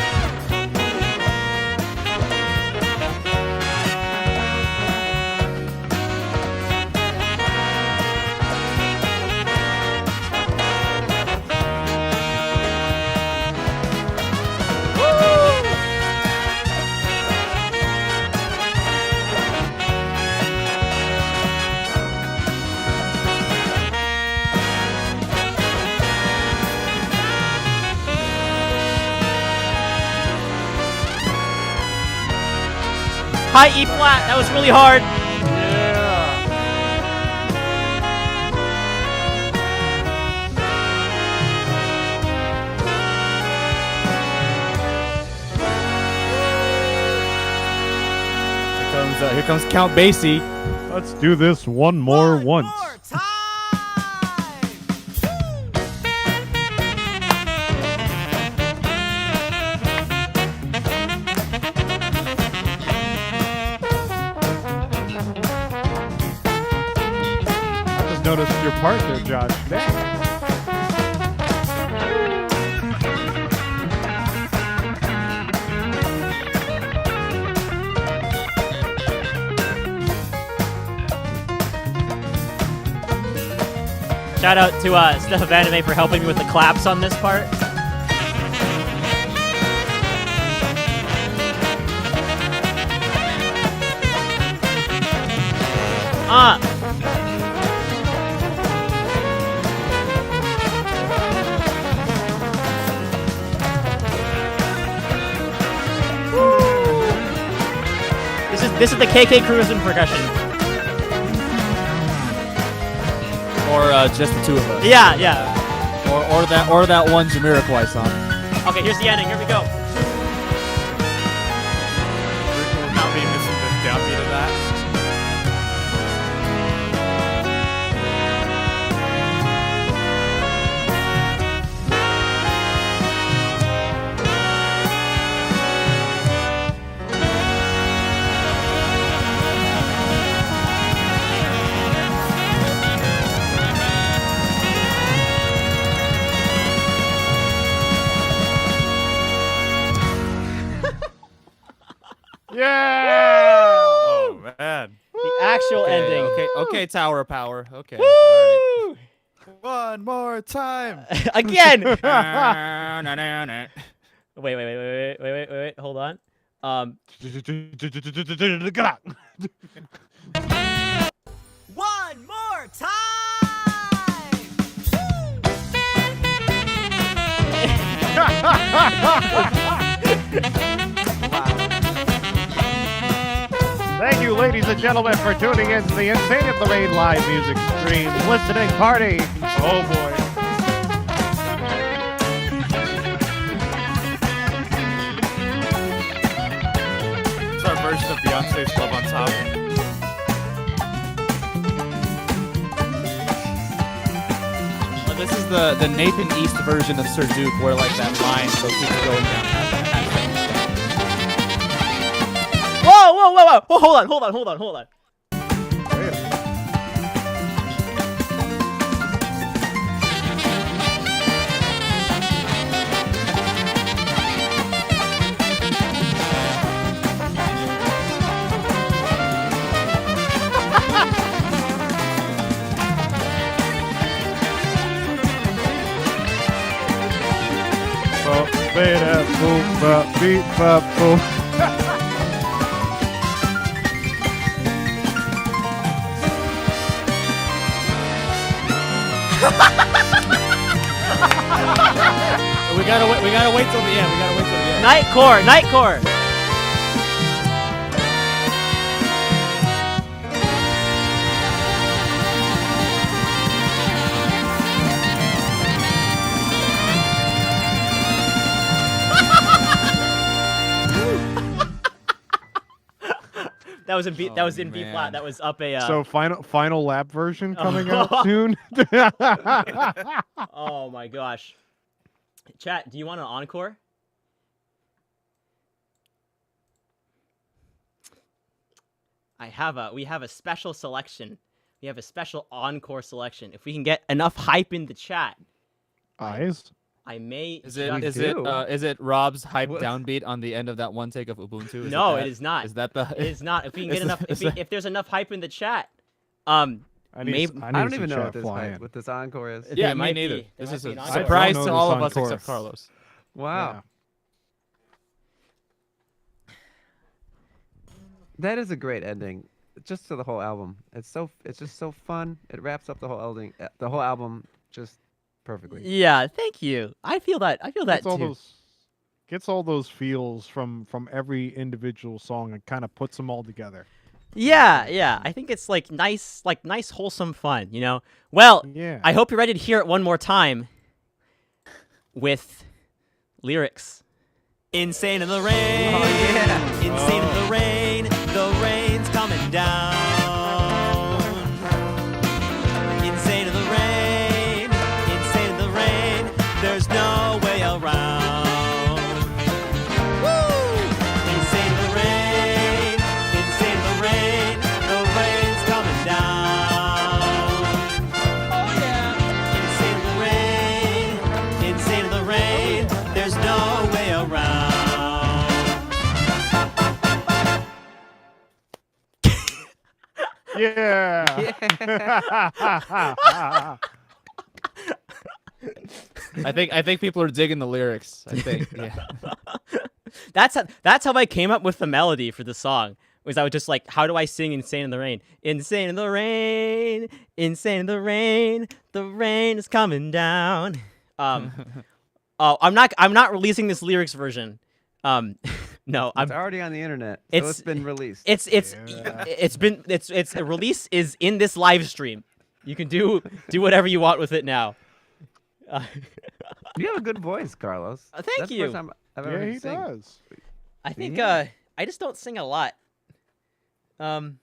High E flat, that was really hard. Here comes Count Basie. Let's do this one more once. Noticed your part there, Josh. Shout out to Steph of Anime for helping me with the claps on this part. This is the KK Cruisin' percussion. Or just the two of us. Yeah, yeah. Or that one Jamiroquai song. Okay, here's the ending. Here we go. Not me missing the downbeat of that. Oh man. The actual ending. Okay, Tower of Power. Okay. Woo! All right. One more time. Again. Wait. Hold on. One more Thank you, ladies and gentlemen, for tuning in to the Insane in the Rain live music stream listening party. Oh boy. It's our version of Beyonce's Love on Top. the Nathan East version of Sir Duke, where like that line so keeps going down. Whoa! Oh, hold on. We gotta wait till the end. Nightcore. That was in B. That was in B flat. That was up a. So final lap version coming out soon. Oh my gosh. Chat, do you want an encore? We have a special selection. We have a special encore selection. If we can get enough hype in the chat, Eyes. I may. Is it Rob's hype downbeat on the end of that one take of Ubuntu? No, it is not. Is that the? It is not. If we can get enough, if there's enough hype in the chat, I don't even know what this encore is. Yeah, me neither. This is a surprise to all of us except Carlos. Wow. Yeah. That is a great ending, just to the whole album. It's just so fun. It wraps up the whole album just perfectly. Yeah, thank you. I feel that too. Gets all those feels from every individual song and kind of puts them all together. Yeah. I think it's like nice wholesome fun, you know. Well, yeah. I hope you're ready to hear it one more time with lyrics. Insane in the rain. Oh yeah. Insane in the rain. The rain's coming down. Insane in the rain. Insane in the rain. There's no way around. Woo! Insane in the rain. Insane in the rain. The rain's coming down. Oh yeah. Insane in the rain. Insane in the rain. There's no way around. Yeah. I think people are digging the lyrics. I think. Yeah. That's how I came up with the melody for the song. Was I was just like, how do I sing "Insane in the Rain"? Insane in the rain, insane in the rain. The rain is coming down. I'm not releasing this lyrics version. No, It's already on the internet. So it's been released. It's a release is in this live stream. You can do whatever you want with it now. You have a good voice, Carlos. Thank That's you. The first time I've ever heard Yeah, you he sing. does. I think Yeah. I just don't sing a lot. But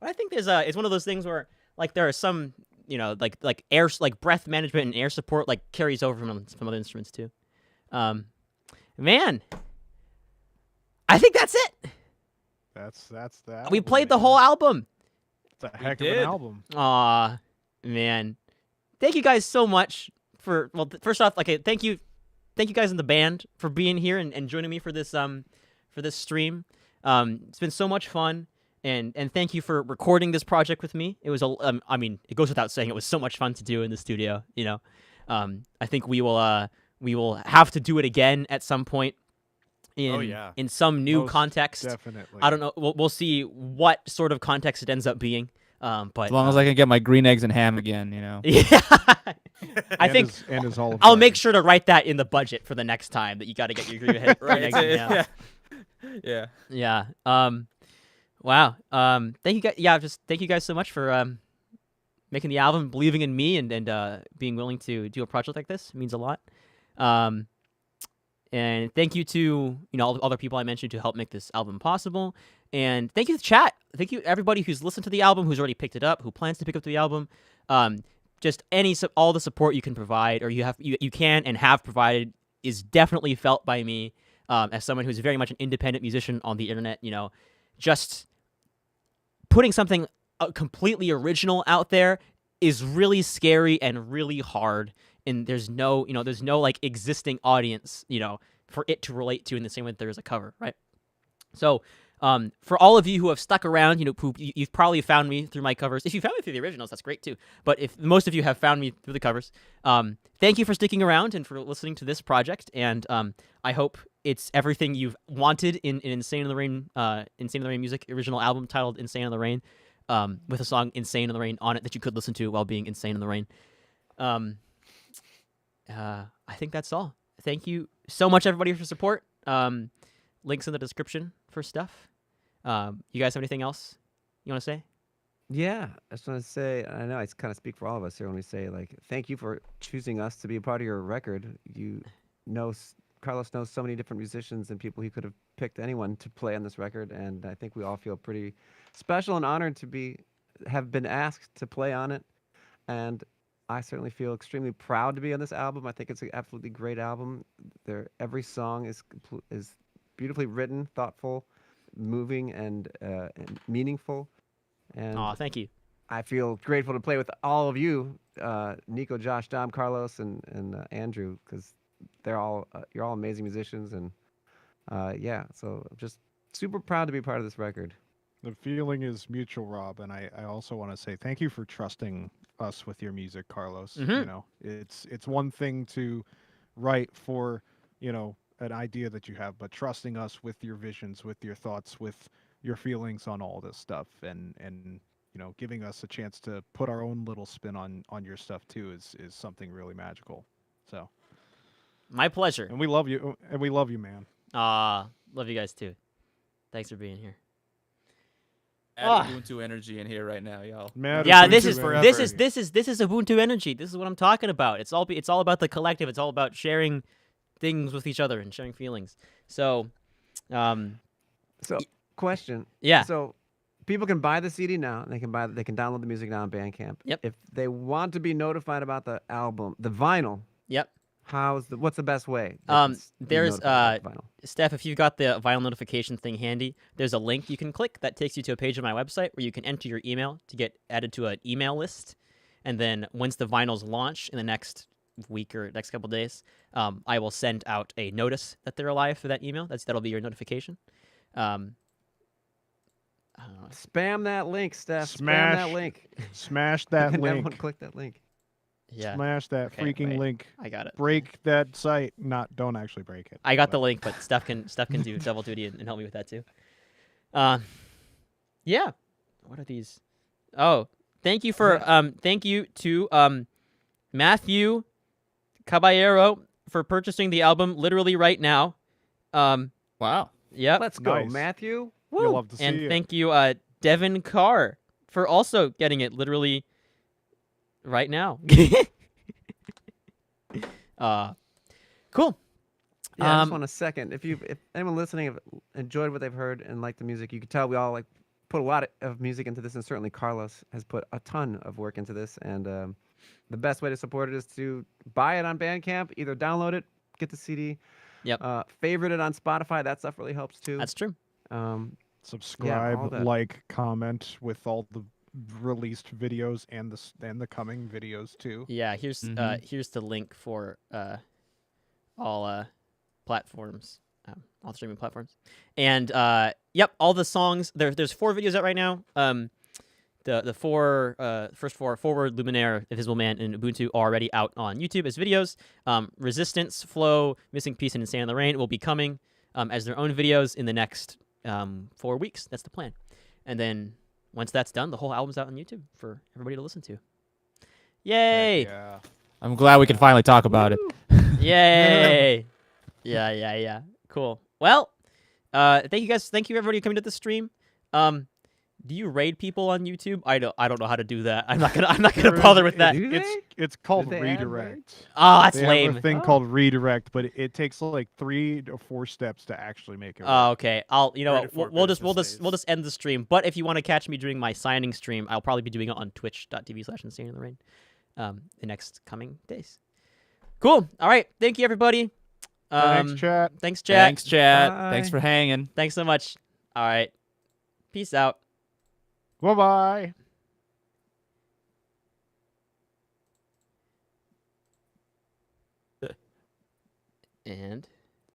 I think it's one of those things where like there are some, you know, like air, like breath management and air support like carries over from other instruments too. Man, I think that's it. That's that. We played the whole album. It's a heck of an album. Aw, man. Thank you guys so much for, well, first off, like, thank you guys in the band for being here and joining me for this stream. It's been so much fun, and thank you for recording this project with me. It was I mean, it goes without saying, it was so much fun to do in the studio. You know, I think we will have to do it again at some point. In some new context. Definitely. I don't know. We'll see what sort of context it ends up being. But as long as I can get my green eggs and ham again, you know. Yeah. I think I'll make sure to write that in the budget for the next time that you got to get your green eggs and ham. Yeah. Wow. Thank you guys. Yeah. Just thank you guys so much for making the album, believing in me, and being willing to do a project like this. It means a lot. And thank you to all the other people I mentioned to help make this album possible. And thank you to chat. Thank you everybody who's listened to the album, who's already picked it up, who plans to pick up the album. just all the support you can provide, or you can and have provided, is definitely felt by me as someone who's very much an independent musician on the internet. Just putting something completely original out there is really scary and really hard, and there's no like existing audience for it to relate to in the same way that there is a cover, right? So for all of you who have stuck around, you've probably found me through my covers. If you found me through the originals, that's great too. But if most of you have found me through the covers, thank you for sticking around and for listening to this project. And I hope it's everything you've wanted in Insane in the Rain, Insane in the Rain music original album titled Insane in the Rain, with a song Insane in the Rain on it that you could listen to while being insane in the rain. I think that's all. Thank you so much, everybody, for support. Links in the description for stuff. You guys have anything else you want to say? Yeah, I just want to say, I know I kind of speak for all of us here when we say, thank you for choosing us to be a part of your record. Carlos knows so many different musicians and people he could have picked anyone to play on this record, and I think we all feel pretty special and honored to have been asked to play on it. And I certainly feel extremely proud to be on this album. I think it's an absolutely great album. Every song is beautifully written, thoughtful, moving, and meaningful. And thank you. I feel grateful to play with all of you, Nico, Josh, Dom, Carlos, and Andrew, because you're all amazing musicians, and so I'm just super proud to be part of this record. The feeling is mutual, Rob, and I also want to say thank you for trusting us with your music, Carlos. Mm-hmm. It's one thing to write for an idea that you have, but trusting us with your visions, with your thoughts, with your feelings on all this stuff, and giving us a chance to put our own little spin on your stuff too is something really magical. So my pleasure. And we love you, man. Love you guys too. Thanks for being here. Add Ubuntu energy in here right now, y'all. Yeah, this is Ubuntu energy. This is what I'm talking about. It's all about the collective. It's all about sharing things with each other and sharing feelings. So, question. Yeah. So, people can buy the CD now. They can download the music now on Bandcamp. Yep. If they want to be notified about the album, the vinyl. Yep. What's the best way? There's Steph, if you've got the vinyl notification thing handy, there's a link you can click that takes you to a page on my website where you can enter your email to get added to an email list. And then once the vinyls launch in the next week or next couple days, I will send out a notice that they're alive for that email. That'll be your notification. I don't know. Spam that link, Steph. Spam that link. Smash that link. Everyone click that link. Yeah. Smash that freaking link. I got it. Break that site. Don't actually break it. I got the link, but Steph can do double duty and help me with that too. Yeah. What are these? Oh, thank you to Matthew Caballero for purchasing the album literally right now. Wow. Yep. Let's go, Nice. Matthew. Woo. You'll love to see and it. thank you, Devin Carr, for also getting it literally right now. Cool. Yeah, I just want a second. If anyone listening have enjoyed what they've heard and liked the music, you could tell we all put a lot of music into this, and certainly Carlos has put a ton of work into this. And the best way to support it is to buy it on Bandcamp, either download it, get the CD, favorite it on Spotify. That stuff really helps too. That's true. Subscribe, like, comment with all the released videos and the coming videos too. Yeah, here's the link for all platforms, all streaming platforms, and all the songs. There's 4 videos out right now. The first 4, Forward, Luminaire, Invisible Man, and Ubuntu, are already out on YouTube as videos. Resistance, Flow, Missing Piece, and Insane in the Rain will be coming as their own videos in the next 4 weeks. That's the plan, and then once that's done, the whole album's out on YouTube for everybody to listen to. Yay! Yeah. I'm glad we can finally talk about it. Yay! Yeah. Cool. Well, thank you guys. Thank you everybody coming to the stream. Do you raid people on YouTube? I don't know how to do that. I'm not gonna bother with that. It's called Did they add redirect. Oh, that's They lame. have a thing called redirect, but it takes like 3 or 4 steps to actually make it work. Oh, okay. I'll. You know 3 what? to 4 We'll business just end the stream. But if you want to catch me during my signing stream, I'll probably be doing it on twitch.tv/insaneintherain. the next coming days. Cool. All right. Thank you, everybody. Thanks, chat. Thanks, chat. Thanks, chat. Bye. Thanks for hanging. Thanks so much. All right. Peace out. Bye-bye. And